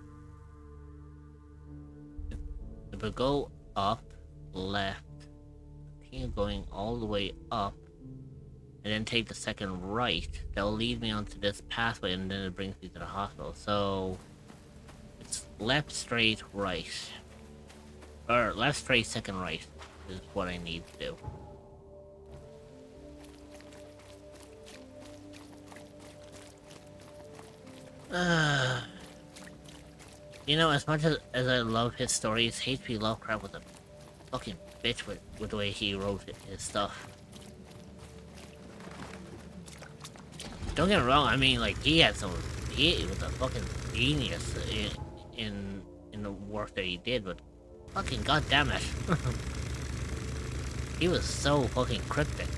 If I go up, left, continue going all the way up, and then take the second right, that'll lead me onto this pathway, and then it brings me to the hospital. So it's left, straight, right. Or left, straight, second, right is what I need to do. You know, as much as I love his stories, H.P. Lovecraft was a fucking bitch with the way he wrote his stuff. Don't get me wrong, I mean, like, he was a fucking genius in the work that he did, but fucking goddamn it. He was so fucking cryptic.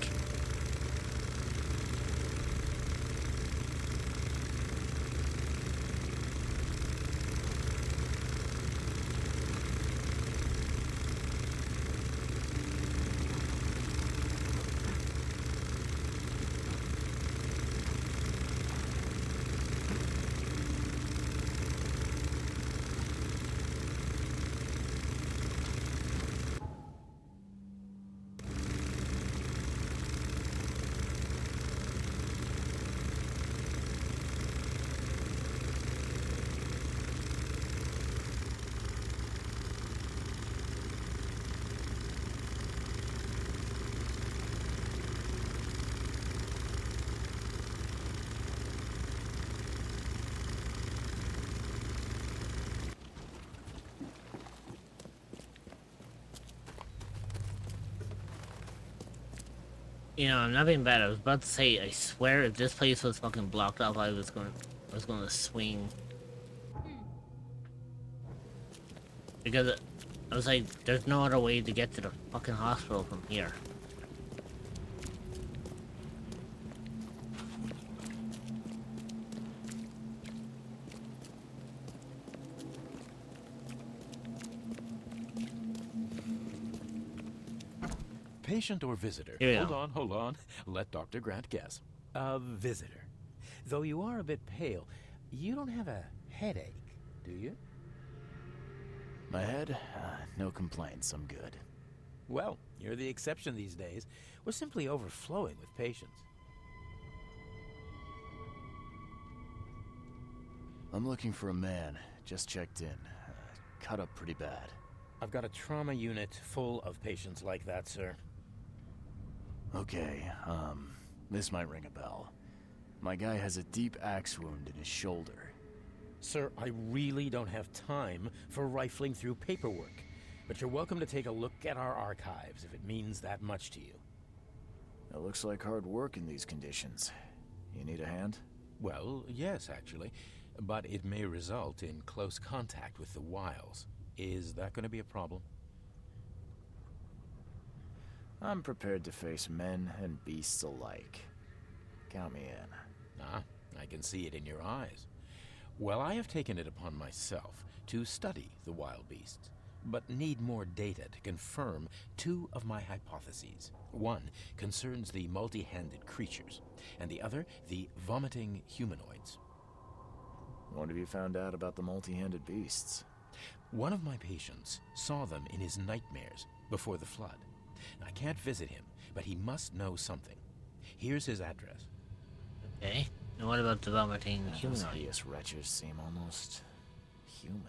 You know, I'm not being bad. I was about to say, I swear, if this place was fucking blocked off, I was going to swing. Because I was like, there's no other way to get to the fucking hospital from here. Patient or visitor? Here we Hold go. on, hold on. Let Dr. Grant guess. A visitor. Though you are a bit pale, you don't have a headache, do you? My head? No complaints, I'm good. Well, you're the exception these days. We're simply overflowing with patients. I'm looking for a man. Just checked in. Cut up pretty bad. I've got a trauma unit full of patients like that, sir. Okay, this might ring a bell. My guy has a deep axe wound in his shoulder. Sir, I really don't have time for rifling through paperwork, but you're welcome to take a look at our archives if it means that much to you. It looks like hard work in these conditions. You need a hand? Well, yes, actually, but it may result in close contact with the wiles. Is that going to be a problem? I'm prepared to face men and beasts alike. Count me in. Ah, I can see it in your eyes. Well, I have taken it upon myself to study the wild beasts, but need more data to confirm two of my hypotheses. One concerns the multi-handed creatures, and the other the vomiting humanoids. What have you found out about the multi-handed beasts? One of my patients saw them in his nightmares before the flood. I can't visit him, but he must know something. Here's his address. Okay. And what about the vomiting Those humanoid? hideous wretches seem almost human.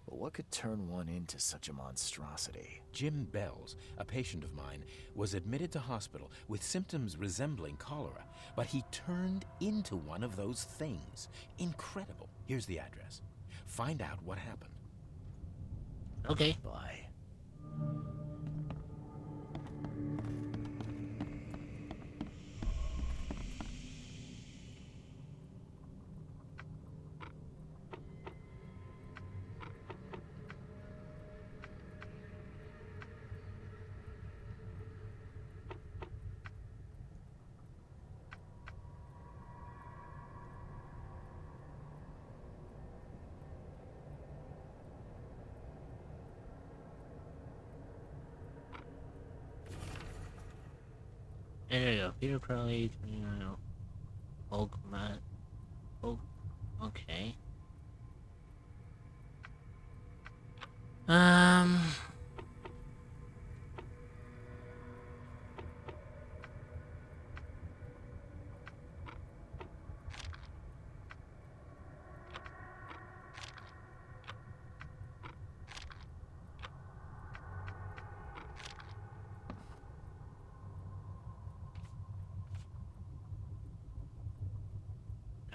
But what could turn one into such a monstrosity? Jim Bells, a patient of mine, was admitted to hospital with symptoms resembling cholera, but he turned into one of those things. Incredible. Here's the address. Find out what happened. Okay. Bye. There you go. Peter Crowley, Hulk, Matt. Hulk. Okay.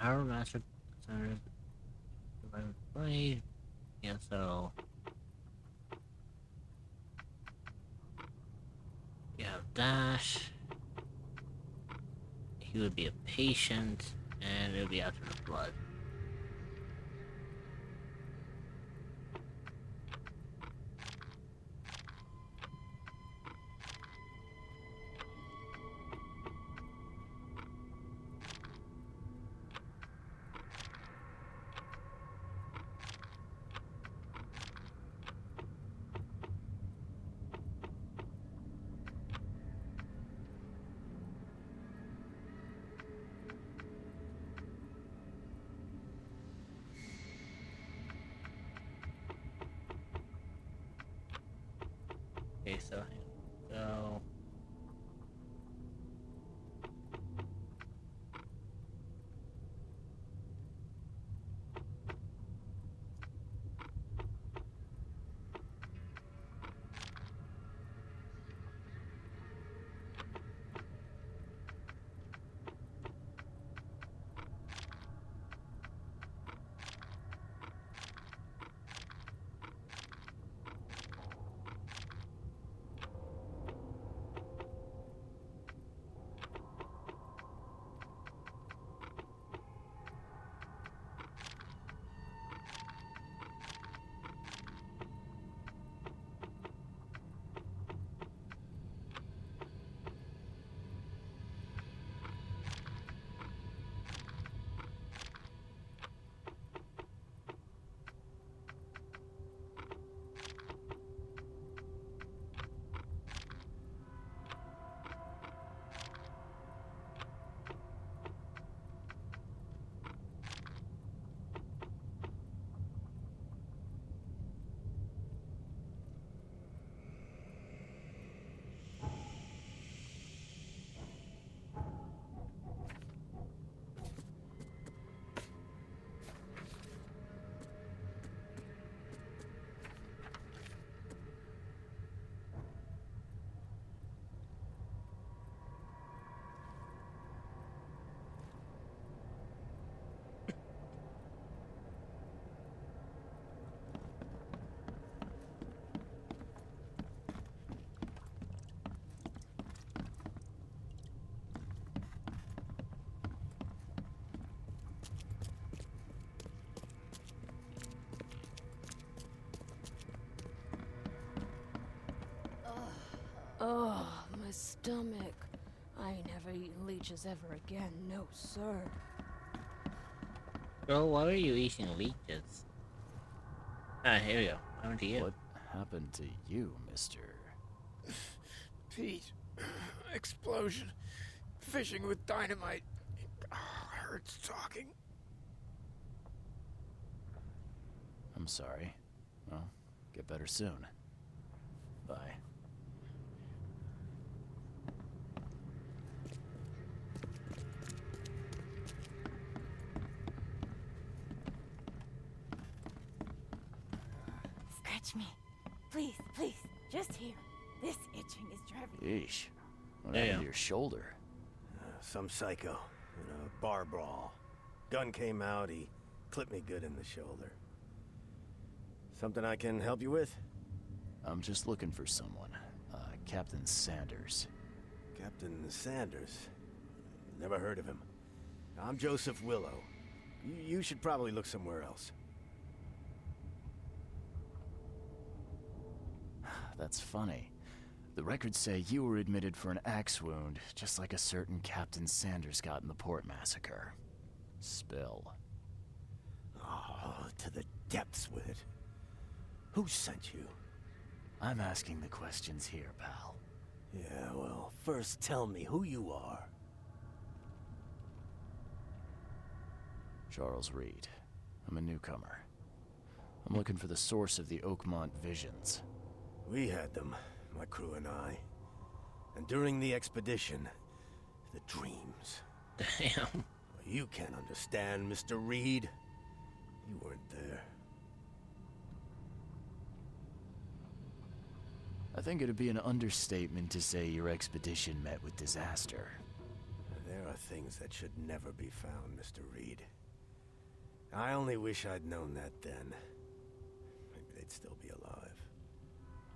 Our master. Right. Yeah, so you have Dash. He would be a patient, and it would be after the blood. Okay, so Oh, my stomach. I ain't never eaten leeches ever again, no sir. Girl, why are you eating leeches? Ah, here we go. Over to you. What happened to you, mister? Pete. Explosion. Fishing with dynamite. Hurts talking. I'm sorry. Well, get better soon. Bye. Scratch me. Please, please. Just here. This itching is driving me. Yeesh. What happened to your shoulder? Some psycho in a bar brawl. Gun came out, he clipped me good in the shoulder. Something I can help you with? I'm just looking for someone. Captain Sanders. Captain Sanders? Never heard of him. I'm Joseph Willow. You should probably look somewhere else. That's funny. The records say you were admitted for an axe wound, just like a certain Captain Sanders got in the port massacre. Spill. Oh, to the depths with it. Who sent you? I'm asking the questions here, pal. Yeah, well, first tell me who you are. Charles Reed. I'm a newcomer. I'm looking for the source of the Oakmont visions. We had them, my crew and I. And during the expedition, the dreams. Damn. You can't understand, Mr. Reed. You weren't there. I think it'd be an understatement to say your expedition met with disaster. There are things that should never be found, Mr. Reed. I only wish I'd known that then. Maybe they'd still be alive.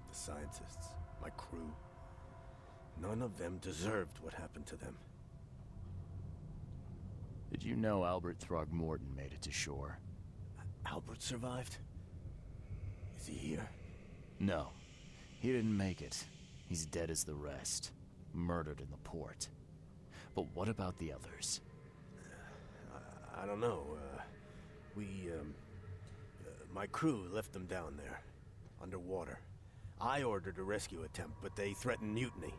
The scientists, my crew. None of them deserved what happened to them. Did you know Albert Throgmorton made it to shore? Albert survived? Is he here? No. He didn't make it. He's dead as the rest. Murdered in the port. But what about the others? I don't know. My crew left them down there, underwater. I ordered a rescue attempt, but they threatened mutiny.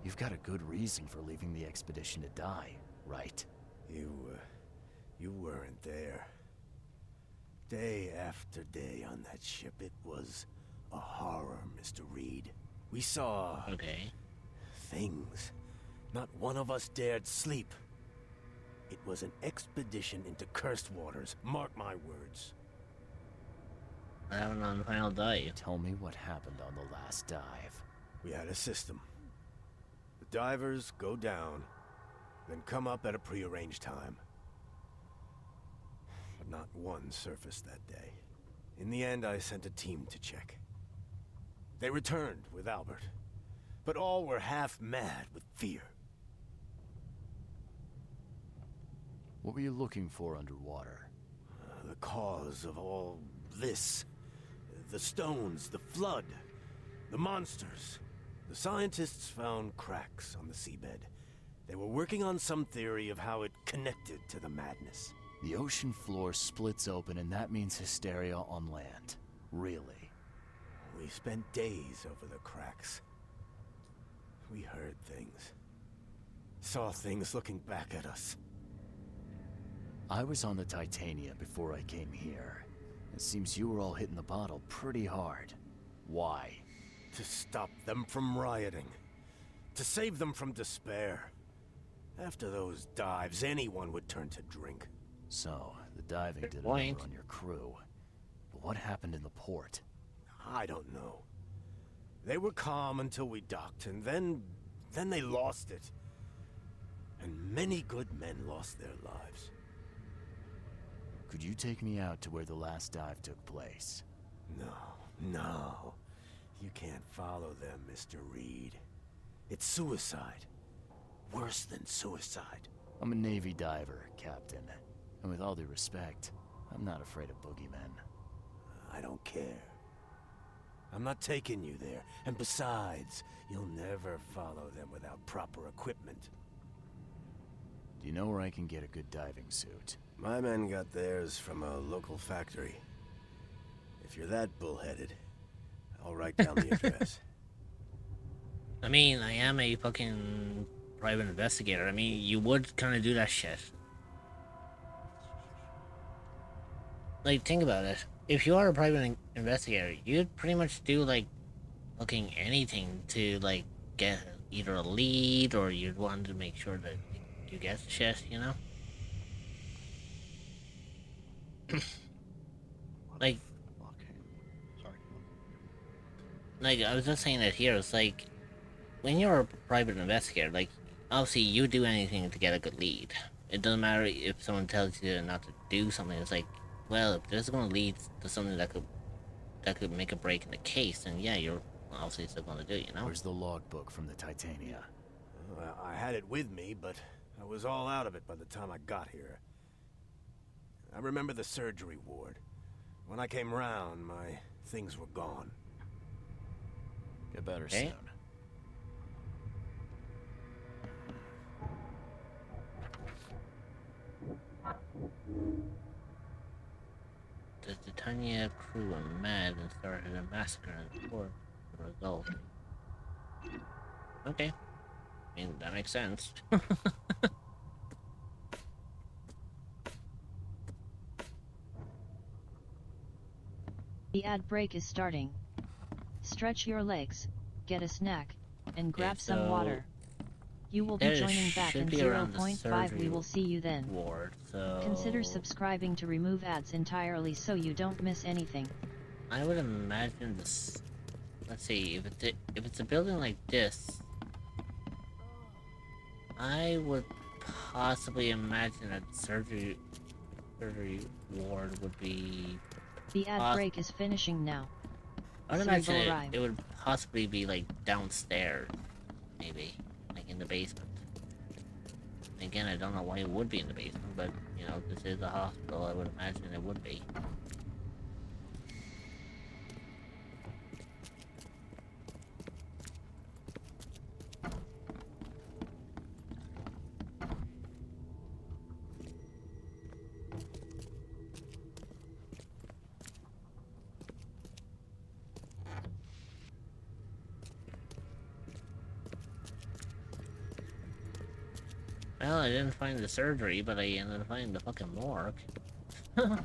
You've got a good reason for leaving the expedition to die, right? You weren't there. Day after day on that ship, it was a horror, Mr. Reed. We saw... things. Not one of us dared sleep. It was an expedition into cursed waters, mark my words. What happened on the final dive? Tell me what happened on the last dive. We had a system. The divers go down, then come up at a prearranged time. But not one surfaced that day. In the end, I sent a team to check. They returned with Albert, but all were half mad with fear. What were you looking for underwater? The cause of all this. The stones, the flood, the monsters. The scientists found cracks on the seabed. They were working on some theory of how it connected to the madness. The ocean floor splits open and that means hysteria on land. Really? We spent days over the cracks. We heard things. Saw things looking back at us. I was on the Titania before I came here. It seems you were all hitting the bottle pretty hard. Why? To stop them from rioting. To save them from despair. After those dives, anyone would turn to drink. So, the diving did a number on your crew. But what happened in the port? I don't know. They were calm until we docked, and then they lost it. And many good men lost their lives. Could you take me out to where the last dive took place? No. You can't follow them, Mr. Reed. It's suicide. Worse than suicide. I'm a Navy diver, Captain. And with all due respect, I'm not afraid of boogeymen. I don't care. I'm not taking you there. And besides, you'll never follow them without proper equipment. Do you know where I can get a good diving suit? My men got theirs from a local factory. If you're that bullheaded, I'll write down the address. I mean, I am a fucking private investigator. I mean, you would kind of do that shit. Like, think about it. If you are a private investigator, you'd pretty much do, like, fucking anything to, like, get either a lead or you'd want to make sure that you get shit, you know? Like, I was just saying that here, it's like, when you're a private investigator, like, obviously you do anything to get a good lead. It doesn't matter if someone tells you not to do something, it's like, well, if this is going to lead to something that could make a break in the case, then yeah, you're obviously still going to do it, you know? Where's the logbook from the Titania? I had it with me, but I was all out of it by the time I got here. I remember the surgery ward. When I came round, my things were gone. Get better soon. The Titania crew were mad and started a massacre in the port as a result. Okay. I mean, that makes sense. The ad break is starting. Stretch your legs, get a snack, and grab some water. You will be joining back in 0.5. We will see you then. Ward, so... Consider subscribing to remove ads entirely so you don't miss anything. I would imagine this... Let's see, if it's a building like this... I would possibly imagine that surgery ward would be... The ad break is finishing now. I would Cerebral imagine arrived. it would possibly be like downstairs, maybe, like in the basement. Again, I don't know why it would be in the basement, but you know, this is a hospital. I would imagine it would be. Well, I didn't find the surgery, but I ended up finding the fucking morgue. And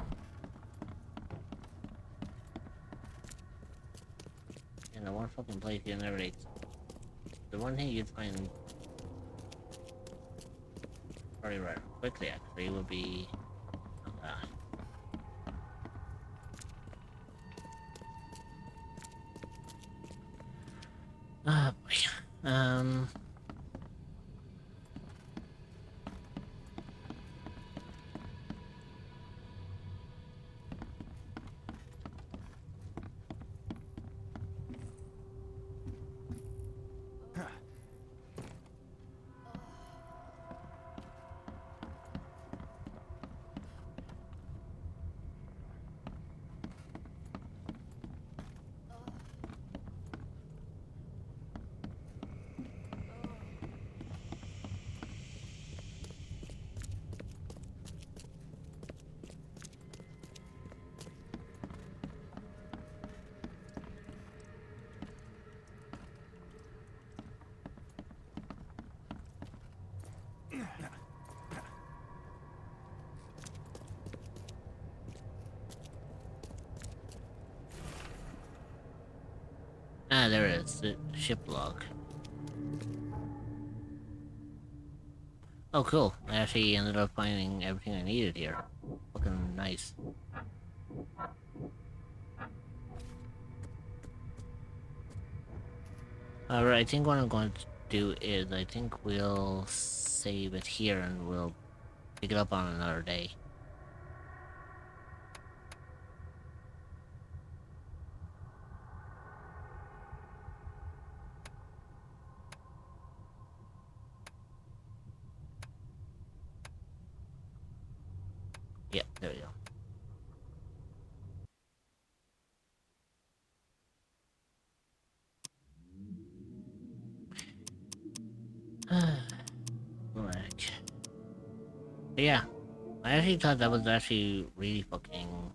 the one fucking place you never... The one thing you'd find... very rare, quickly actually, would be... boy. Ah, there it is. The ship log. Oh, cool. I actually ended up finding everything I needed here. Fucking nice. Alright, I think what I'm going to do is I think we'll save it here and we'll pick it up on another day. Yeah, there we go. Alright. But yeah, I actually thought that was actually really fucking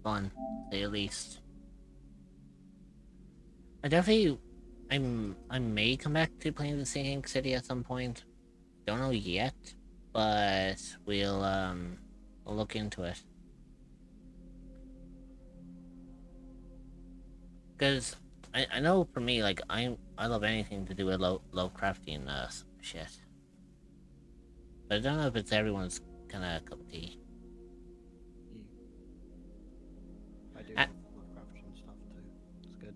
fun, to say the least. I definitely... I may come back to playing the Singing City at some point. Don't know yet, but we'll look into it. Because I know for me, like, I love anything to do with Lovecraftian shit. But I don't know if it's everyone's kind of cup of tea. I do love Lovecraftian stuff too. It's good.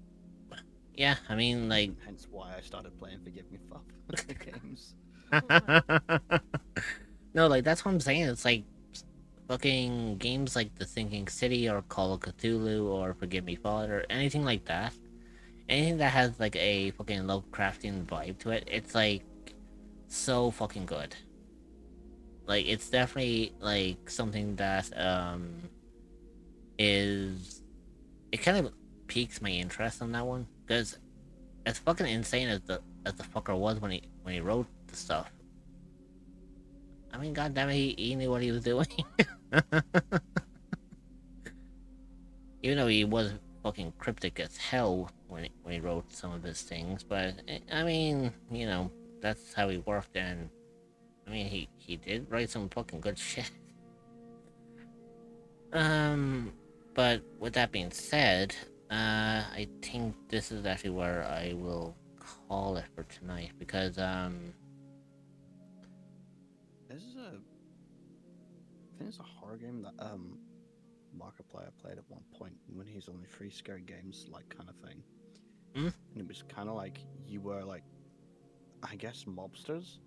Yeah, I mean, like... Hence why I started playing Forgive Me Fuck games. No, like, that's what I'm saying. It's like fucking games like The Sinking City or Call of Cthulhu or Forgive Me Father, anything like that. Anything that has like a fucking Lovecraftian vibe to it, it's like so fucking good. Like, it's definitely like something that is... It kind of piques my interest on that one, because as fucking insane as the fucker was when he wrote the stuff, I mean, goddammit, he knew what he was doing. Even though he was fucking cryptic as hell when he wrote some of his things, but I mean, you know, that's how he worked, and I mean, he did write some fucking good shit. But with that being said, I think this is actually where I will call it for tonight, because This is I think it's a horror game that Markiplier played at one point when he's on the free scary games like kind of thing. Hmm? And it was kind of like you were like, I guess, mobsters,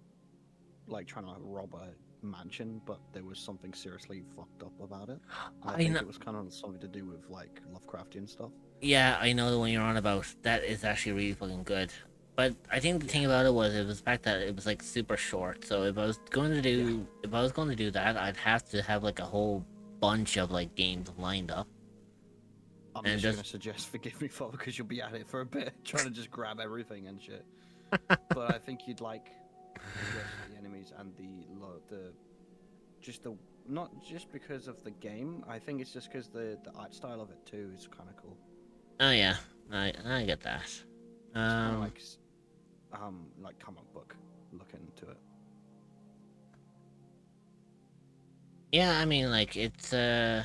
like trying to rob a mansion, but there was something seriously fucked up about it. And I I think know. it was kind of something to do with like Lovecraftian stuff. Yeah, I know the one you're on about. That is actually really fucking good. But I think the thing about it was the fact that it was like super short. So if I was going to do that, I'd have to have like a whole bunch of like games lined up. I'm And just gonna suggest forgive me for because you'll be at it for a bit, trying to just grab everything and shit. But I think you'd like the enemies and the just the not just because of the game. I think it's just because the art style of it too is kind of cool. Oh yeah, I get that. It's kind of like comic book looking to it. Yeah, I mean like it's Shit.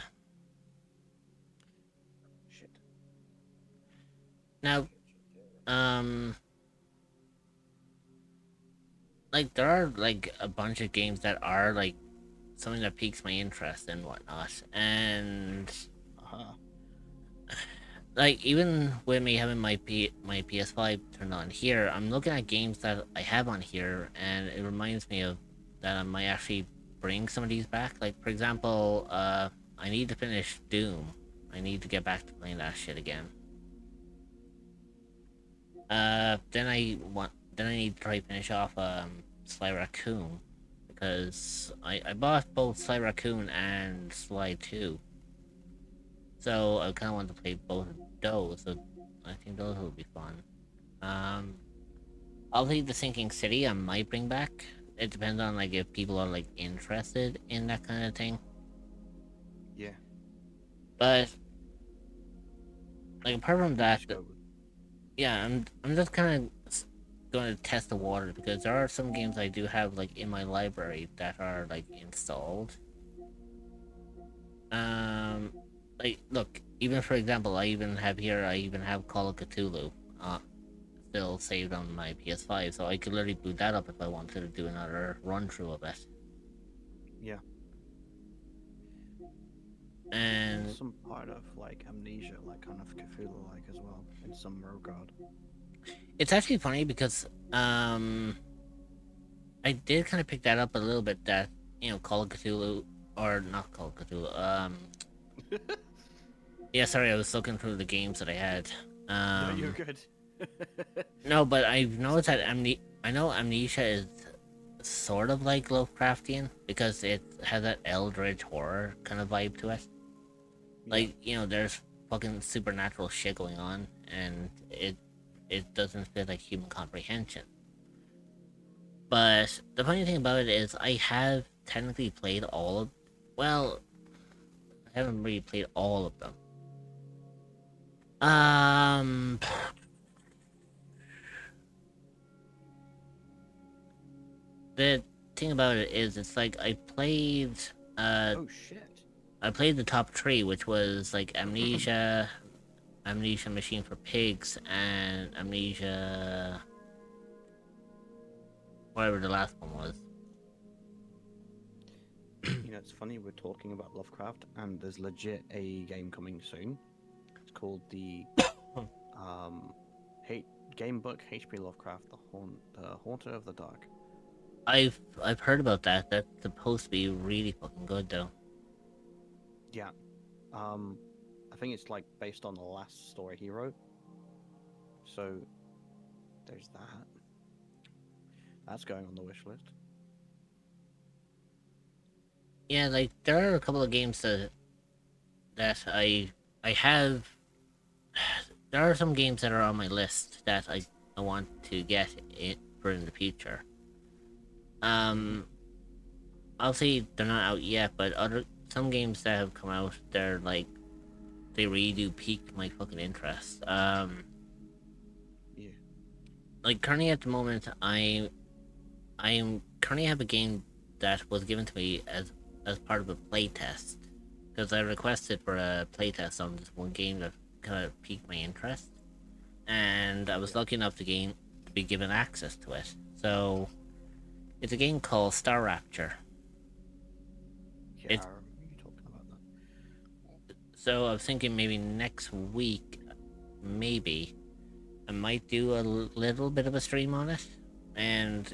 Now like there are like a bunch of games that are like something that piques my interest and whatnot, and like even with me having my PS5 turned on here, I'm looking at games that I have on here, and it reminds me of that I might actually bring some of these back. Like for example, I need to finish Doom. I need to get back to playing that shit again. Then I need to try to finish off Sly Raccoon, because I bought both Sly Raccoon and Sly 2. So I kind of want to play both of those, so I think those will be fun. I'll leave the Sinking City I might bring back. It depends on like if people are like interested in that kind of thing. Yeah. But like apart from that, yeah, I'm just kind of going to test the water, because there are some games I do have like in my library that are like installed. Like look, even for example, I even have Call of Cthulhu still saved on my PS5, so I could literally boot that up if I wanted to do another run through of it. Yeah. And some part of like Amnesia, like kind of Cthulhu like as well in some regard. it's actually funny because I did kind of pick that up a little bit, that Call of Cthulhu, or not Call of Cthulhu, yeah, sorry, I was looking through the games that I had. No, you're good. No, but I've noticed that I know Amnesia is sort of like Lovecraftian, because it has that eldritch horror kind of vibe to it. Like, there's fucking supernatural shit going on, and it doesn't fit like human comprehension. But the funny thing about it is I have technically played all of, well, I haven't really played all of them. The thing about it is, it's like I played oh shit. I played the top 3, which was like Amnesia, Amnesia Machine for Pigs, and Amnesia whatever the last one was. It's funny we're talking about Lovecraft, and there's legit a game coming soon. It's called the game book H.P. Lovecraft, the Haunter of the Dark. I've heard about that. That's supposed to be really fucking good, though. Yeah. I think it's like based on the last story he wrote. So there's that. That's going on the wish list. Yeah, like there are a couple of games that I have. There are some games that are on my list that I want to get for in the future. Obviously they're not out yet, but some games that have come out, they're like, they really do pique my fucking interest. Yeah. Like currently at the moment, I currently have a game that was given to me as part of a playtest, because I requested for a playtest on this one game that kind of piqued my interest, and I was lucky enough to be given access to it. So it's a game called Star Rapture. Yeah, I remember you talking about that. So I was thinking maybe next week, maybe I might do a little bit of a stream on it, and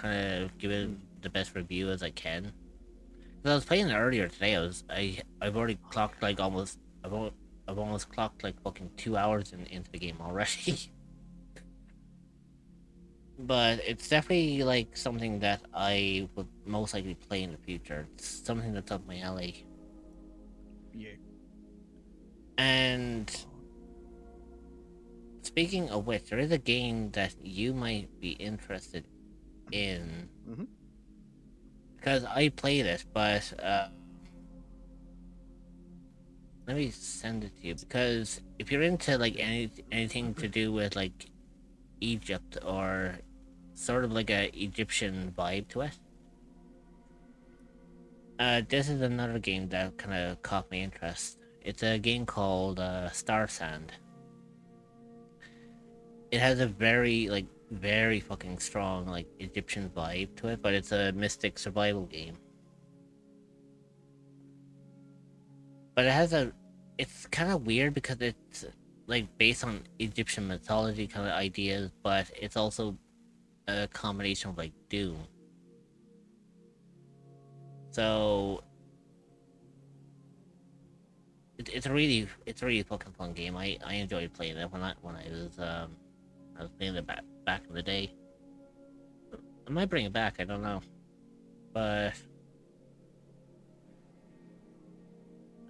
kind of give it the best review as I can. Because I was playing it earlier today. I've already clocked like almost I've almost clocked like fucking 2 hours into the game already. But it's definitely like something that I would most likely play in the future. It's something that's up my alley. Yeah. And speaking of which, there is a game that you might be interested in. Because I played it, but let me send it to you. Because if you're into like anything to do with like Egypt or sort of like a Egyptian vibe to it, this is another game that kind of caught my interest. It's a game called Star Sand. It has a very fucking strong like Egyptian vibe to it, but it's a mystic survival game. But it's kind of weird because it's like based on Egyptian mythology kind of ideas, but it's also a combination of like Doom. So it's a really fucking fun game. I enjoyed playing it when I was playing it back in the day. I might bring it back. I don't know, but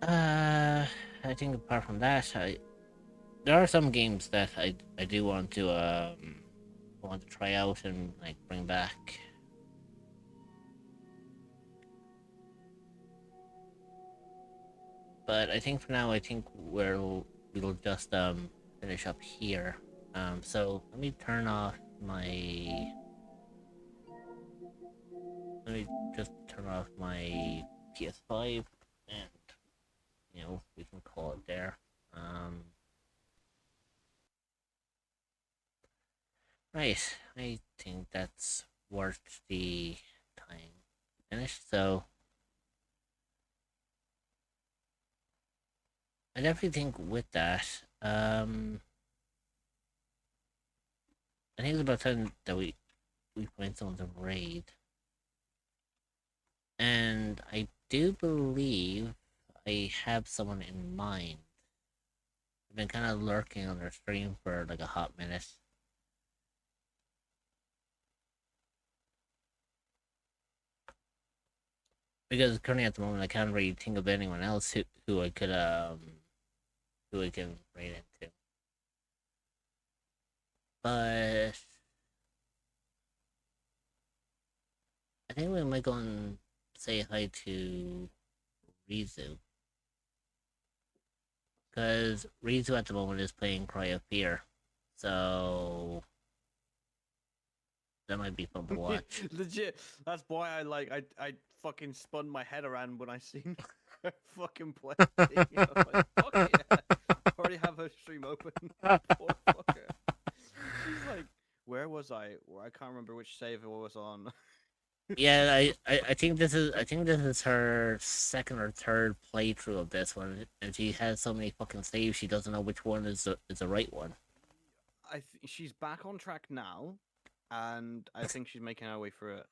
I think apart from that, there are some games that I do want to try out and like bring back. But I think for now, I think we'll just finish up here. So let me turn off my. Let me just turn off my PS5, and we can call it there. Right, I think that's worth the time to finish. So I definitely think with that, I think it's about time that we find someone to raid. And I do believe I have someone in mind. I've been kind of lurking on their stream for like a hot minute. Because currently at the moment I can't really think of anyone else who I could who I can raid into. But I think we might go and say hi to Rizu. Because Rizu at the moment is playing Cry of Fear. So that might be fun to watch. Legit. That's why I fucking spun my head around when I seen her fucking play. I was like, fuck yeah. I already have her stream open. Poor fucker. She's like, where was I? I can't remember which save it was on. Yeah, I think this is her second or third playthrough of this one, and she has so many fucking saves she doesn't know which one is the right one. She's back on track now, and I think she's making her way through it.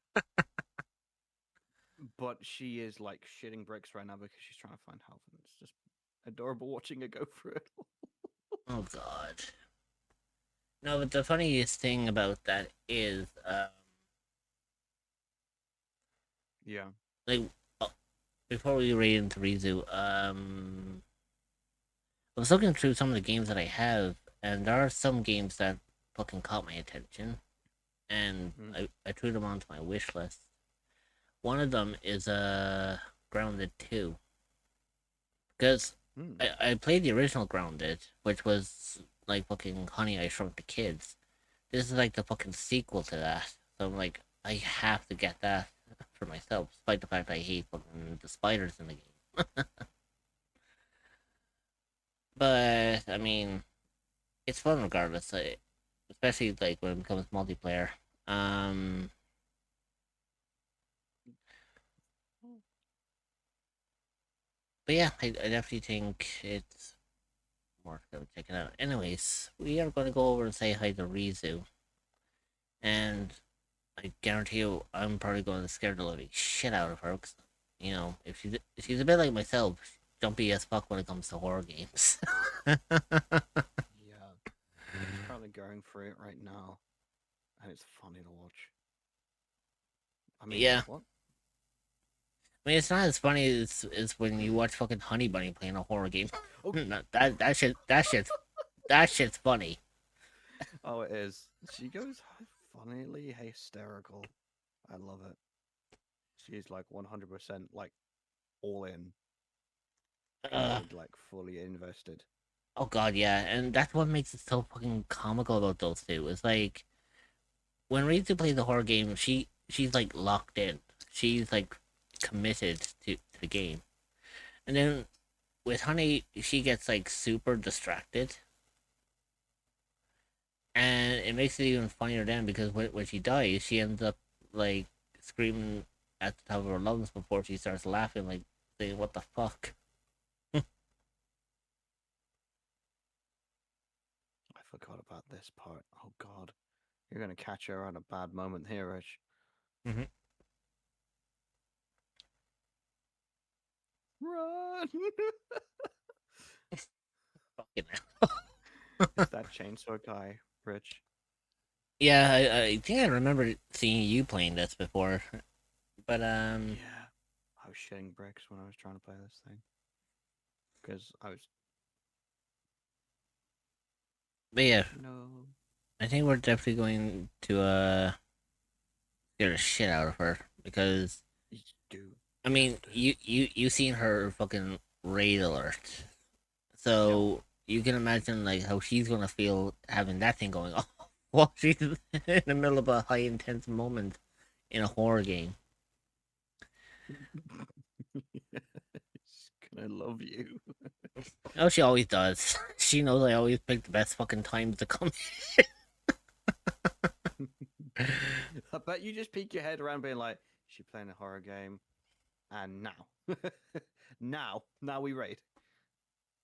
But she is like shitting bricks right now because she's trying to find health, and it's just adorable watching her go through it. Oh god. No, but the funniest thing about that is, yeah. Like, before we raid into Rizu, I was looking through some of the games that I have, and there are some games that fucking caught my attention, and I threw them onto my wish list. One of them is Grounded 2. Because I played the original Grounded, which was like fucking Honey, I Shrunk the Kids. This is like the fucking sequel to that. So I'm like, I have to get that for myself, despite the fact I hate fucking the spiders in the game. But, I mean, it's fun regardless, especially like when it becomes multiplayer. But yeah, I definitely think it's worth checking out. Anyways, we are going to go over and say hi to Rizu. And I guarantee you, I'm probably going to scare the living shit out of her. 'Cause, you know, if she's a bit like myself, jumpy as fuck when it comes to horror games. Yeah, she's currently going through it right now, and it's funny to watch. I mean, Yeah. what? I mean, it's not as funny as when you watch fucking Honey Bunny playing a horror game. No, that shit's funny. Oh, it is. She goes funnily hysterical. I love it. She's like 100% like all in, committed, like fully invested. Oh god, yeah, and that's what makes it so fucking comical about those two. It's like when Rizu plays the horror game, she's like locked in. She's like committed to the game. And then with Honey, she gets like super distracted. And it makes it even funnier then because when she dies, she ends up like screaming at the top of her lungs before she starts laughing, like saying, "What the fuck?" I forgot about this part. Oh god, you're gonna catch her at a bad moment here, Rich. Mm-hmm. Run! Fucking It's that chainsaw guy, Rich. Yeah, I think I remember seeing you playing this before, but Yeah, I was shitting bricks when I was trying to play this thing because I was. but yeah, No. I think we're definitely going to scare the shit out of her because Do. I mean you seen her fucking raid alert, so you can imagine like how she's gonna feel having that thing going on while she's in the middle of a high intense moment in a horror game. She's gonna love you. Oh, she always does. She knows I always pick the best fucking times to come. I bet you just peek your head around, being like, "Is she playing a horror game?" And now we raid.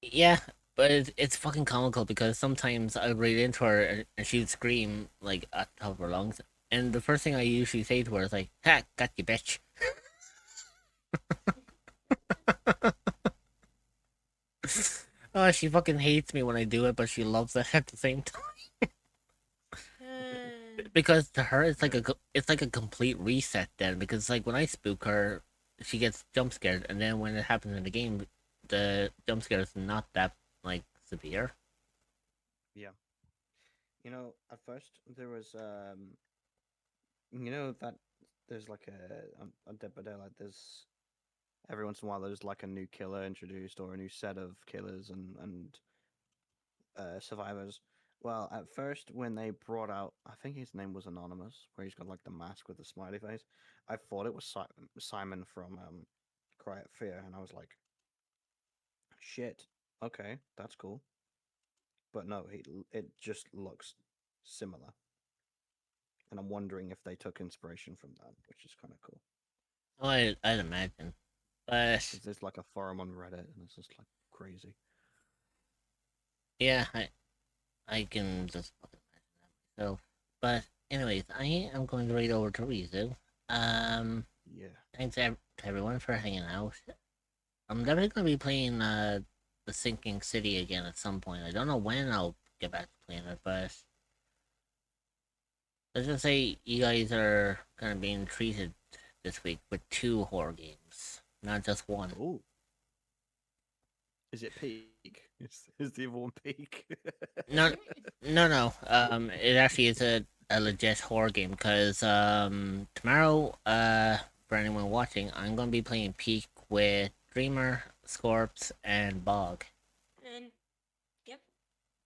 Yeah, but it's fucking comical because sometimes I read into her and she'd scream like at the top of her lungs, and the first thing I usually say to her is like, "Ha, got you, bitch." Oh, she fucking hates me when I do it, but she loves it at the same time. Because to her, it's like a complete reset. Then, because like when I spook her, she gets jump scared, and then when it happens in the game, the jump scare is not that like severe. Yeah. At first there was that there's like a Dead by Daylight. There's every once in a while there's like a new killer introduced or a new set of killers and survivors. Well, at first when they brought out, I think his name was Anonymous, where he's got like the mask with the smiley face. I thought it was Simon from Quiet Fear, and I was like, shit, okay, that's cool. But no, it just looks similar, and I'm wondering if they took inspiration from that, which is kind of cool. Oh, I'd imagine, but Because there's like a forum on Reddit, and it's just like crazy. yeah, I can just fucking imagine that myself. But anyways, I am going to read over to Rizu. Yeah. Thanks to everyone for hanging out. I'm definitely going to be playing the Sinking City again at some point. I don't know when I'll get back to playing it, but let's just say you guys are kind of being treated this week with 2 horror games, not just one. Ooh. Is it peak? Is the other one peak? No, no. It actually is a legit horror game because tomorrow, for anyone watching, I'm gonna be playing Peak with Dreamer, Scorps, and Bog. And yep.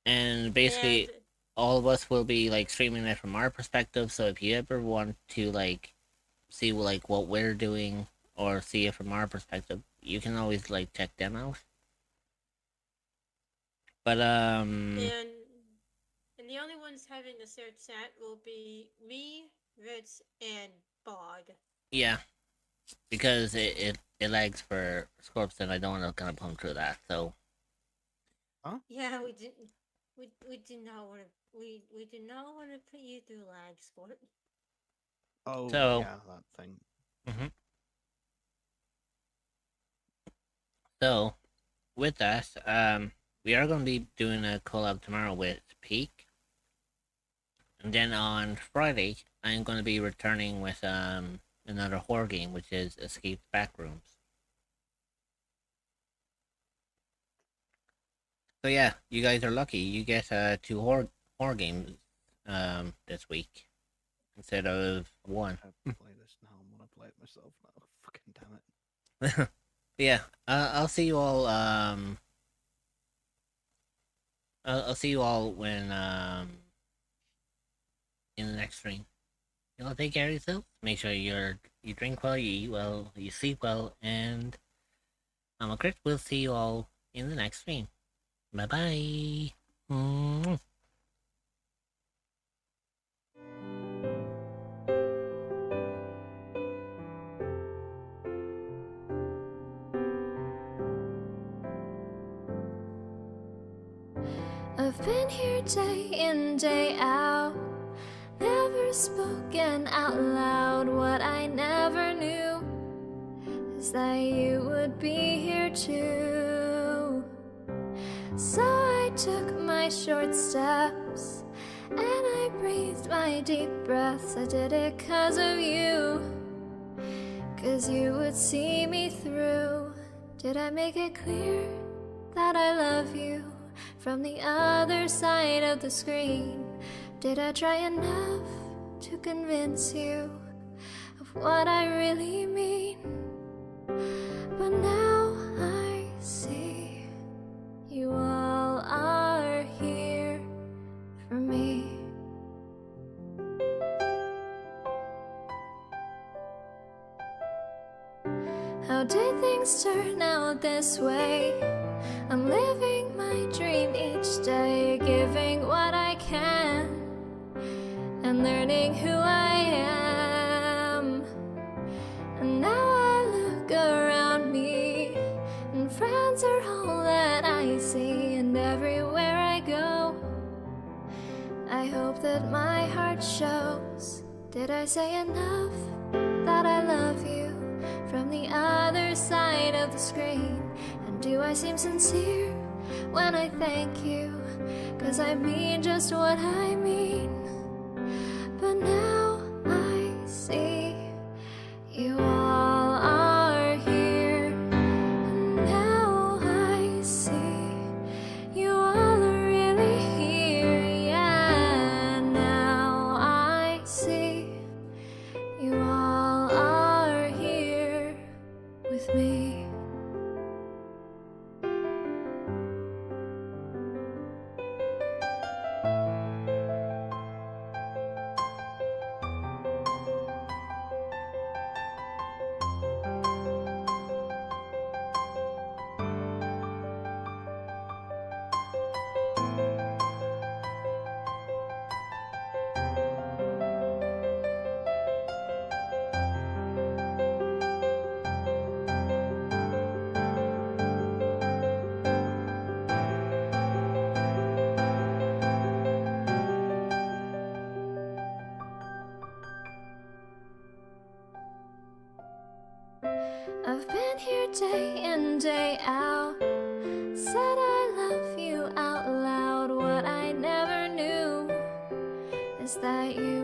And basically, And all of us will be like streaming it from our perspective. So if you ever want to like see like what we're doing or see it from our perspective, you can always like check them out. But and the only ones having a shared chat will be me, Ritz, and Bog. yeah, because it lags for Scorps, and I don't want to kind of pump through that. So, Yeah, we didn't. We did not want to. We did not want to put you through lag, Sport. Oh, So, yeah, that thing. mhm. So, with that, we are going to be doing a collab tomorrow with Peak. And then on Friday, I'm going to be returning with another horror game, which is Escape Backrooms. So yeah, you guys are lucky. You get 2 horror games this week instead of 1. I play this now. I'm gonna play it myself now. Fucking damn it. Yeah, I'll see you all. I'll see you all when in the next stream. You all take care of yourself. Make sure you drink well, you eat well, you sleep well, and I'm a Chris. We'll see you all in the next stream. Bye bye. I've been here day in, day out, never spoken out loud. What I never knew is that you would be here too. So I took my short steps and I breathed my deep breaths. I did it 'cause of you, 'cause you would see me through. Did I make it clear that I love you from the other side of the screen? Did I try enough to convince you of what I really mean? But now I see you all are here for me. How did things turn out this way? I'm living my dream each day, giving what I can and learning who I am. And now I look around me and friends are all that I see, and everywhere I go I hope that my heart shows. Did I say enough that I love you from the other side of the screen? And do I seem sincere when I thank you? 'Cause I mean just what I mean. But now I see you all are here. And now I see you all are really here. Yeah, now I see you all are here with me. I've been here day in, day out, said I love you out loud. What I never knew is that you